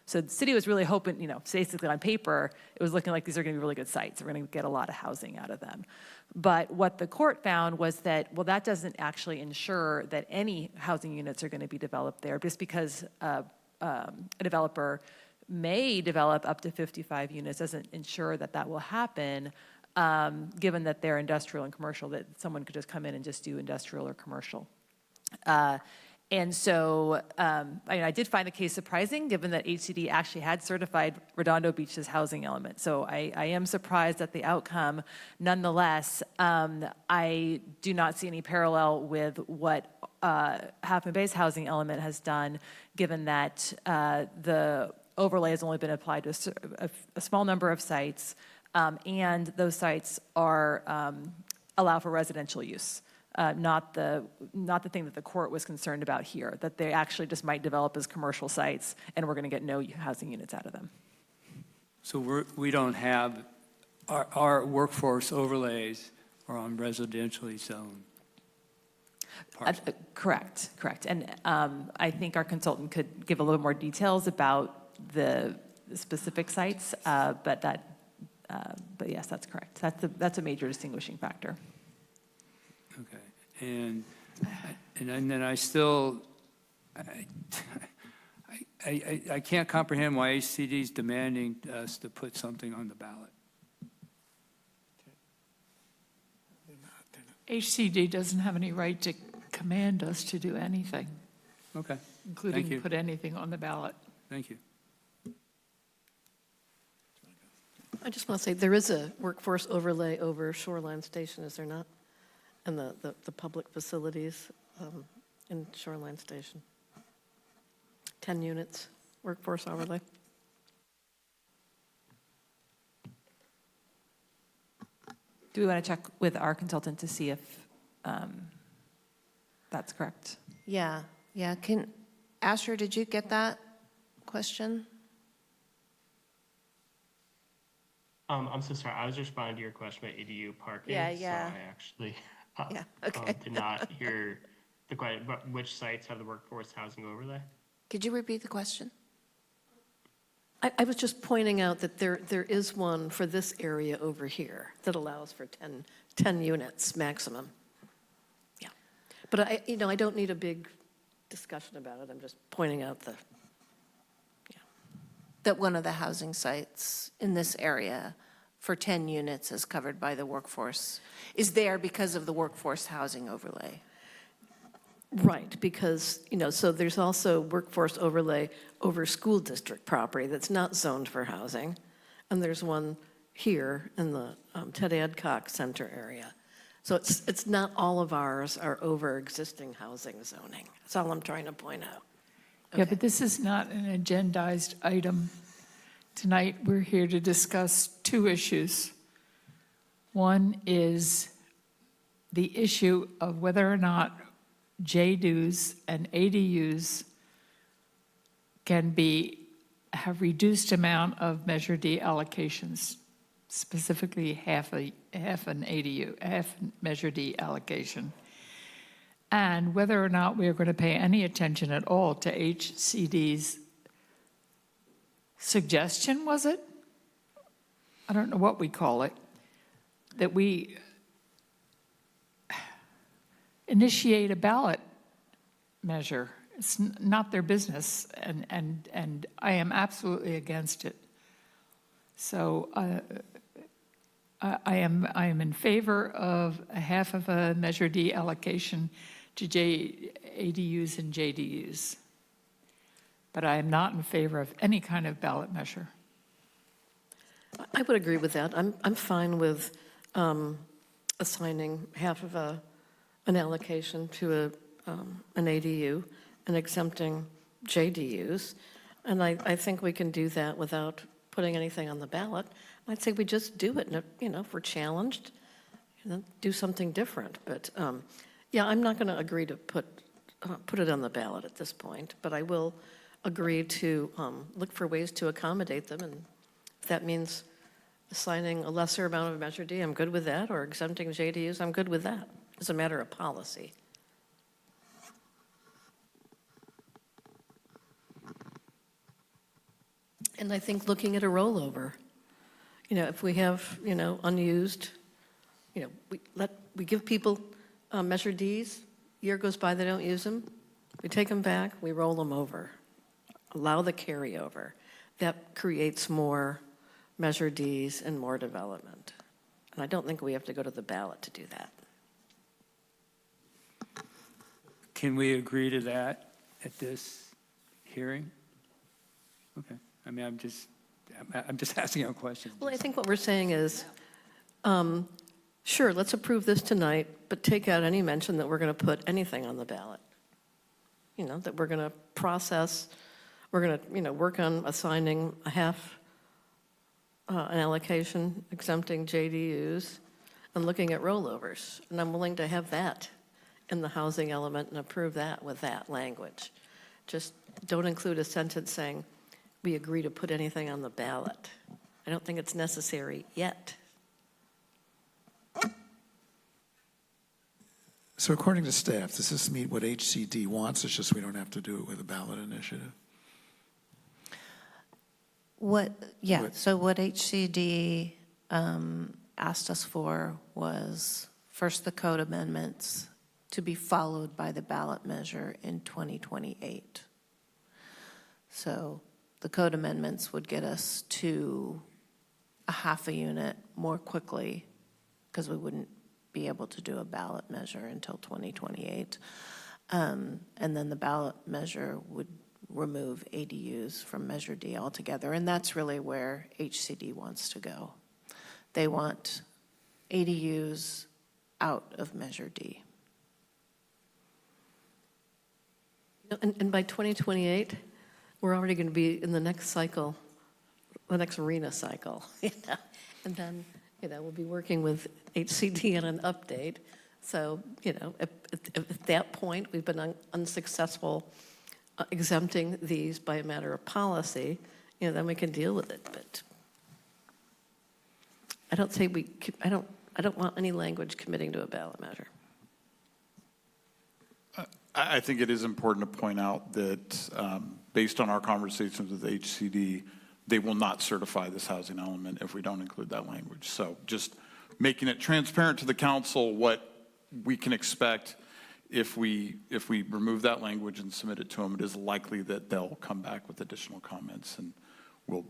So the city was really hoping, basically on paper, it was looking like these are going to be really good sites. We're going to get a lot of housing out of them. But what the court found was that, well, that doesn't actually ensure that any housing units are going to be developed there, just because a developer may develop up to 55 units doesn't ensure that that will happen, given that they're industrial and commercial, that someone could just come in and just do industrial or commercial. And so I did find the case surprising, given that HCD actually had certified Redondo Beach's housing element. So I am surprised at the outcome. Nonetheless, I do not see any parallel with what Half Moon Bay's housing element has done, given that the overlay has only been applied to a small number of sites, and those sites are allow for residential use. Not the thing that the court was concerned about here, that they actually just might develop as commercial sites and we're going to get no housing units out of them. So we don't have, our workforce overlays are on residentially zoned parcels. Correct. And I think our consultant could give a little more details about the specific sites, but yes, that's correct. That's a major distinguishing factor. Okay, and then I still, I can't comprehend why HCD is demanding us to put something on the ballot. HCD doesn't have any right to command us to do anything. Okay. Including put anything on the ballot. Thank you. I just want to say, there is a workforce overlay over Shoreline Station, is there not? And the public facilities in Shoreline Station. 10 units, workforce overlay. Do we want to check with our consultant to see if That's correct. Yeah, yeah. Asher, did you get that question? I'm so sorry. I was responding to your question about ADU parking. Yeah, yeah. So I actually Yeah, okay. did not hear the question. But which sites have the workforce housing overlay? Could you repeat the question? I was just pointing out that there is one for this area over here that allows for 10 units maximum. Yeah. But I don't need a big discussion about it. I'm just pointing out That one of the housing sites in this area for 10 units is covered by the workforce, is there because of the workforce housing overlay. Right, because, so there's also workforce overlay over school district property that's not zoned for housing. And there's one here in the Ted Adcock Center area. So it's not all of ours are over existing housing zoning. That's all I'm trying to point out. Yeah, but this is not an agendized item. Tonight, we're here to discuss two issues. One is the issue of whether or not JDUs and ADUs can have reduced amount of Measure D allocations, specifically half an ADU, half Measure D allocation, and whether or not we are going to pay any attention at all to HCD's suggestion, was it? I don't know what we call it, that we initiate a ballot measure. It's not their business, and I am absolutely against it. So I am in favor of a half of a Measure D allocation to ADUs and JDUs. But I am not in favor of any kind of ballot measure. I would agree with that. I'm fine with assigning half of an allocation to an ADU and exempting JDUs. And I think we can do that without putting anything on the ballot. I'd say we just do it, and if we're challenged, do something different. But yeah, I'm not going to agree to put it on the ballot at this point, but I will agree to look for ways to accommodate them. And if that means assigning a lesser amount of Measure D, I'm good with that, or exempting JDUs, I'm good with that. It's a matter of policy. And I think looking at a rollover, if we have, unused, we give people Measure Ds, year goes by, they don't use them, we take them back, we roll them over, allow the carryover. That creates more Measure Ds and more development. And I don't think we have to go to the ballot to do that. Can we agree to that at this hearing? Okay. I mean, I'm just asking a question. Well, I think what we're saying is, sure, let's approve this tonight, but take out any mention that we're going to put anything on the ballot. That we're going to process, we're going to, work on assigning a half an allocation, exempting JDUs, and looking at rollovers. And I'm willing to have that in the housing element and approve that with that language. Just don't include a sentence saying, we agree to put anything on the ballot. I don't think it's necessary yet. So according to staff, does this meet what HCD wants? It's just we don't have to do it with a ballot initiative. So what HCD asked us for was first the code amendments to be followed by the ballot measure in 2028. So the code amendments would get us to a half a unit more quickly because we wouldn't be able to do a ballot measure until 2028. And then the ballot measure would remove ADUs from Measure D altogether. And that's really where HCD wants to go. They want ADUs out of Measure D. And by 2028, we're already going to be in the next cycle, the next arena cycle. And then, we'll be working with HCD on an update. So, at that point, we've been unsuccessful exempting these by a matter of policy, then we can deal with it. But I don't think I don't want any language committing to a ballot measure. I think it is important to point out that based on our conversations with HCD, they will not certify this housing element if we don't include that language. So just making it transparent to the council what we can expect if we remove that language and submit it to them, it is likely that they'll come back with additional comments and we'll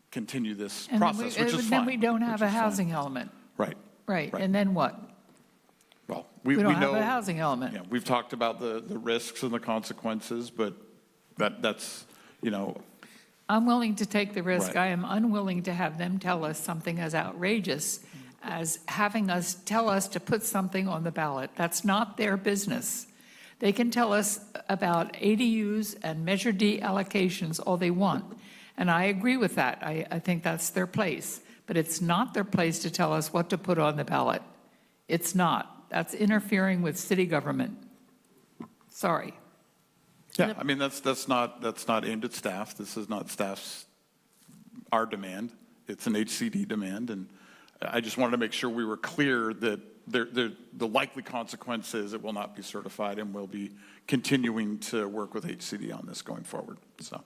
continue this process, which is fine. Then we don't have a which is fine. housing element. Right. Right, Right. and then what? Well, We don't know, have a housing element. Yeah, we've talked about the risks and the consequences, but that's, I'm willing to take the risk. Right. I am unwilling to have them tell us something as outrageous as having us tell us to put something on the ballot. That's not their business. They can tell us about ADUs and Measure D allocations all they want. And I agree with that. I think that's their place. But it's not their place to tell us what to put on the ballot. It's not. That's interfering with city government. Sorry. Yeah, I mean, that's not aimed at staff. This is not our demand. It's an HCD demand, and I just wanted to make sure we were clear that the likely consequence is it will not be certified, and we'll be continuing to work with HCD on this going forward. So,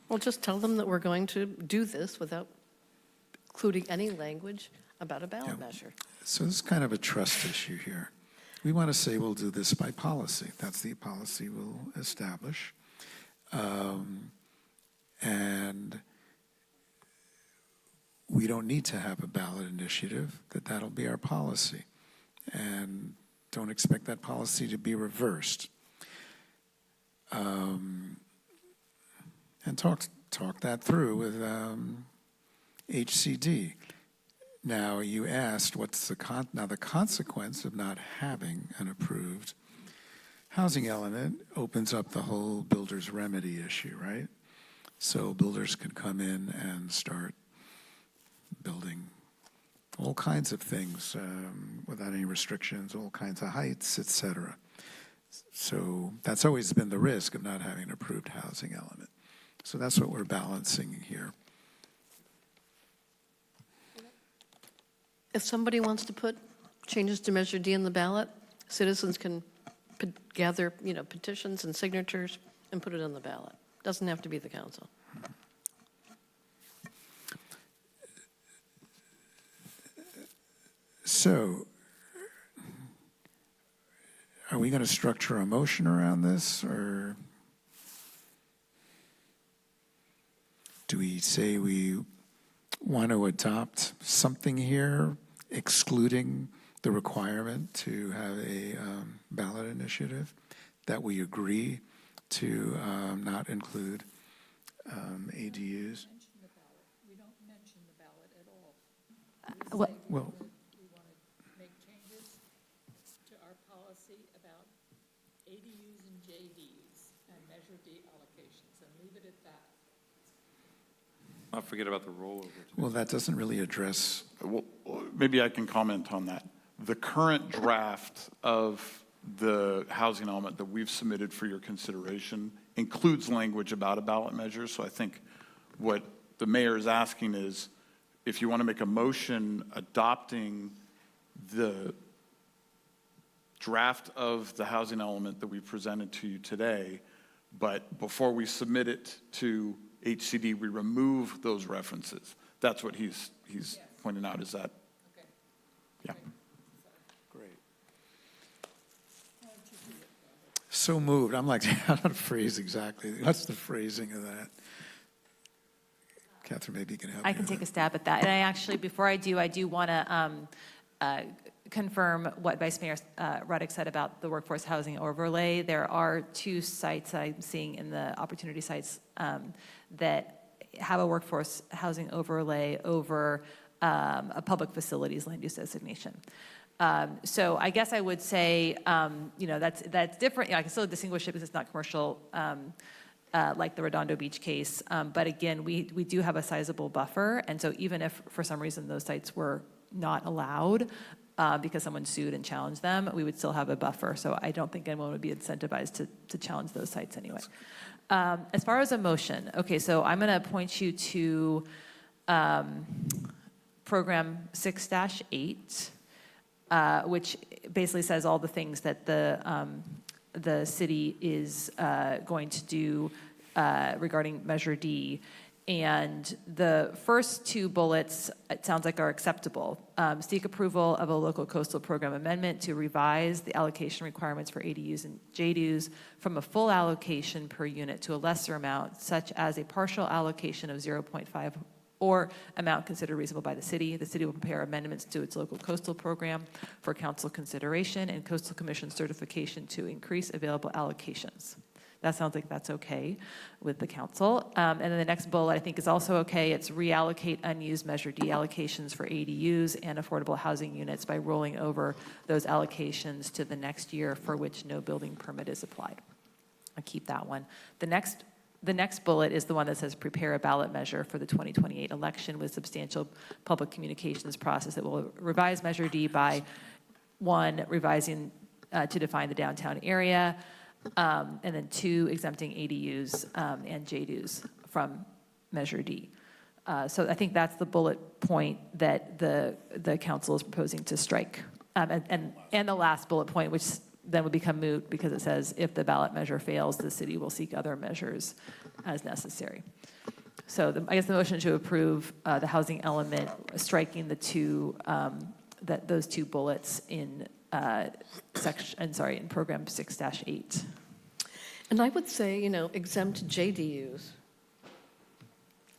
Well, just tell them that we're going to do this without including any language about a ballot measure. So this is kind of a trust issue here. We want to say we'll do this by policy. That's the policy we'll establish. And we don't need to have a ballot initiative, that'll be our policy. And don't expect that policy to be reversed. And talk that through with HCD. Now, you asked what's the consequence of not having an approved housing element opens up the whole builder's remedy issue, right? So builders can come in and start building all kinds of things without any restrictions, all kinds of heights, et cetera. So that's always been the risk of not having an approved housing element. So that's what we're balancing here. If somebody wants to put changes to Measure D in the ballot, citizens can gather, petitions and signatures and put it on the ballot. Doesn't have to be the council. So, are we going to structure a motion around this, or do we say we want to adopt something here excluding the requirement to have a ballot initiative, that we agree to not include ADUs? We don't mention the ballot at all. Well, We want to make changes to our policy about ADUs and JDUs and Measure D allocations and leave it at that. I'll forget about the rollover. well, that doesn't really address. well, maybe I can comment on that. The current draft of the housing element that we've submitted for your consideration includes language about a ballot measure. So I think what the mayor is asking is if you want to make a motion adopting the draft of the housing element that we presented to you today, but before we submit it to HCD, we remove those references. That's what he's pointing out. Is that? Okay. Yeah. Great. So moved. I'm like, how to phrase exactly. What's the phrasing of that? Catherine, maybe you can help me. I can take a stab at that. And I actually, before I do want to confirm what Vice Mayor Ruddick said about the workforce housing overlay. There are 2 sites I'm seeing in the opportunity sites that have a workforce housing overlay over a public facilities land use designation. So I guess I would say, that's different. I can still distinguish it because it's not commercial, like the Redondo Beach case. But again, we do have a sizable buffer. And so even if for some reason those sites were not allowed, because someone sued and challenged them, we would still have a buffer. So I don't think anyone would be incentivized to challenge those sites anyway. As far as a motion, okay, so I'm going to point you to program 6-8, which basically says all the things that the city is going to do regarding Measure D. And the first two bullets, it sounds like, are acceptable. Seek approval of a local coastal program amendment to revise the allocation requirements for ADUs and JDUs from a full allocation per unit to a lesser amount, such as a partial allocation of 0.5 or amount considered reasonable by the city. The city will prepare amendments to its local coastal program for council consideration and coastal commission certification to increase available allocations. That sounds like that's okay with the council. And then the next bullet I think is also okay. It's reallocate unused Measure D allocations for ADUs and affordable housing units by rolling over those allocations to the next year for which no building permit is applied. I'll keep that one. The next bullet is the one that says prepare a ballot measure for the 2028 election with substantial public communications process that will revise Measure D by, one, revising to define the downtown area, and then two, exempting ADUs and JDUs from Measure D. So I think that's the bullet point that the council is proposing to strike. And the last bullet point, which then would become moot because it says if the ballot measure fails, the city will seek other measures as necessary. So I guess the motion to approve the housing element, striking the two, those two bullets in in program 6-8. And I would say, exempt JDUs.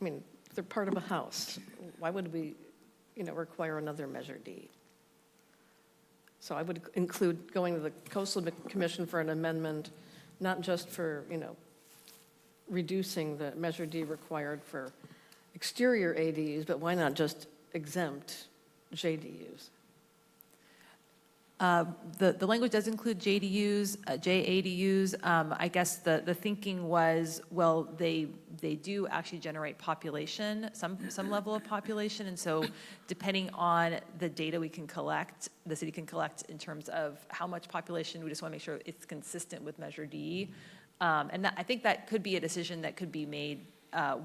I mean, they're part of a house. Why would we, require another Measure D? So I would include going to the Coastal Commission for an amendment, not just for, reducing the Measure D required for exterior ADUs, but why not just exempt JDUs? The language does include JDUs, JADUs. I guess the thinking was, well, they do actually generate population, some level of population, and so depending on the data we can collect, the city can collect in terms of how much population, we just want to make sure it's consistent with Measure D. And I think that could be a decision that could be made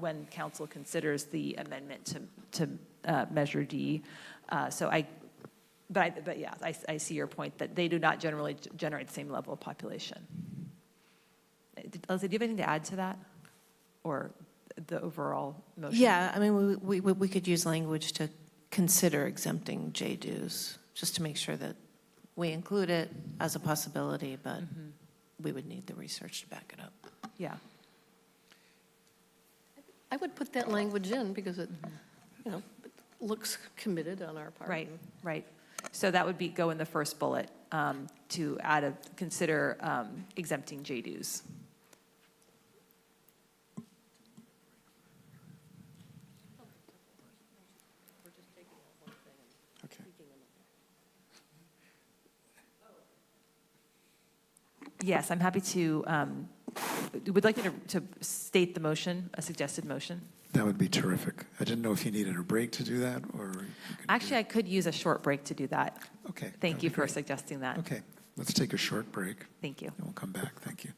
when council considers the amendment to Measure D. But yeah, I see your point that they do not generally generate the same level of population. Leslie, do you have anything to add to that? Or the overall motion? Yeah, I mean, we could use language to consider exempting JDUs, just to make sure that we include it as a possibility, but we would need the research to back it up. Yeah. I would put that language in because it, it looks committed on our part. Right. So that would go in the first bullet to consider exempting JDUs. Okay. Yes, I'm happy to, would like you to state the motion, a suggested motion. That would be terrific. I didn't know if you needed a break to do that, or... Actually, I could use a short break to do that. Okay. Thank you for suggesting that. Okay, let's take a short break. Thank you. And we'll come back. Thank you.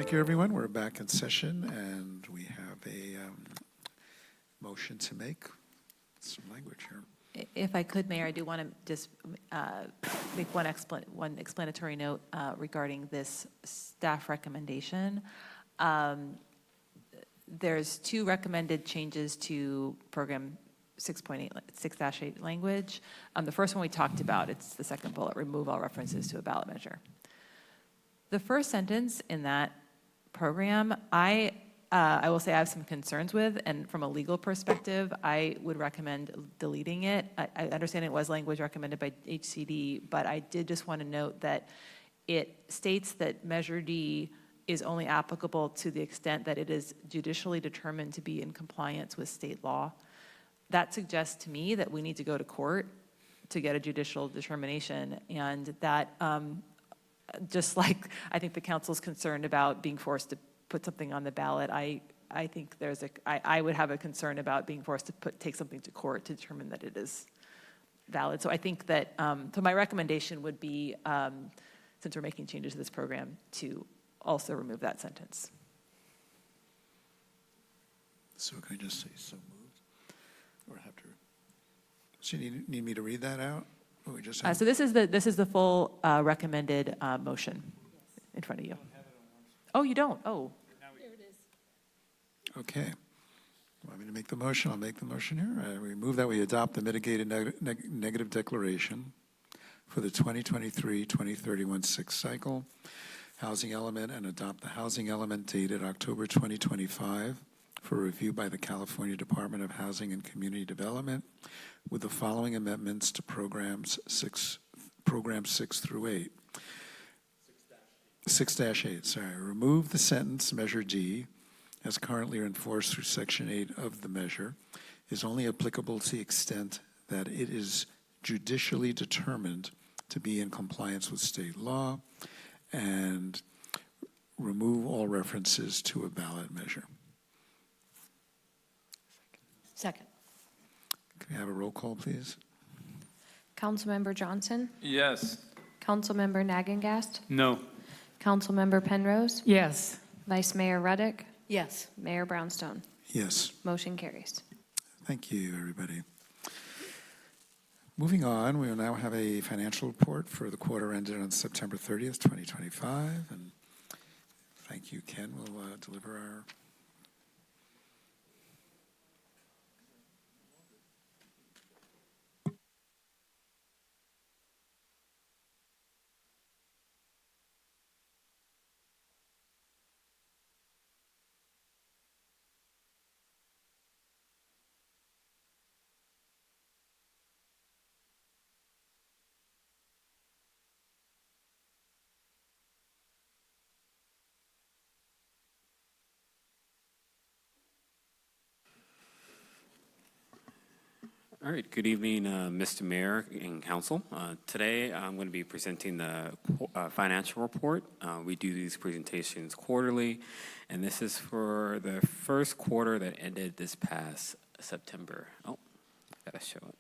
Thank you, everyone. We're back in session, and we have a motion to make. Some language here. If I could, Mayor, I do want to just make one explanatory note regarding this staff recommendation. There's two recommended changes to program 6.8 language. The first one we talked about, it's the second bullet, remove all references to a ballot measure. The first sentence in that program, I will say I have some concerns with, and from a legal perspective, I would recommend deleting it. I understand it was language recommended by HCD, but I did just want to note that it states that Measure D is only applicable to the extent that it is judicially determined to be in compliance with state law. That suggests to me that we need to go to court to get a judicial determination, and that just like I think the council's concerned about being forced to put something on the ballot, I think I would have a concern about being forced to take something to court to determine that it is valid. So I think that, so my recommendation would be, since we're making changes to this program, to also remove that sentence. So can I just say so moved? Or have to? So you need me to read that out? Or we just have- So this is the full recommended motion in front of you. Oh, you don't? Oh. Okay. Want me to make the motion? I'll make the motion here. We move that we adopt the mitigated negative declaration for the 2023-2031 sixth cycle housing element, and adopt the housing element dated October 2025 for review by the California Department of Housing and Community Development with the following amendments to programs 6 through 8. 6-8, sorry. Remove the sentence Measure D, as currently enforced through Section 8 of the measure, is only applicable to the extent that it is judicially determined to be in compliance with state law, and remove all references to a ballot measure. Second. Can we have a roll call, please? Councilmember Johnson? Yes. Councilmember Nagengast? No. Councilmember Penrose? Yes. Vice Mayor Ruddick? Yes. Mayor Brownstone? Yes. Motion carries. Thank you, everybody. Moving on, we will now have a financial report for the quarter ended on September 30th, 2025. And thank you, Ken. We'll deliver our... All right, good evening, Mr. Mayor and Council. Today, I'm going to be presenting the financial report. We do these presentations quarterly, and this is for the first quarter that ended this past September. Oh, gotta show it.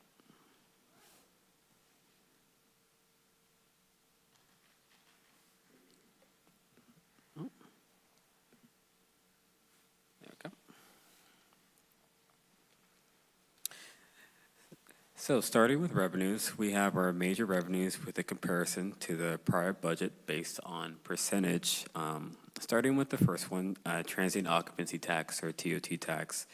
Oh. There we go. So starting with revenues, we have our major revenues with a comparison to the prior budget based on percentage. Starting with the first one, transient occupancy tax or TOT tax.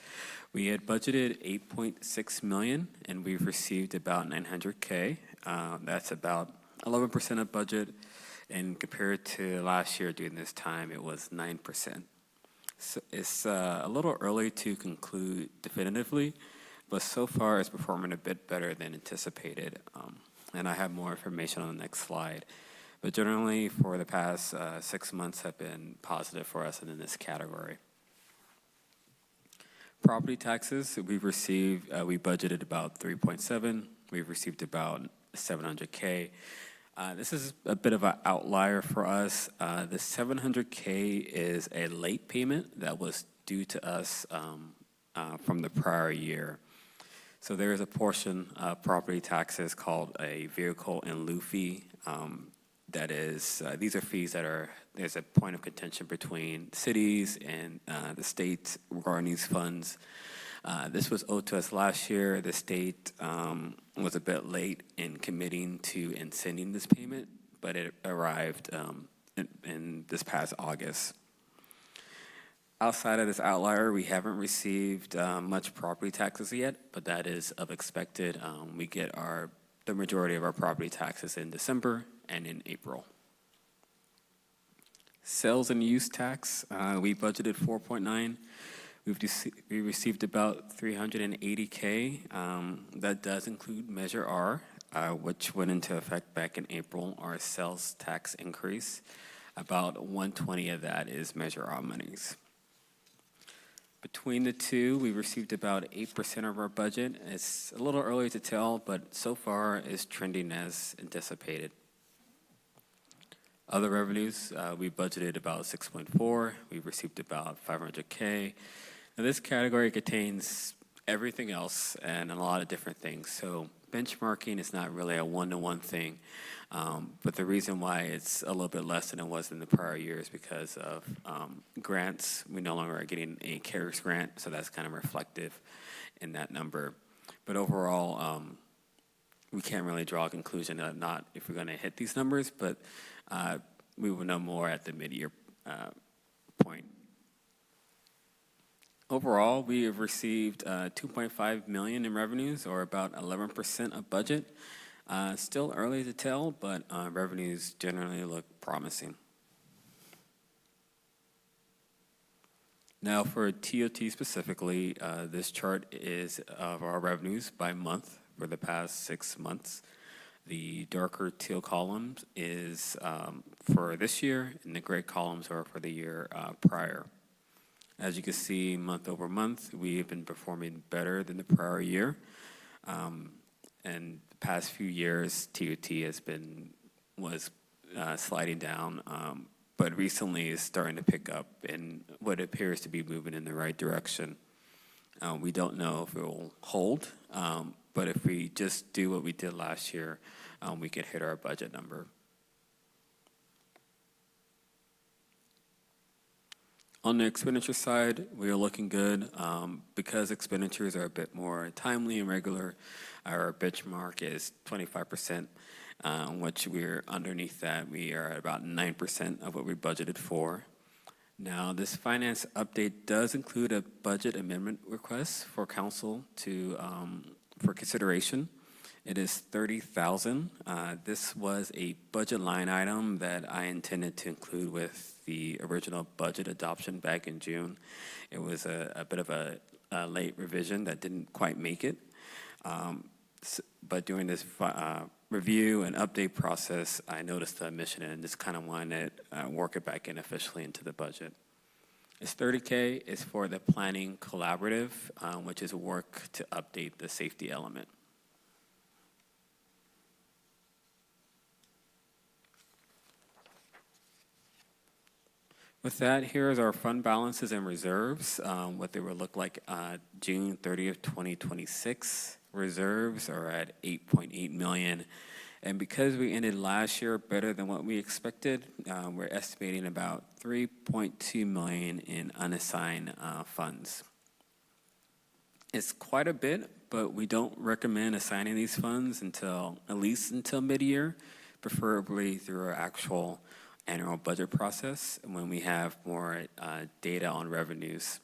We had budgeted $8.6 million and we've received about $900K. That's about 11% of budget, and compared to last year during this time, it was 9%. So it's a little early to conclude definitively, but so far it's performing a bit better than anticipated. And I have more information on the next slide. But generally, for the past 6 months have been positive for us in this category. Property taxes, we've received, we budgeted about 3.7. We've received about $700K. This is a bit of an outlier for us. The $700K is a late payment that was due to us from the prior year. So there is a portion of property taxes called a vehicle in lieu fee. that is, these are fees that are, there's a point of contention between cities and the state regarding these funds. This was owed to us last year. The state was a bit late in committing to and sending this payment, but it arrived in this past August. Outside of this outlier, we haven't received much property taxes yet, but that is expected. We get the majority of our property taxes in December and in April. Sales and use tax, we budgeted 4.9. We received about 380K. That does include Measure R, which went into effect back in April, our sales tax increase. About 120 of that is Measure R monies. Between the two, we received about 8% of our budget. It's a little early to tell, but so far it's trending as anticipated. Other revenues, we budgeted about 6.4. We received about 500K. Now, this category contains everything else and a lot of different things. So benchmarking is not really a one-to-one thing. But the reason why it's a little bit less than it was in the prior year is because of grants. We no longer are getting a CARES grant, so that's kind of reflective in that number. But overall, we can't really draw a conclusion of not if we're going to hit these numbers, but we will know more at the mid-year point. Overall, we have received $2.5 million in revenues, or about 11% of budget. Still early to tell, but revenues generally look promising. Now for TOT specifically, this chart is of our revenues by month for the past 6 months. The darker teal columns is for this year, and the gray columns are for the year prior. As you can see, month over month, we have been performing better than the prior year. And the past few years, TOT was sliding down, but recently is starting to pick up in what appears to be moving in the right direction. We don't know if it will hold, but if we just do what we did last year, we could hit our budget number. On the expenditure side, we are looking good. Because expenditures are a bit more timely and regular, our benchmark is 25%, which we're underneath that. We are at about 9% of what we budgeted for. Now, this finance update does include a budget amendment request for council for consideration. It is $30,000. This was a budget line item that I intended to include with the original budget adoption back in June. It was a bit of a late revision that didn't quite make it. But during this review and update process, I noticed the omission and just kind of wanted to work it back in officially into the budget. It's $30K is for the planning collaborative, which is work to update the safety element. With that, here is our fund balances and reserves, what they would look like June 30th, 2026. Reserves are at $8.8 million. And because we ended last year better than what we expected, we're estimating about $3.2 million in unassigned funds. It's quite a bit, but we don't recommend assigning these funds at least until mid-year, preferably through our actual annual budget process when we have more data on revenues.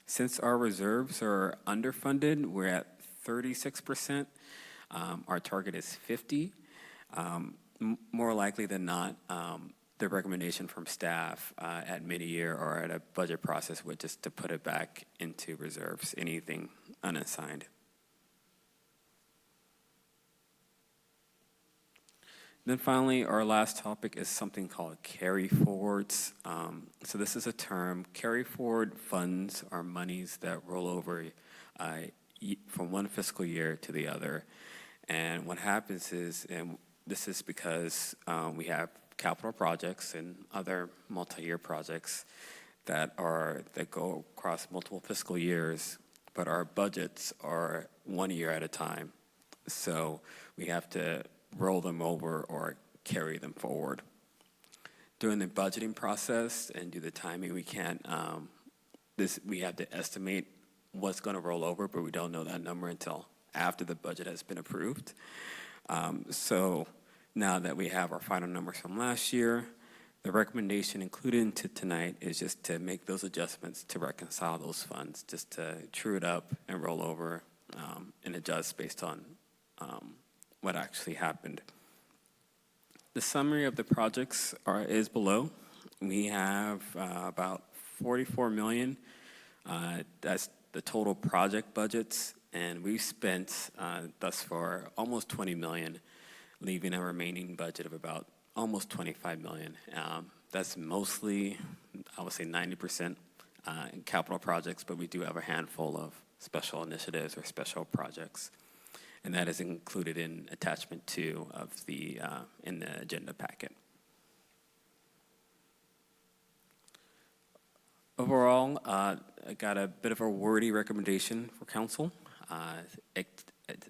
Since our reserves are underfunded, we're at 36%. Our target is 50%. More likely than not, the recommendation from staff at mid-year or at a budget process would just to put it back into reserves, anything unassigned. Then finally, our last topic is something called carry forwards. So this is a term. Carry forward funds are monies that roll over from one fiscal year to the other. And what happens is, and this is because we have capital projects and other multi-year projects that go across multiple fiscal years, but our budgets are 1 year at a time. So we have to roll them over or carry them forward. During the budgeting process and due to the timing, we can't, we have to estimate what's going to roll over, but we don't know that number until after the budget has been approved. So now that we have our final numbers from last year, the recommendation included into tonight is just to make those adjustments to reconcile those funds, just to true it up and roll over and adjust based on what actually happened. The summary of the projects is below. We have about $44 million. That's the total project budgets, and we've spent thus far almost $20 million, leaving a remaining budget of about almost $25 million. That's mostly, I would say 90% in capital projects, but we do have a handful of special initiatives or special projects. And that is included in attachment 2 of the, in the agenda packet. Overall, I got a bit of a wordy recommendation for council.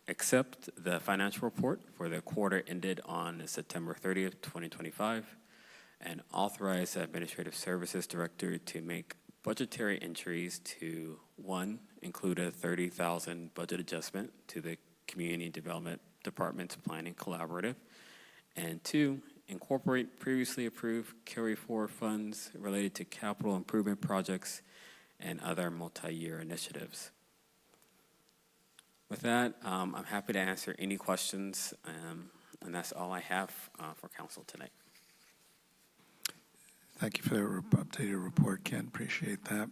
Accept the financial report for the quarter ended on September 30th, 2025, and authorize the Administrative Services Director to make budgetary entries to, 1, include a $30,000 budget adjustment to the Community Development Department's Planning Collaborative, and 2, incorporate previously approved carry-forward funds related to capital improvement projects and other multi-year initiatives. With that, I'm happy to answer any questions, and that's all I have for council tonight. Thank you for the updated report, Ken. Appreciate that.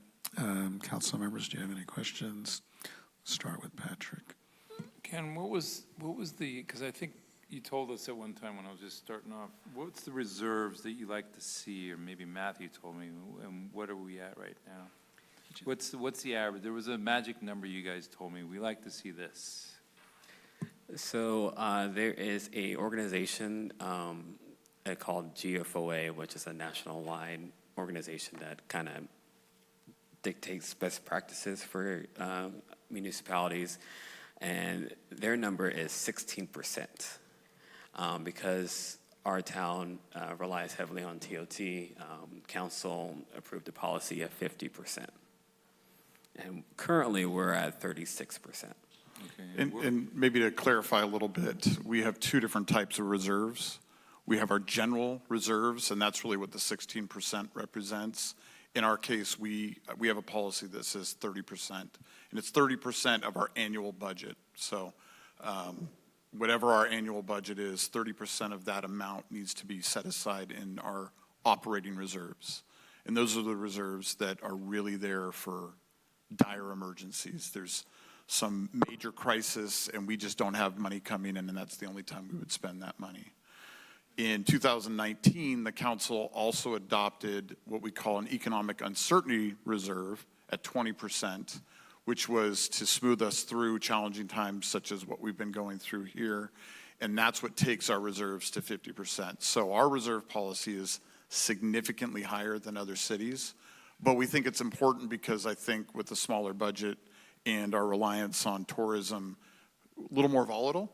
Council members, do you have any questions? Start with Patrick. Ken, what was the, because I think you told us at one time when I was just starting off, what's the reserves that you like to see, or maybe Matthew told me, and what are we at right now? What's the average? There was a magic number you guys told me. We like to see this. So there is a organization called GFOA, which is a national-wide organization that kind of dictates best practices for municipalities, and their number is 16%. Because our town relies heavily on TOT, council approved a policy of 50%. And currently, we're at 36%. Okay. And maybe to clarify a little bit, we have 2 different types of reserves. We have our general reserves, and that's really what the 16% represents. In our case, we have a policy that says 30%, and it's 30% of our annual budget. So whatever our annual budget is, 30% of that amount needs to be set aside in our operating reserves. And those are the reserves that are really there for dire emergencies. There's some major crisis and we just don't have money coming in, and that's the only time we would spend that money. In 2019, the council also adopted what we call an economic uncertainty reserve at 20%, which was to smooth us through challenging times such as what we've been going through here. And that's what takes our reserves to 50%. So our reserve policy is significantly higher than other cities. But we think it's important because I think with the smaller budget and our reliance on tourism, a little more volatile.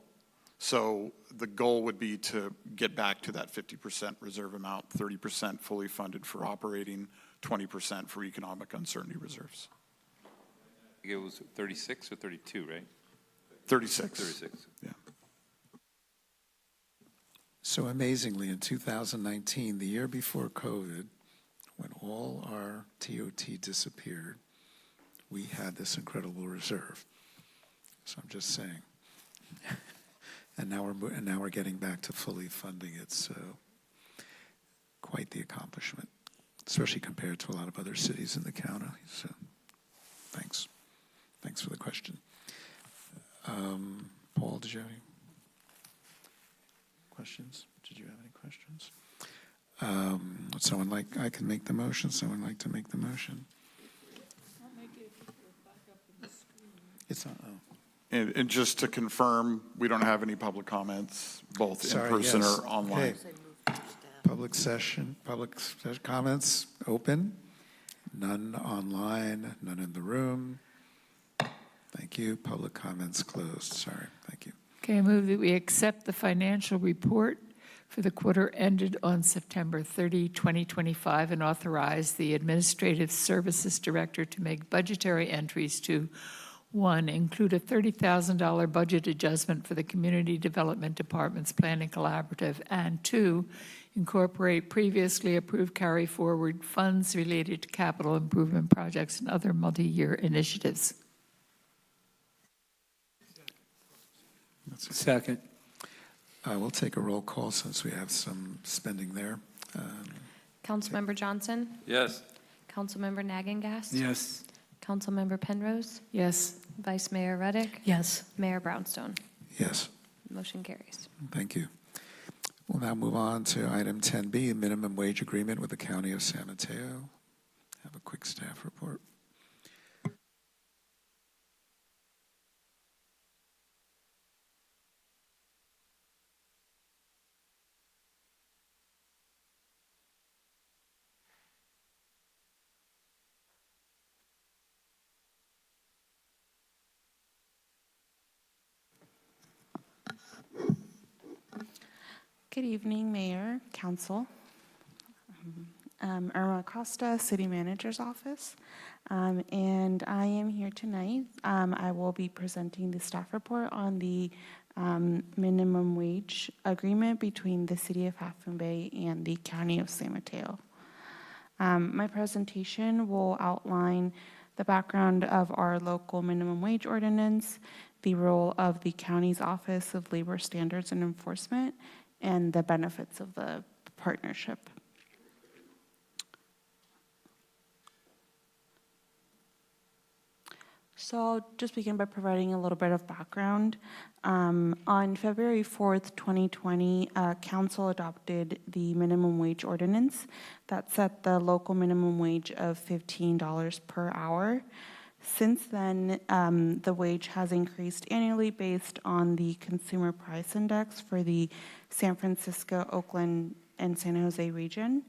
So the goal would be to get back to that 50% reserve amount, 30% fully funded for operating, 20% for economic uncertainty reserves. It was 36 or 32, right? 36. 36. Yeah. So amazingly, in 2019, the year before COVID, when all our TOT disappeared, we had this incredible reserve. So I'm just saying. And now we're getting back to fully funding it. So quite the accomplishment, especially compared to a lot of other cities in the county. So thanks. Thanks for the question. Paul, did you have any questions? Did you have any questions? Would someone like, I can make the motion. Someone like to make the motion? I'll make it back up in the screen. It's not, oh. And just to confirm, we don't have any public comments, both in person or online. Okay. Public session, comments open. None online, none in the room. Thank you. Public comments closed. Sorry. Thank you. Okay, I move that we accept the financial report, for the quarter ended on September 30, 2025, and authorize the Administrative Services Director to make budgetary entries to: 1, include a $30,000 budget adjustment for the Community Development Department's Planning Collaborative, and 2, incorporate previously approved carry-forward funds related to capital improvement projects and other multi-year initiatives. Second. We'll take a roll call since we have some spending there. Councilmember Johnson? Yes. Councilmember Nagengast? Yes. Councilmember Penrose? Yes. Vice Mayor Reddick? Yes. Mayor Brownstone? Yes, Motion carries. thank you. We'll now move on to item 10B, minimum wage agreement with the County of San Mateo. Have a quick staff report. Good evening, Mayor, Council. Irma Acosta, City Manager's Office, and I am here tonight. I will be presenting the staff report on the minimum wage agreement between the City of Half Moon Bay and the County of San Mateo. My presentation will outline the background of our local minimum wage ordinance, the role of the county's Office of Labor Standards and Enforcement, and the benefits of the partnership. So I'll just begin by providing a little bit of background. On February 4th, 2020, Council adopted the minimum wage ordinance that set the local minimum wage of $15 per hour. Since then, the wage has increased annually based on the Consumer Price Index for the San Francisco, Oakland, and San Jose region.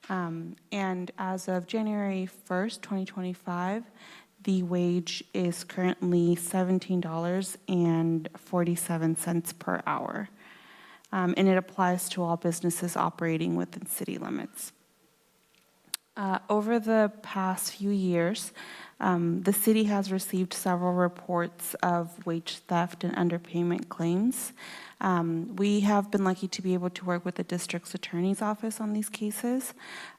And as of January 1st, 2025, the wage is currently $17.47 per hour. And it applies to all businesses operating within city limits. Over the past few years, the city has received several reports of wage theft and underpayment claims. We have been lucky to be able to work with the district's attorney's office on these cases,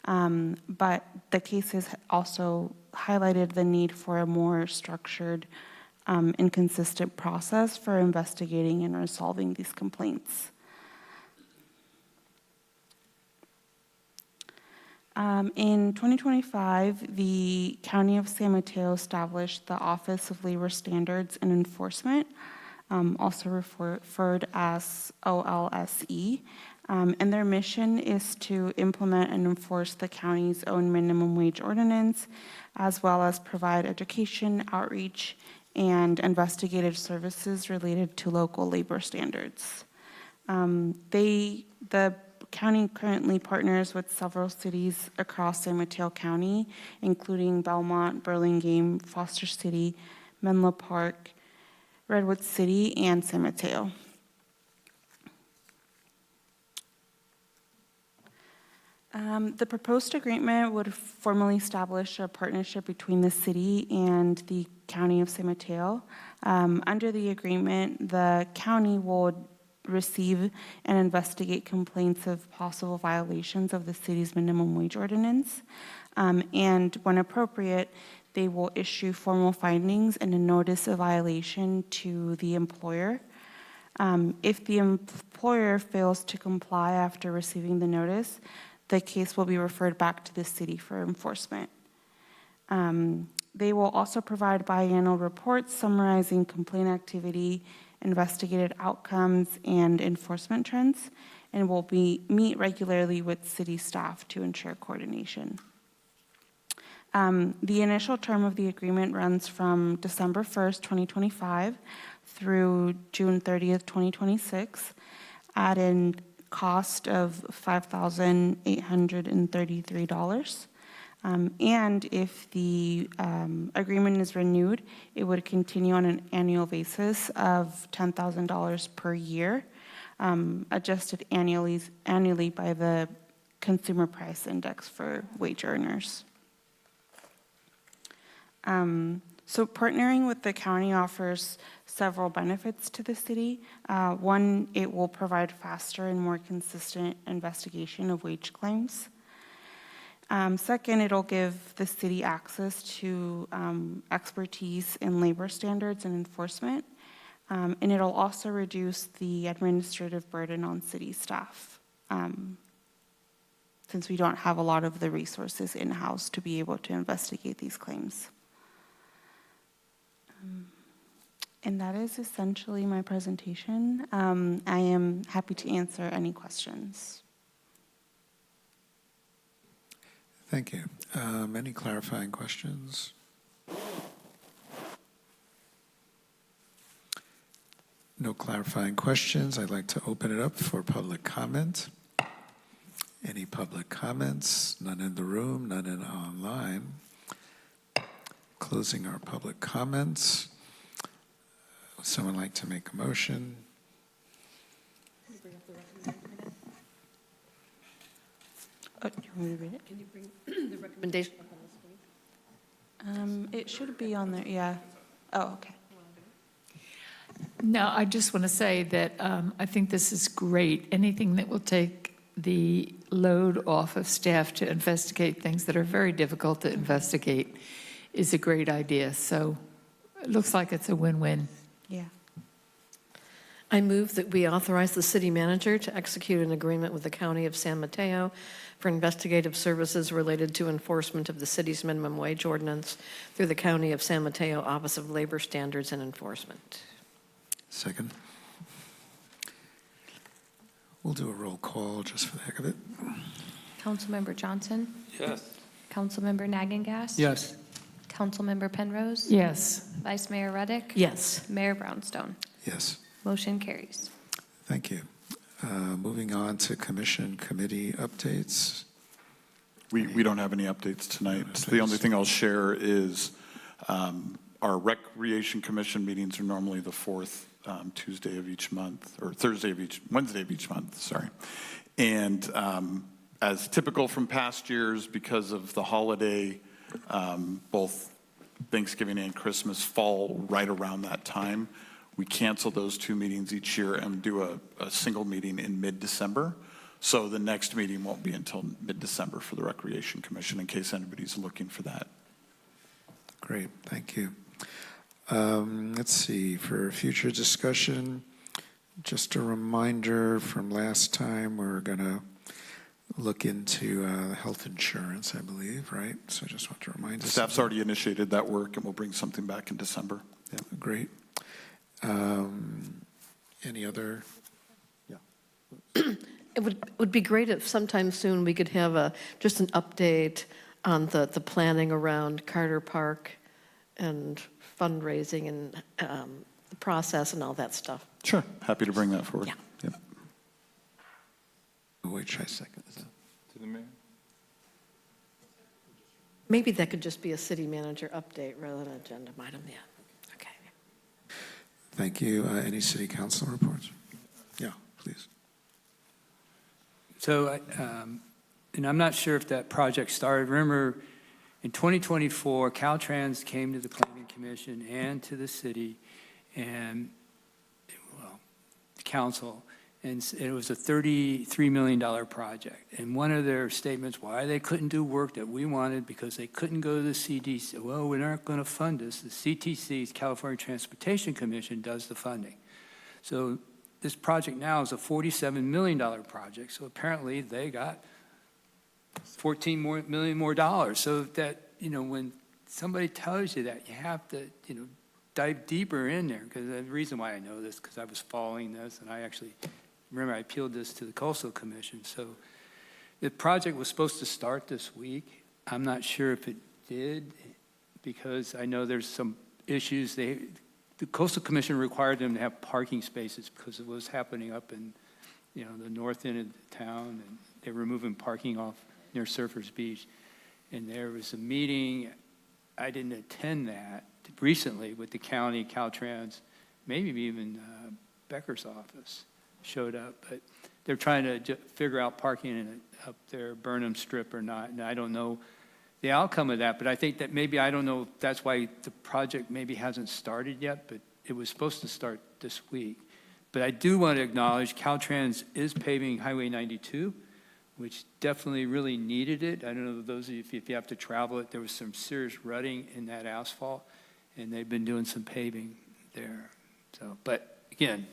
but the cases also highlighted the need for a more structured and consistent process for investigating and resolving these complaints. In 2025, the County of San Mateo established the Office of Labor Standards and Enforcement, also referred as OLSE, and their mission is to implement and enforce the county's own minimum wage ordinance, as well as provide education, outreach, and investigative services related to local labor standards. The county currently partners with several cities across San Mateo County, including Belmont, Burlingame, Foster City, Menlo Park, Redwood City, and San Mateo. The proposed agreement would formally establish a partnership between the city and the County of San Mateo. Under the agreement, the county will receive and investigate complaints of possible violations of the city's minimum wage ordinance. And when appropriate, they will issue formal findings and a notice of violation to the employer. If the employer fails to comply after receiving the notice, the case will be referred back to the city for enforcement. They will also provide biannual reports summarizing complaint activity, investigated outcomes, and enforcement trends, and will meet regularly with city staff to ensure coordination. The initial term of the agreement runs from December 1st, 2025 through June 30th, 2026 at a cost of $5,833. And if the agreement is renewed, it would continue on an annual basis of $10,000 per year. adjusted annually by the Consumer Price Index for wage earners. So partnering with the county offers several benefits to the city. One, it will provide faster and more consistent investigation of wage claims. Second, it'll give the city access to expertise in labor standards and enforcement. And it'll also reduce the administrative burden on city staff, since we don't have a lot of the resources in-house to be able to investigate these claims. And that is essentially my presentation. I am happy to answer any questions. Thank you. Any clarifying questions? No clarifying questions. I'd like to open it up for public comment. Any public comments? None in the room, none in online. Closing our public comments. Would someone like to make a motion? Do you want me to read it? Can you bring the recommendation up on the screen? It should be on there, yeah. Oh, okay. No, I just want to say that I think this is great. Anything that will take the load off of staff to investigate things that are very difficult to investigate is a great idea. So it looks like it's a win-win. Yeah. I move that we authorize the city manager to execute an agreement with the County of San Mateo for investigative services related to enforcement of the city's minimum wage ordinance through the County of San Mateo Office of Labor Standards and Enforcement. Second. We'll do a roll call just for the heck of it. Councilmember Johnson? Yes. Councilmember Nagangas? Yes. Councilmember Penrose? Yes. Vice Mayor Reddick? Yes. Mayor Brownstone? Yes. Motion carries. Thank you. Moving on to commission committee updates. We don't have any updates tonight. The only thing I'll share is our Recreation Commission meetings are normally the fourth Tuesday of each month, or Wednesday of each month, sorry. And as typical from past years, because of the holiday, both Thanksgiving and Christmas fall right around that time. We cancel those two meetings each year and do a single meeting in mid-December. So the next meeting won't be until mid-December for the Recreation Commission, in case anybody's looking for that. Great, thank you. Let's see, for future discussion, just a reminder from last time, we're going to look into health insurance, I believe, right? So I just want to remind us. Staff's already initiated that work, and we'll bring something back in December. Yeah, great. Any other? Yeah. It would be great if sometime soon we could have just an update on the planning around Carter Park and fundraising and the process and all that stuff. Sure, happy to bring that forward. Yeah. Yep. Wait, try a second. Is that? To the mayor? Maybe that could just be a city manager update rather than an agenda item. Yeah. Okay. Thank you. Any city council reports? Yeah, please. So, and I'm not sure if that project started. Remember, in 2024, Caltrans came to the Planning Commission and to the city and, well, the council, and it was a $33 million project. And one of their statements, why they couldn't do work that we wanted, because they couldn't go to the CDC. Well, we're not going to fund this. The CTC, California Transportation Commission, does the funding. So this project now is a $47 million project. So apparently they got $14 million more. So that, you know, when somebody tells you that, you have to, you know, dive deeper in there. Because the reason why I know this, because I was following this, and I actually, remember I appealed this to the Coastal Commission. So the project was supposed to start this week. I'm not sure if it did, because I know there's some issues. The Coastal Commission required them to have parking spaces because of what was happening up in, you know, the north end of the town, and they were moving parking off near Surfers Beach. And there was a meeting, I didn't attend that, recently with the county, Caltrans, maybe even Becker's office. showed up, but they're trying to figure out parking up there, Burnham Strip or not, and I don't know the outcome of that, but I think that maybe, I don't know if that's why the project maybe hasn't started yet, but it was supposed to start this week. But I do want to acknowledge Caltrans is paving Highway 92, which definitely really needed it. I don't know, those of you, if you have to travel it, there was some serious rutting in that asphalt, and they've been doing some paving there. So, but again,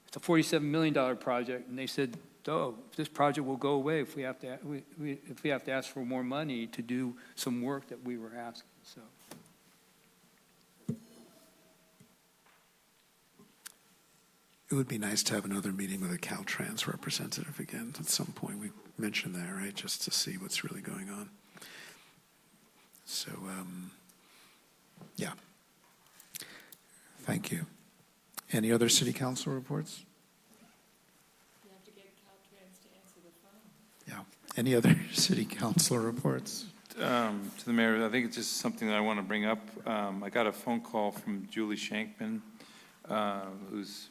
it's a $47 million project, and they said, oh, this project will go away if we have to, if we have to ask for more money to do some work that we were asking, so. It would be nice to have another meeting with a Caltrans representative again at some point. We mentioned that, right? Just to see what's really going on. So, yeah. Thank you. Any other city council reports? You have to get Caltrans to answer the phone. Yeah. Any other city council reports? To the mayor, I think it's just something that I want to bring up. I got a phone call from Julie Shankman, who's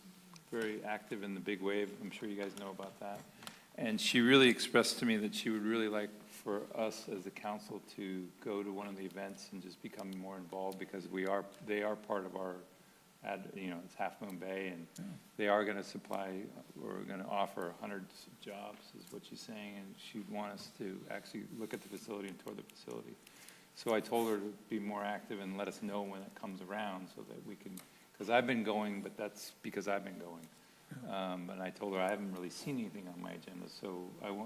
very active in the Big Wave. I'm sure you guys know about that. And she really expressed to me that she would really like for us as the council to go to one of the events and just become more involved, because they are part of our, it's Half Moon Bay, and they are going to supply, we're going to offer hundreds of jobs, is what she's saying, and she'd want us to actually look at the facility and tour the facility. So I told her to be more active and let us know when it comes around so that we can, because I've been going, but that's because I've been going. And I told her I haven't really seen anything on my agenda, so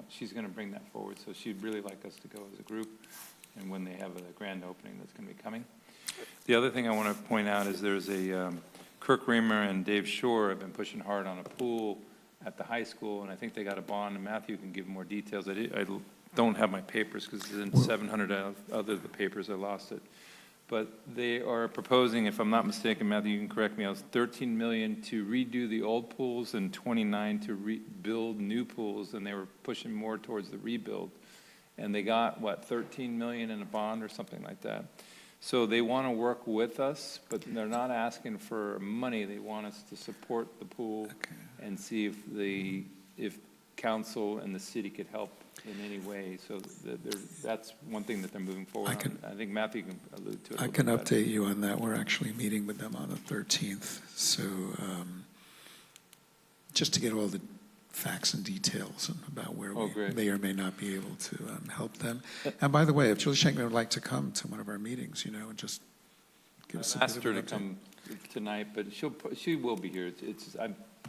she's going to bring that forward. So she'd really like us to go as a group, and when they have a grand opening that's going to be coming. The other thing I want to point out is there's a Kirk Reamer and Dave Shore have been pushing hard on a pool at the high school, and I think they got a bond, and Matthew can give more details. I don't have my papers because it's in 700 other of the papers. I lost it. But they are proposing, if I'm not mistaken, Matthew, you can correct me, I was $13 million to redo the old pools and $29 to build new pools, and they were pushing more towards the rebuild. And they got, $13 million in a bond or something like that. So they want to work with us, but they're not asking for money. They want us to support the pool and see if council and the city could help in any way. So that's one thing that they're moving forward on. I think Matthew can allude to it. I can update you on that. We're actually meeting with them on the 13th. So just to get all the facts and details about where we may or may not be able to help them. And by the way, if Julie Shankman would like to come to one of our meetings, and just give us a bit of an update. I asked her to come tonight, but she will be here.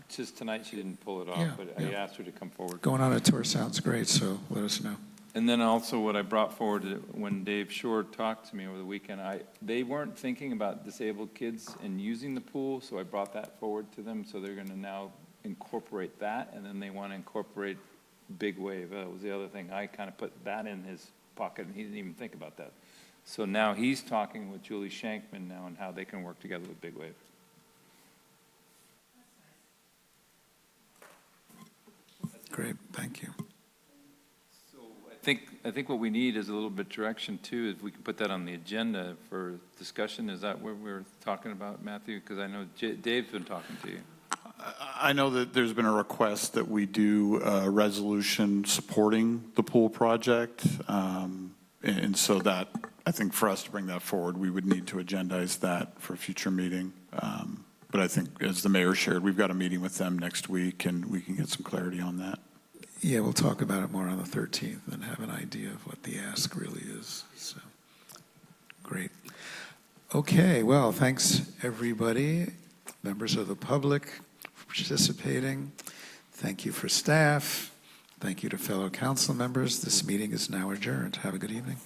Just tonight she didn't pull it off, but I asked her to come forward. Going on a tour sounds great, so let us know. And then also what I brought forward when Dave Shore talked to me over the weekend, they weren't thinking about disabled kids and using the pool, so I brought that forward to them. So they're going to now incorporate that, and then they want to incorporate Big Wave. That was the other thing. I kind of put that in his pocket, and he didn't even think about that. So now he's talking with Julie Shankman now on how they can work together with Big Wave. Great, thank you. So I think what we need is a little bit direction too, if we can put that on the agenda for discussion. Is that what we're talking about, Matthew? Because I know Dave's been talking to you. I know that there's been a request that we do a resolution supporting the pool project. And so that, I think for us to bring that forward, we would need to agendize that for a future meeting. But I think, as the mayor shared, we've got a meeting with them next week, and we can get some clarity on that. Yeah, we'll talk about it more on the 13th and have an idea of what the ask really is. So, great. Okay, well, thanks, everybody, members of the public, for participating. Thank you for staff. Thank you to fellow council members. This meeting is now adjourned. Have a good evening.